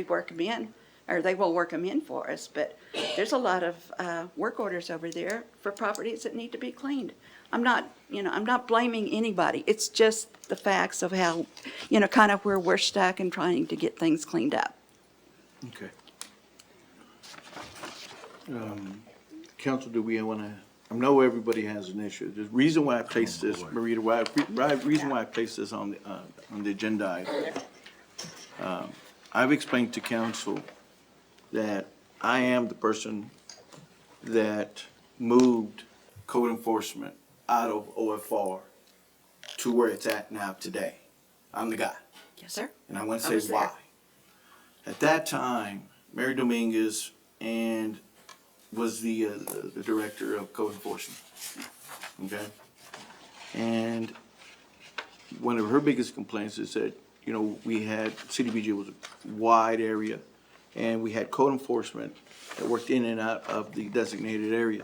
work them in, or they will work them in for us. But there's a lot of work orders over there for properties that need to be cleaned. I'm not blaming anybody. It's just the facts of how, kind of where we're stuck and trying to get things cleaned up. Okay. Council, do we want to, I know everybody has an issue. The reason why I placed this, Marita, reason why I placed this on the agenda item, I've explained to council that I am the person that moved code enforcement out of OFR to where it's at now today. I'm the guy. Yes, sir. And I want I to was say there. why. At that time, Mary Dominguez and was the director of code enforcement. Okay? And one of her biggest complaints is that, we had, CDBG was a wide area, and we had code enforcement that worked in and out of the designated area.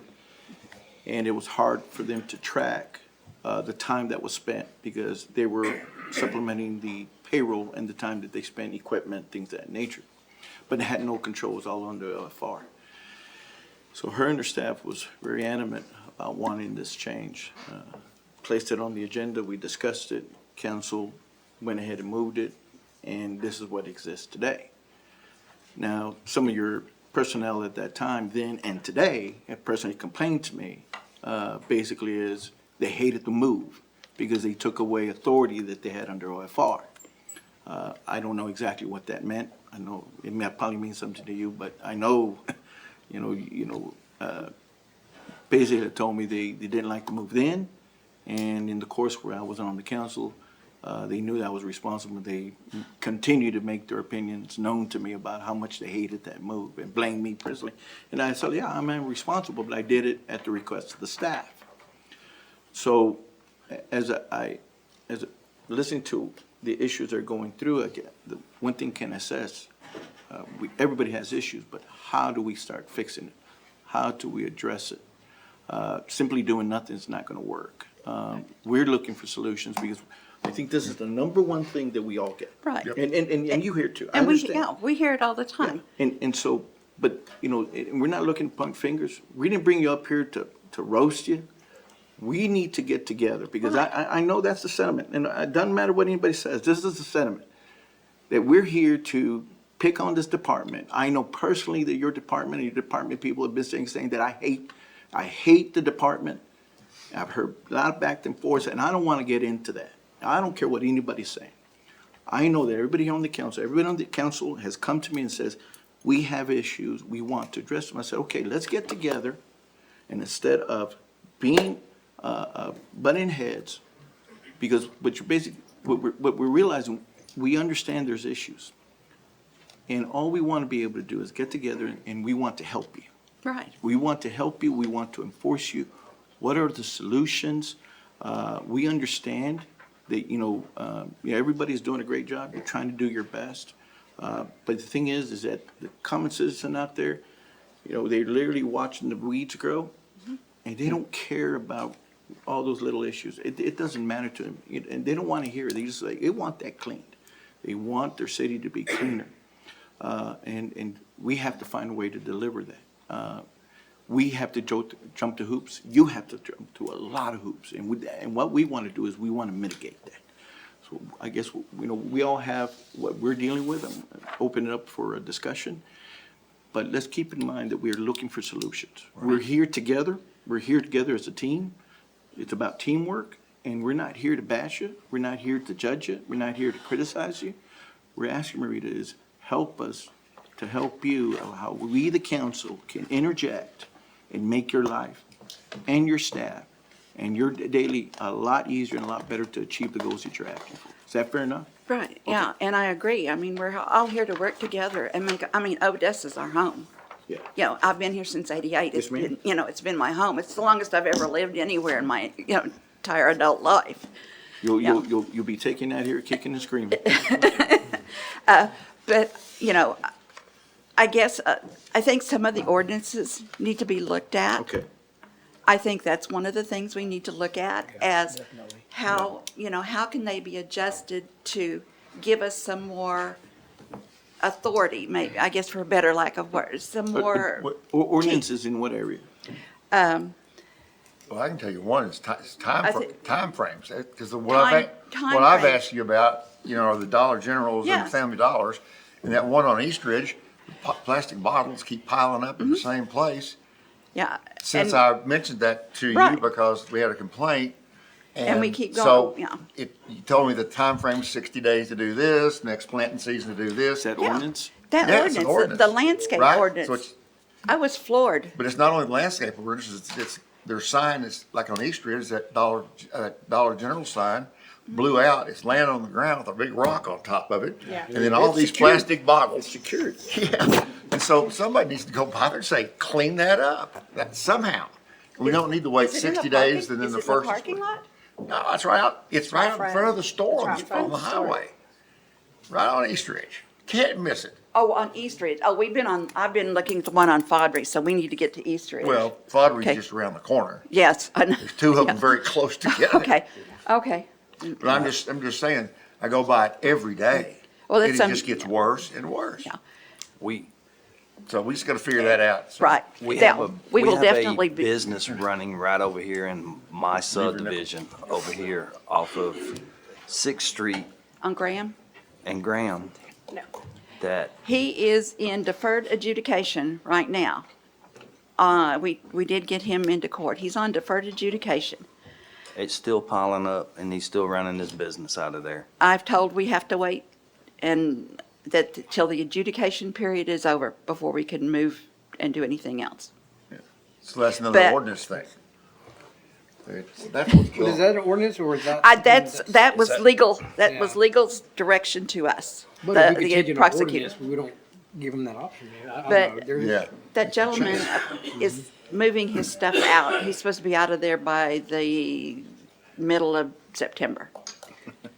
And it was hard for them to track the time that was spent because they were supplementing the payroll and the time that they spent equipment, things of that nature. But they had no control, it was all under LFR. So her and her staff was very adamant about wanting this change. Placed it on the agenda, we discussed it, council went ahead and moved it, and this is what exists today. Now, some of your personnel at that time, then and today, have personally complained to me, basically is they hated the move because they took away authority that they had under OFR. I don't know exactly what that meant. I know it probably means something to you, but I know, basically it told me they didn't like the move then, and in the course where I was on the council, they knew that I was responsible. They continued to make their opinions known to me about how much they hated that move and blamed me personally. And I said, yeah, I'm responsible, but I did it at the request of the staff. So as I listening to the issues they're going through, again, the one thing can assess, everybody has issues, but how do we start fixing it? How do we address it? Simply doing nothing is not going to work. We're looking for solutions because I think this is the number one thing that we all get. Right. And you hear it too. I And understand. we hear it all the time. And so, but, we're not looking to point fingers. We didn't bring you up here to roast you. We need to get together because I know that's the sentiment. And it doesn't matter what anybody says. This is the sentiment. That we're here to pick on this department. I know personally that your department and your department people have been saying that I hate the department. I've heard a lot of back and forth, and I don't want to get into that. I don't care what anybody's saying. I know that everybody on the council has come to me and says, we have issues, we want to address them. I said, okay, let's get together, and instead of being butting heads, because what we're realizing, we understand there's issues. And all we want to be able to do is get together and we want to help you. Right. We want to help you, we want to enforce you. What are the solutions? We understand that, everybody's doing a great job, you're trying to do your best. But the thing is that the common citizen out there, they're literally watching the weeds grow, and they don't care about all those little issues. It doesn't matter to them, and they don't want to hear it. They want that cleaned. They want their city to be cleaner. And we have to find a way to deliver that. We have to jump to hoops. You have to jump to a lot of hoops. And what we want to do is we want to mitigate that. So I guess, we all have what we're dealing with. I'm open it up for a discussion. But let's keep in mind that we're looking for solutions. Right. We're here together. We're here together as a team. It's about teamwork. And we're not here to bash you. We're not here to judge you. We're not here to criticize you. We're asking Marita is help us to help you, how we, the council, can interject and make your life and your staff and your daily a lot easier and a lot better to achieve the goals that you're asking for. Is that fair enough? Right, yeah, and I agree. I mean, we're all here to work together and Odessa's our home. Yeah. I've been here since '88. Yes, ma'am. It's been my home. It's the longest I've ever lived anywhere in my, entire adult life. You'll be taking that here, kicking and screaming. But, I guess, I think some of the ordinances need to be looked at. Okay. I think that's one of the things we need to look at as how, how can they be adjusted to give us some more authority, maybe, I guess for a better lack of words, some more. What ordinances in what area? Well, I can tell you one is I think- time frames, because what I've Time frames. asked you about, are the Dollar Generals and Yes. Family Dollars, and that one on East Ridge, plastic bottles keep piling up in the same place. Yeah. Since and- I mentioned that to you, Right. because we had a complaint. And we keep so going, yeah. You told me the time frame's 60 days to do this, next planting season to do this. Is that Yeah. ordinance? That Yeah, it's an ordinance, the landscape right? So ordinance, it's- I was floored. But it's not only the landscape ordinance, it's their sign is, like on East Ridge, that Dollar General sign blew out, it's laying on the ground with a big rock on top of it. Yeah. And then all It's these secured. plastic bottles. It's secured. Yeah, and so somebody needs to go by there and say, clean that up, somehow. We don't need to wait Is it in the 60 days parking- and then is the it in the first. parking lot? No, it's right out in front of the store It's right in on the front of the store. highway. Right on East Ridge. Can't miss it. Oh, on East Ridge. Oh, I've been looking at the one on Fodry, so we need to get to East Ridge. Well, Fodry's Okay. just around the corner. Yes, I know. There's two of them very close together. Okay, okay. But I'm just saying, I go by it every day. Well, And that's it just gets worse and worse. Yeah. We, So we just gotta figure that out. So- Right. we That- have a, we will have definitely a be. business running right over here in my subdivision, over here off of Sixth Street On Graham? and Graham, No. that He is in deferred adjudication right now. We did get him into court. He's on deferred adjudication. it's still piling up and he's still running his business out of there. I've told we have to wait and that till the adjudication period is over before we can move and do anything else. So that's another But- ordinance thing. That's what's Is going that an ordinance or is that? That was legal, that was Yeah. legal's direction to us, But if we could the change it in prosecutor. ordinance, we don't give them that option. I But- don't know. There's- Yeah. That gentleman is moving his stuff out. He's supposed to be out of there by the middle of September.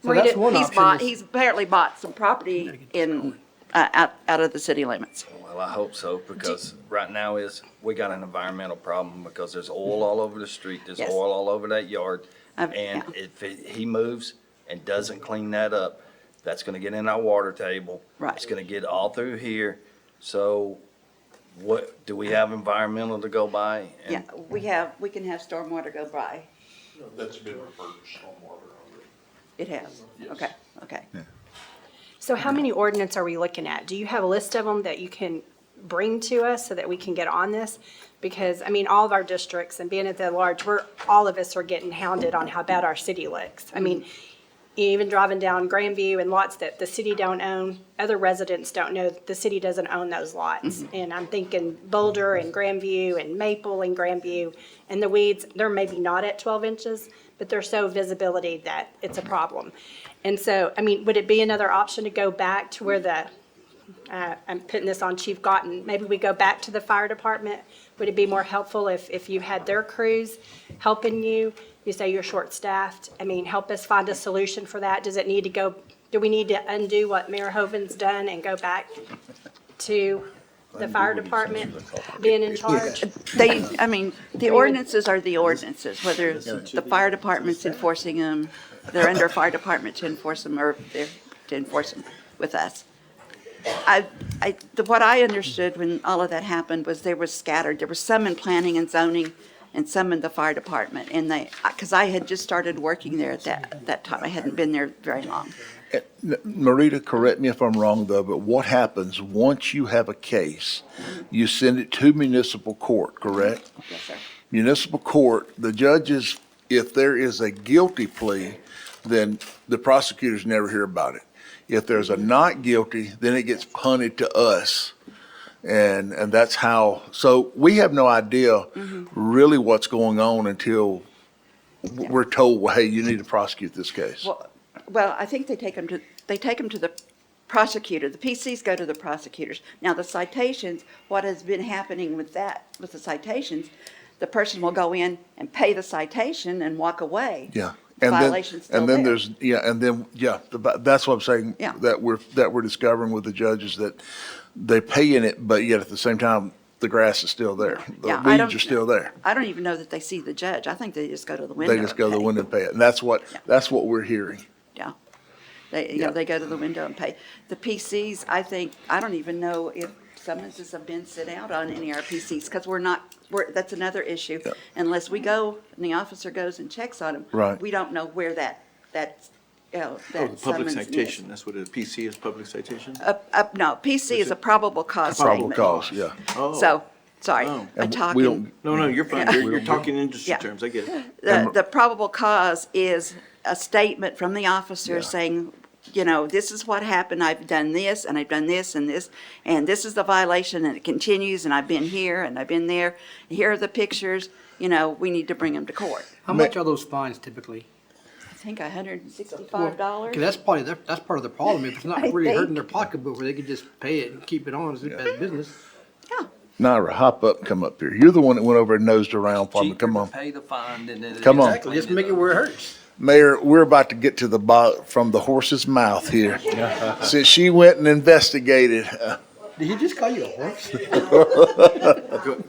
So that's one He's option is- he's apparently bought some property in, out of the city limits. Well, I hope so, because right now we got an environmental problem because there's oil all over the street, there's Yes. oil all over that yard. I've- And yeah. if he moves and doesn't clean that up, that's gonna get in our water table. Right. It's gonna get all through here. So what, do we have environmental to go by? Yeah, we can have stormwater go by. That's been referred to stormwater already. It has? Okay, okay. So how many ordinance are we looking at? Do you have a list of them that you can bring to us so that we can get on this? Because, I mean, all of our districts and being at the large, all of us are getting hounded on how bad our city looks. I mean, even driving down Grandview and lots that the city don't own, other residents don't know, the city doesn't own those lots. And I'm thinking Boulder and Grandview and Maple and Grandview, and the weeds, they're maybe not at 12 inches, but they're so visibility that it's a problem. And so, I mean, would it be another option to go back to where I'm putting this on Chief Gotten, maybe we go back to the fire department? Would it be more helpful if you had their crews helping you? You say you're short-staffed. I mean, help us find a solution for that. Does it need to go, do we need to undo what Mayor Hoven's done and go back to the fire department being in charge? The ordinances are the ordinances, whether it's the fire department's enforcing them, they're under fire department to enforce them, or they're to enforce them with us. What I understood when all of that happened was there was scattered, there was some in planning and zoning and some in the fire department, and because I had just started working there at that time, I hadn't been there very long. Marita, correct me if I'm wrong though, but what happens once you have a case? You send it to municipal court, correct? Yes, sir. Municipal court, the judges, if there is a guilty plea, then the prosecutors never hear about it. If there's a not guilty, then it gets punted to us. And that's how, so we have no idea really what's going on until we're told, well, hey, you need to prosecute this case. Well, I think they take them to the prosecutor. The PCs go to the prosecutors. Now, the citations, what has been happening with the citations, the person will go in and pay the citation and walk away. Yeah. The And then, violation's still and then there. there's, that's what I'm saying, Yeah. that we're discovering with the judges, that they're paying it, but yet at the same time, the grass is still there. The Yeah, I don't- weeds are still there. I don't even know that they see the judge. I think they just go to the window. They just go to the and pay. window and pay it. And that's what we're hearing. Yeah. They, you know, they go to the window and pay. The PCs, I don't even know if summonses have been sent out on any of our PCs, because that's another issue. Yeah. Unless we go, and the officer goes and checks on them. Right. We don't know where that Oh, the public summons is. citation, that's what it is. PC is public citation? No, PC is a probable cause Probable statement. cause, yeah. Oh. So, sorry, Oh. I And talk we in. don't- No, you're fine. You're talking industry Yeah. terms. I get it. The probable cause is a statement from the officer Yeah. saying, you know, this is what happened, I've done this, and I've done this, and this is the violation, and it continues, and I've been here, and I've been there, here are the pictures, you know, we need to bring them to court. How much are those fines typically? I think $165. Because that's that's part of the problem. If it's not I really hurting think. their pocketbook, where they could just pay it and keep it on as business. Naira, hop up and come up here. You're the one that went over and nosed around for me. Come on. Pay the fine than it is. Come on. Exactly, just make it where it hurts. Mayor, we're about to get to from the horse's mouth here. Since she went and investigated. Did he just call you a horse?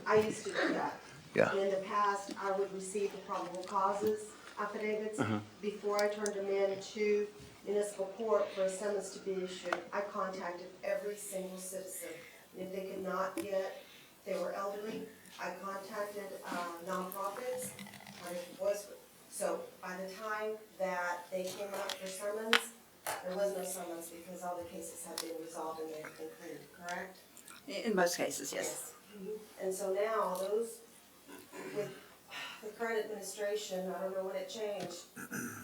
I used to do that. Yeah. And in the past, I would receive the probable causes affidavits. Before I turned them in to municipal court for a summons to be issued, I contacted every single citizen. And if they could not get, they were elderly, I contacted nonprofits. So by the time that they came up for summons, there was no summons because all the cases had been resolved and they've been cleared, correct? In most cases, yes. And so now those, with the current administration, I don't know when it changed,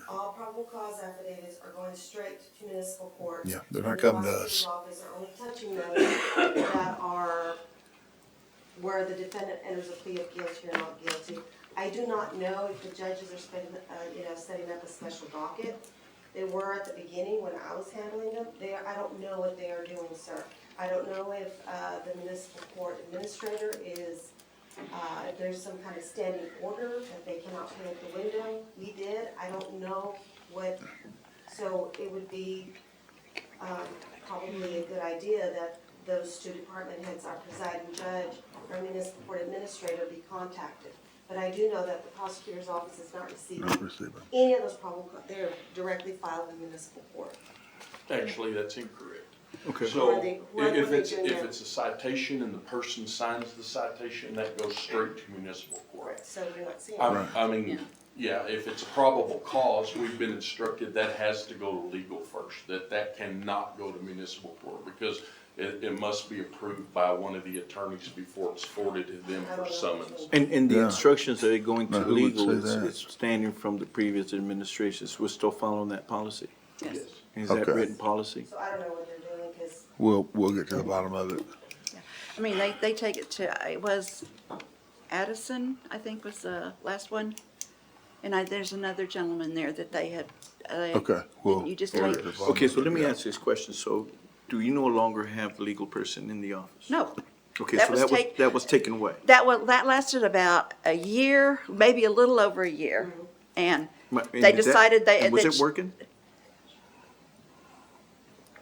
all probable cause affidavits are going straight to municipal court. Yeah, they're not And coming the to us. prosecutor's office are only touching those that are where the defendant enters a plea of guilty or not guilty. I do not know if the judges are setting up a special docket. They were at the beginning when I was handling them. I don't know what they are doing, sir. I don't know if the municipal court administrator is, if there's some kind of standing order that they cannot pay at the window. We did. I don't know what, so it would be probably a good idea that those two department heads, our presiding judge or municipal court administrator, be contacted. But I do know that the prosecutor's office is not receiving any of those probable, they're directly filed in municipal court. Actually, that's incorrect. Okay. So Where are if they it's, doing if that? it's a citation and the person signs the citation, that goes straight to municipal court. So you're not seeing. I mean, yeah, if it's a probable cause, we've been instructed that has to go to legal first, that cannot go to municipal court because it must be approved by one of the attorneys before it's forwarded to them for summons. And the Yeah. instructions that are going to Now, who would legal, say that? it's standing from the previous administrations. We're still following that policy. Yes. Is that Okay. written policy? So I don't know what they're doing because We'll get to the bottom of it. I mean, they take it to, it was Addison, I think was the last one. And there's another gentleman there that they had. Okay, well. You just we'll take- get to the bottom Okay, of so it, let me yeah. ask this question. So do you no longer have a legal person in the office? No. Okay, That so was that was taken away. That lasted about a year, maybe a little over a year. And And they did that- decided and was it working?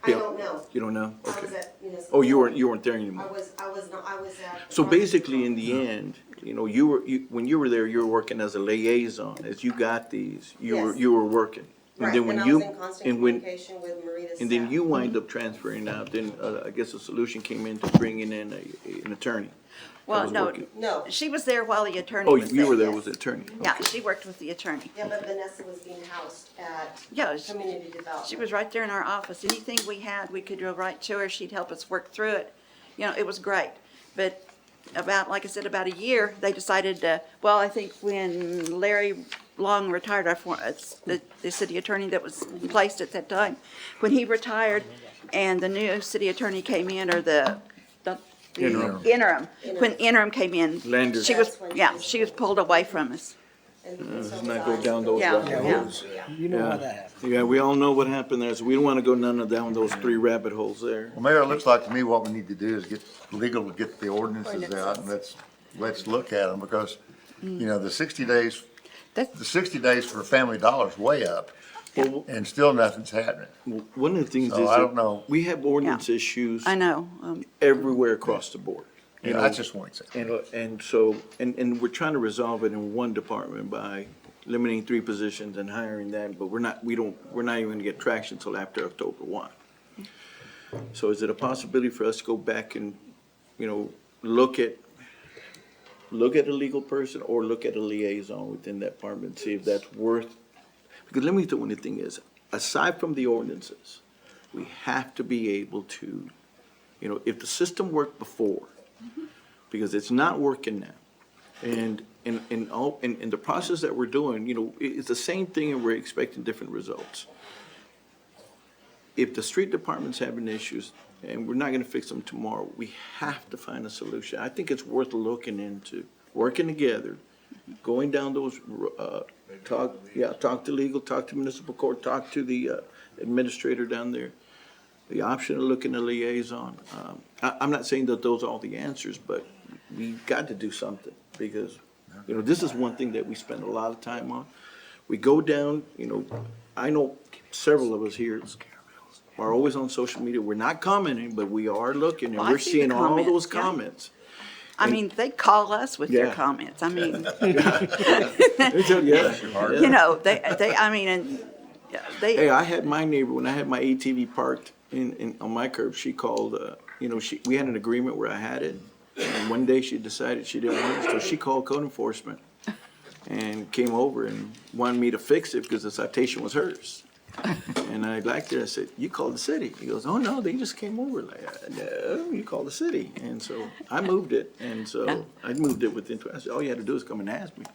I don't know. You don't know? I was Okay. at municipal. Oh, you weren't there anymore. I was at. So basically, in the end, you know, when you were there, you were working as a liaison. As you got these, Yes. you were working. And Right, then when and I you was in constant and when communication with Marita's and then staff. you wind up transferring out. Then I guess a solution came in to bringing in an attorney. that Well, was no, working. No. she was there while the attorney Oh, was you were there yes. with the attorney. Yeah, she worked with the attorney. Yeah, but Vanessa was being housed at Yeah, community development. she was right there in our office. Anything we had, we could go right to her. She'd help us work through it. You know, it was great. But like I said, about a year, they decided well, I think when Larry Long retired, the city attorney that was placed at that time, when he retired and the new city attorney came in, or the interim, when interim came in, Landers. she was pulled away from us. Let's not go down those Yeah, rabbit yeah. holes. You know how that happened. Yeah, we all know what happened there, so we don't want to go down those 3 rabbit holes there. Well, Mayor, it looks like to me what we need to do is get legal to get the ordinances out and let's look at them because, you know, the 60 days for Family Dollar's way up. Well, and still nothing's happening. one of the things So is I that don't know. we have ordinance issues I know. everywhere across the board. You Yeah, know, that's just one example. And so, and we're trying to resolve it in one department by limiting 3 positions and hiring that, but we're not even gonna get traction until after October 1. So is it a possibility for us to go back and, you know, look at a legal person or look at a liaison within that department, see if that's worth, because let me tell you one thing is, aside from the ordinances, we have to be able to, you know, if the system worked before, because it's not working now. And in the process that we're doing, you know, it's the same thing and we're expecting different results. If the street department's having issues and we're not gonna fix them tomorrow, we have to find a solution. I think it's worth looking into, working together, going down those, talk to legal, talk to municipal court, talk to the administrator down there. The option of looking at liaison. I'm not saying that those are all the answers, but we've got to do something because, you know, this is one thing that we spend a lot of time on. We go down, you know, I know several of us here are always on social media. We're not commenting, but we are looking and Well, I we're see the seeing all comments, those yeah. comments. I mean, they call us with their Yeah. comments. I mean, Yeah. you know, I mean, and they. Hey, I had my neighbor, when I had my ATV parked on my curb, she called, you know, we had an agreement where I had it. And one day she decided she didn't want it, so she called code enforcement and came over and wanted me to fix it because the citation was hers. And I liked it. I said, "You called the city." He goes, "Oh, no, they just came over." Like, "No, you called the city." And so I moved it. And so I moved it within, I said, all you had to do is come and ask me.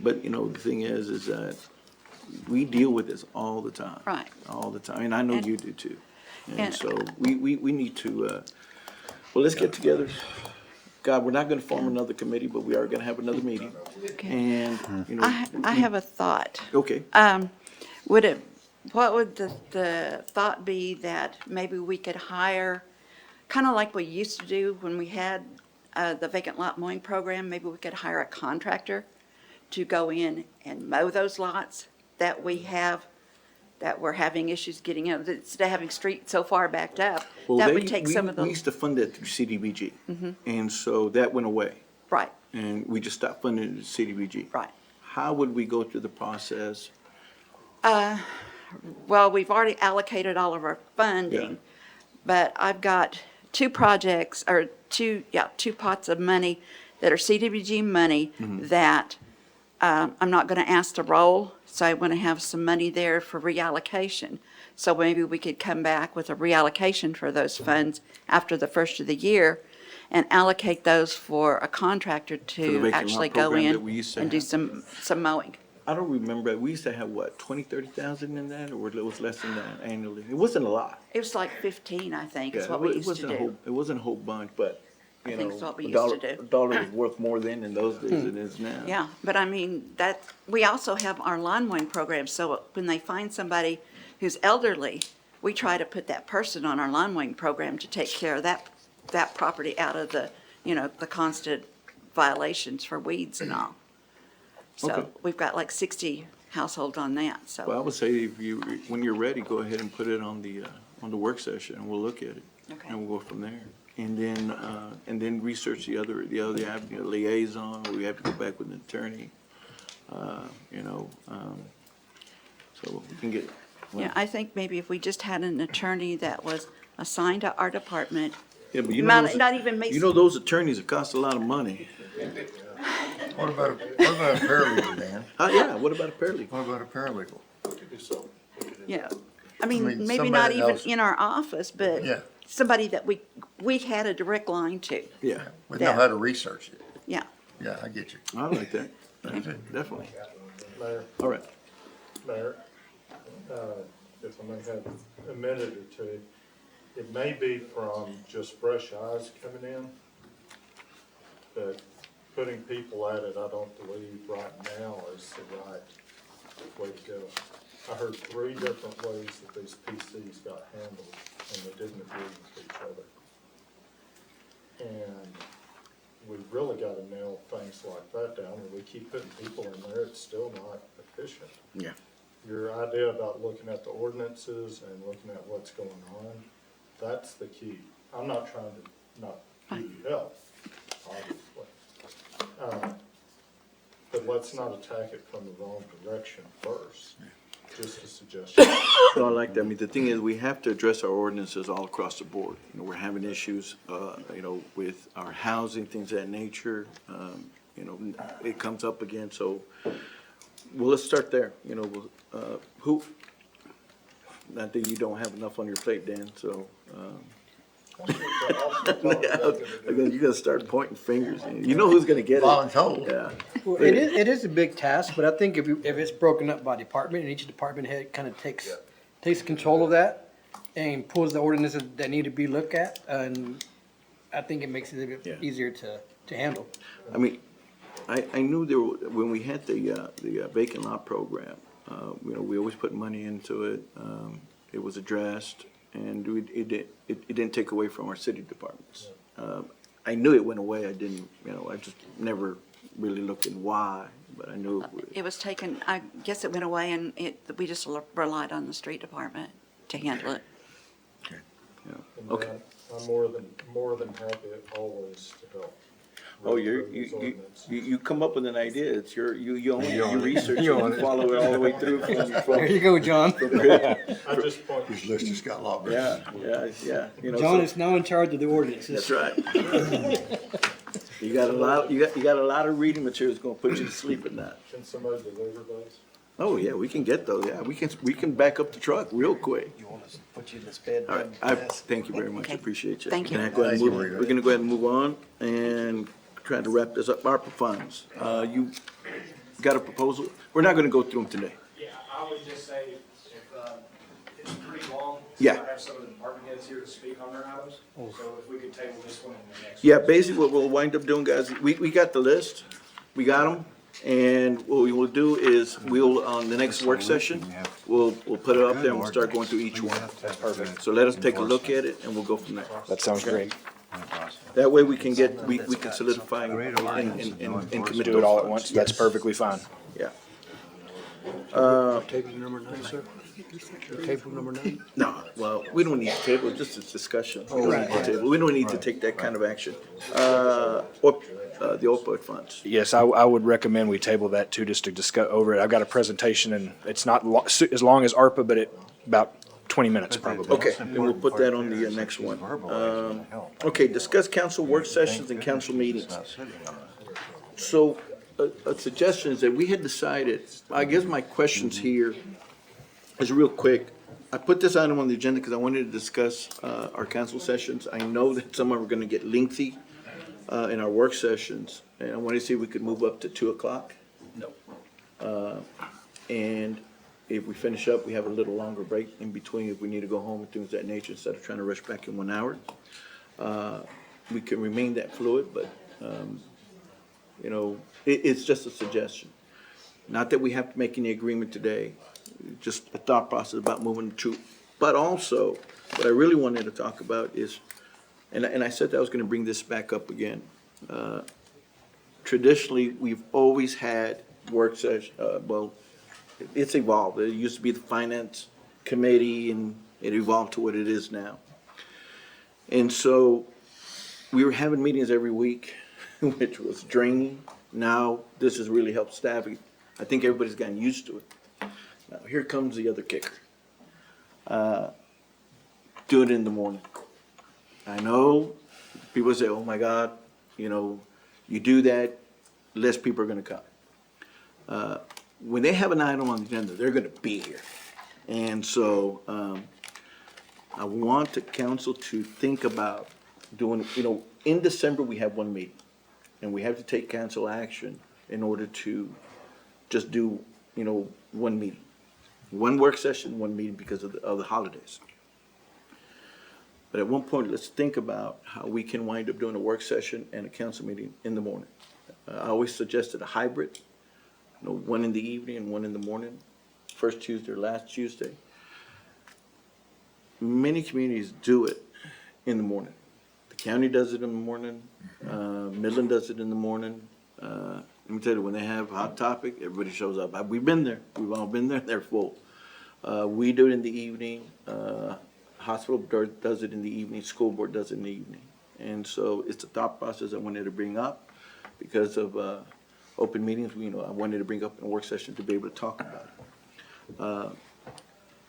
But, you know, the thing is that we deal with this all the time. Right. All the time. And I know And- you do too. And and- so we need to, well, let's get together. God, we're not gonna form another committee, but we are gonna have another meeting. Okay. And, you know. I have a thought. Okay. What would the thought be that maybe we could hire, kind of like we used to do when we had the vacant lot mowing program, maybe we could hire a contractor to go in and mow those lots that we're having issues getting out, instead of having streets so far backed up. Well, That would take some of We those, used to fund that through CDBG. And so that went away. right, And we just stopped funding it through CDBG. right. How would we go through the process? Well, we've already allocated all of our funding, but I've got two projects, or two pots of money that are CDBG money that I'm not going to ask to roll, so I want to have some money there for reallocation. So maybe we could come back with a reallocation for those funds after the first of the year and allocate those for a contractor the to vacant lot actually go program that in we used to and do have? some mowing. I don't remember, we used to have what, 30,000 in that, or it was less than that annually? It wasn't a lot. It was like 15, I think, is Yeah, what we used to do. It wasn't a whole bunch, but, I you think know, it's what we a used dollar, to do. a dollar was worth more then in those days than it is now. Yeah, but I mean, we also have our lawn mowing program, so when they find somebody who's elderly, we try to put that person on our lawn mowing program to take care of that property out of the, you know, the constant violations for weeds and all. Okay. So we've got like 60 households on that, Well, so, I would say when you're ready, go ahead and put it on the work session and we'll look at it. Okay. And we'll go from there. And then research the other avenue, liaison, where we have to go back with an attorney, you know, so we can get. yeah, I think maybe if we just had an attorney that was assigned to our department, Yeah, but you know, not even Mason. you know, those attorneys, it costs a lot of money. What about a paralegal, Dan? Yeah, what about a paralegal? What about a paralegal? Yeah, I mean, maybe somebody not that even knows- in our office, but Yeah. somebody that we had a direct line to. Yeah, We know how to research it. Yeah. Yeah, I get you. I like that. Definitely. Mayor, All right. Mayor, if I may have a minute or two, it may be from just fresh eyes coming in, but putting people at it, I don't believe right now is the right way to go. I heard 3 different ways that these PCs got handled, and they didn't agree with each other. And we've really got to nail things like that down, and we keep putting people in there, it's still not efficient. Yeah. your idea about looking at the ordinances and looking at what's going on, that's the key. I'm not trying to not give you help, obviously. But let's not attack it from the wrong direction first, just a suggestion. No, I like that. I mean, the thing is, we have to address our ordinances all across the board. You know, we're having issues, with our housing, things of that nature. It comes up again, so, well, let's start there. Not that you don't have enough on your plate, Dan, so, you gotta start pointing fingers. You know who's gonna get it. Voluntold. Yeah. Well, it is a big task, but I think if it's broken up by department and each department head kind of takes control of that and pulls the ordinances that need to be looked at, and I think it makes it a little bit easier to handle. I mean, I knew there were, when we had the vacant lot program, we always put money into it. It was addressed, and it didn't take away from our city departments. I knew it went away. I didn't, I just never really looked at why, but I knew It was taken, I guess it went away, and we just relied on the street department to handle it. And Okay. I'm more than happy always to help. Oh, you come up with an idea. It's you own it. You research it. You follow it all the way through. There you go, John. I just point. His list just got a lot bigger. Yeah. John is now in charge of the ordinances. That's right. You got a lot of reading material that's gonna put you to sleep at night. Can somebody deliver those? Oh, yeah, we can get those. Yeah, we can back up the truck real quick. You want us to put you in this bed? All right, thank you very much. I Okay. appreciate you. Thank you. We're gonna go ahead and move on and try to wrap this up. ARPA funds. You got a proposal? We're not gonna go through them today. Yeah, I would just say if, it's pretty long. Yeah. I have some of the department heads here to speak on their items, so if we could table this one and the next. Yeah, basically what we'll wind up doing, guys, we got the list. We got them. And what we will do is on the next work session, we'll put it up there and we'll start going through each one. That's perfect. So let us take a look at it and we'll go from there. That sounds great. That way we can we can solidify and commit Do it all at those once, funds. that's Yes. perfectly fine. Yeah. Table number 9, sir? Table number 9? No, well, we don't need to table, just a discussion. We don't need to table. We don't need to take that kind of action. The opioid funds. Yes, I would recommend we table that too, just to discuss over it. I've got a presentation and it's not as long as ARPA, but about 20 minutes probably. Okay, then we'll put that on the next one. Okay, discuss council work sessions and council meetings. So a suggestion is that we had decided, I guess my questions here is real quick. I put this item on the agenda because I wanted to discuss our council sessions. I know that some are gonna get lengthy in our work sessions, and I wanted to see if we could move up to 2:00. No. And if we finish up, we have a little longer break in between if we need to go home and things of that nature, instead of trying to rush back in 1 hour. We can remain that fluid, but, it's just a suggestion. Not that we have to make any agreement today, just a thought process about moving to, but also, what I really wanted to talk about is, and I said that I was gonna bring this back up again. Traditionally, we've always had work session, it's evolved. It used to be the finance committee and it evolved to what it is now. And so we were having meetings every week, which was draining. Now, this has really helped staff. I think everybody's gotten used to it. Now, here comes the other kicker. Do it in the morning. I know people say, oh my God, you do that, less people are gonna come. When they have an item on the agenda, they're gonna be here. And so, I want the council to think about doing, in December, we have one meeting. And we have to take council action in order to just do, one meeting. One work session, one meeting because of the holidays. But at one point, let's think about how we can wind up doing a work session and a council meeting in the morning. I always suggested a hybrid, one in the evening and one in the morning, first Tuesday or last Tuesday. Many communities do it in the morning. The county does it in the morning, Midland does it in the morning, Let me tell you, when they have a hot topic, everybody shows up. We've been there. We've all been there. They're full. We do it in the evening. Hospital does it in the evening. School board does it in the evening. And so it's a thought process I wanted to bring up because of open meetings. I wanted to bring up in a work session to be able to talk about it.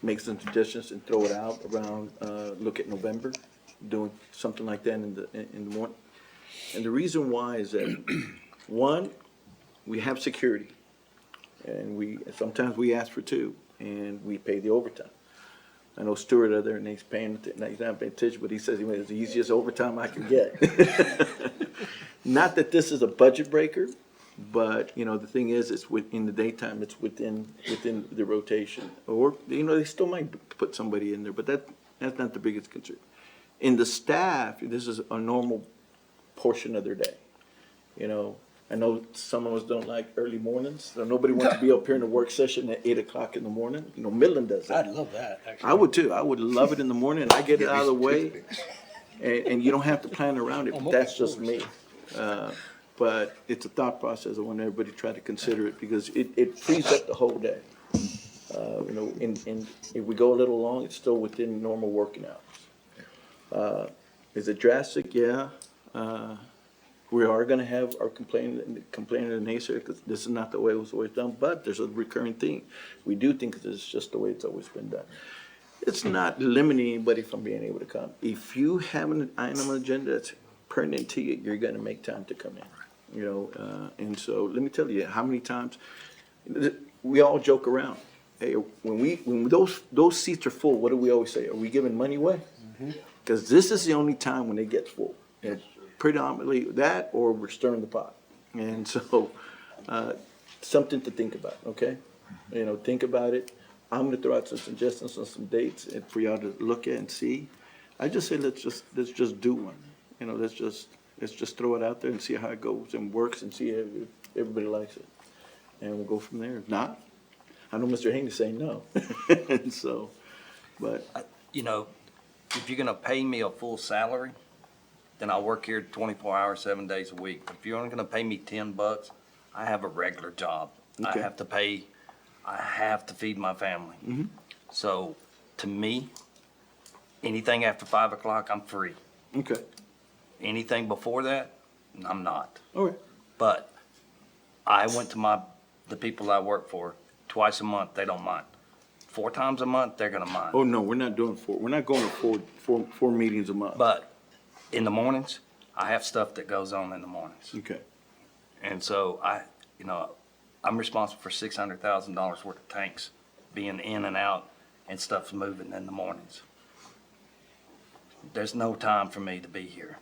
Make some suggestions and throw it out around, look at November, doing something like that in the morning. And the reason why is that, one, we have security, and sometimes we ask for two, and we pay the overtime. I know Stuart out there, and he's not paying attention, but he says it's the easiest overtime I can get. Not that this is a budget breaker, but, the thing is, it's in the daytime, it's within the rotation. Or, they still might put somebody in there, but that's not the biggest concern. In the staff, this is a normal portion of their day. I know some of us don't like early mornings, so nobody wants to be up here in a work session at 8 o'clock in the morning. Midland does that. I'd love that, actually. I would too. I would love it in the morning, and I get it out of the way, and you don't have to plan around it, but that's just me. But it's a thought process. I want everybody to try to consider it, because it frees up the whole day. And if we go a little long, it's still within normal working hours. Is it drastic? Yeah. We are gonna have our complaint and naysayer, because this is not the way it was always done, but there's a recurring theme. We do think this is just the way it's always been done. It's not limiting anybody from being able to come. If you have an item on the agenda that's pertinent to you, you're gonna make time to come in, and so let me tell you, how many times, we all joke around. Hey, when those seats are full, what do we always say? Are we giving money away? Because this is the only time when it gets full. And predominantly that, or we're stirring the pot. And so, something to think about, okay? Think about it. I'm gonna throw out some suggestions on some dates and for y'all to look at and see. I just say, let's just do one. Let's just throw it out there and see how it goes and works, and see if everybody likes it. And we'll go from there. If not, I know Mr. Haney's saying no. And so, but. If you're gonna pay me a full salary, then I'll work here 24 hours, 7 days a week. If you're only gonna pay me $10, I have a regular job. Okay. I have to feed my family. So, to me, anything after 5 o'clock, I'm free. Okay. Anything before that, I'm not. All right. But I went to the people I work for twice a month, they don't mind. 4 times a month, they're gonna mind. Oh, no, we're not doing four. We're not going to four meetings a month. But in the mornings, I have stuff that goes on in the mornings. Okay. And so I'm responsible for $600,000 worth of tanks being in and out, and stuff's moving in the mornings. There's no time for me to be here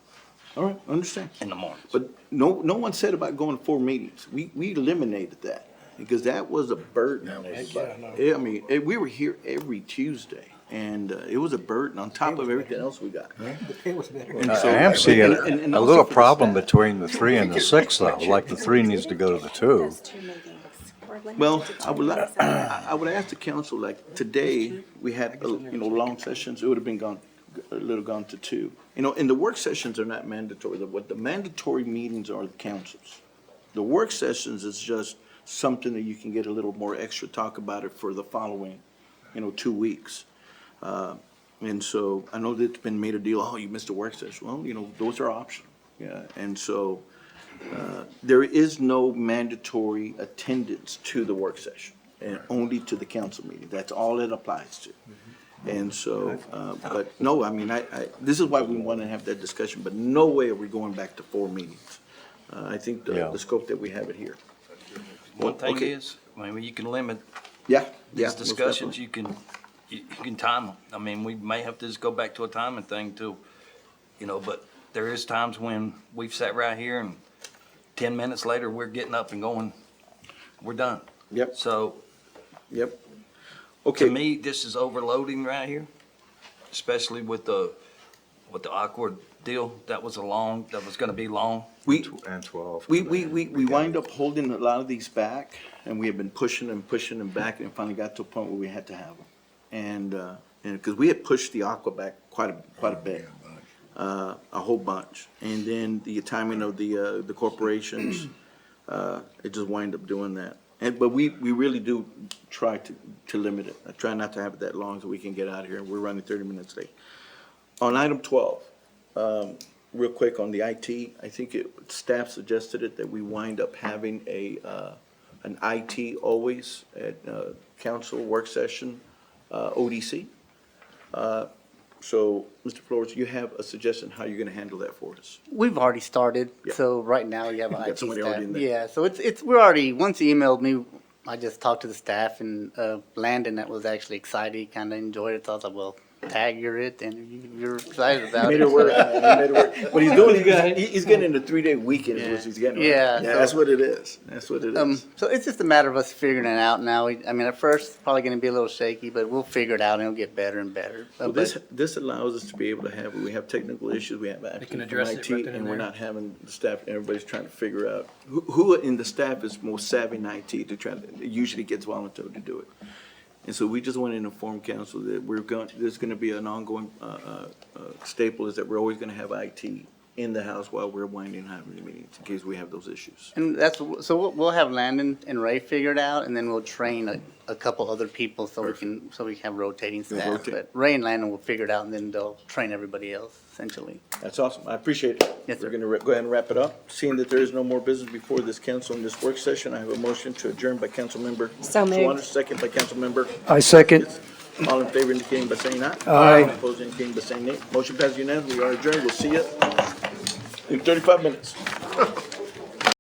All right, understand. in the mornings. But no one said about going to 4 meetings. We eliminated that, because that was a burden on everybody. We were here every Tuesday, and it was a burden on top of everything else we got. The pay was better. And I so- am seeing and a also little for the problem staff. between the 3 and the 6, though, like the 3 needs to go to the 2. Well, I would ask the council, like, today, we had, long sessions, it would have been gone to 2. And the work sessions are not mandatory. What the mandatory meetings are the councils. The work sessions is just something that you can get a little more extra talk about it for the following, 2 weeks. And so I know that it's been made a deal, oh, you missed a work session. Well, those are optional. Yeah, and so, there is no mandatory attendance to the work session, and only to the council meeting. That's all it applies to. And so, but no, this is why we want to have that discussion, but no way are we going back to 4 meetings. I think the scope that we have it here. One thing Okay. is, you can limit Yeah. these most discussions, definitely. you can time them. We may have to just go back to a timing thing too, but there is times when we've sat right here and 10 minutes later, we're getting up and going, we're done. Yep. So, Yep. to Okay. me, this is overloading right here, especially with the awkward deal. That was gonna be long. And 12. We wind up holding a lot of these back, and we have been pushing them back, and finally got to a point where we had to have them. And because we had pushed the aqua back quite a bit, a whole bunch. And then the timing of the corporations, it just wind up doing that. But we really do try to limit it. I try not to have it that long so we can get out of here. We're running 30 minutes late. On item 12, real quick on the IT, I think staff suggested it that we wind up having an IT always at council work session, ODC. So, Mr. Flores, you have a suggestion how you're gonna handle that for us? We've already started, Yeah. so right now we have an You got IT somebody staff. already in there. Yeah, so we're already, once he emailed me, I just talked to the staff and Landon, that was actually excited, he kinda enjoyed it, so I was like, well, tag, you're it, and you're excited about He it. made it work, man. He made it work. What he's doing, he's getting a 3-day weekend is what he's getting, right? Yeah, Yeah, so- that's what it is. That's what it is. So it's just a matter of us figuring it out now. I mean, at first, it's probably gonna be a little shaky, but we'll figure it out and it'll get better and better. Well, this allows us to be able to have, when we have technical issues, we have access can from address it IT, right then and and we're there. not having the staff, everybody's trying to figure out, who in the staff is most savvy in IT to try to, it usually gets volunteered to do it. And so we just want to inform council that there's gonna be an ongoing, staple is that we're always gonna have IT in the house while we're winding and having the meetings, in case we have those issues. And so we'll have Landon and Ray figured out, and then we'll train a couple other people so we can have rotating We'll staff. rotate. But Ray and Landon will figure it out, and then they'll train everybody else, essentially. That's awesome. I appreciate it. Yes, We're sir. gonna go ahead and wrap it up. Seeing that there is no more business before this council in this work session, I have a motion to adjourn by Councilmember So moved. Swanner, second by Councilmember. I second. All in favor indicating by saying aye. Aye. Opposed indicating by saying nay. Motion passes unanimously. We are adjourned. We'll see you in 35 minutes.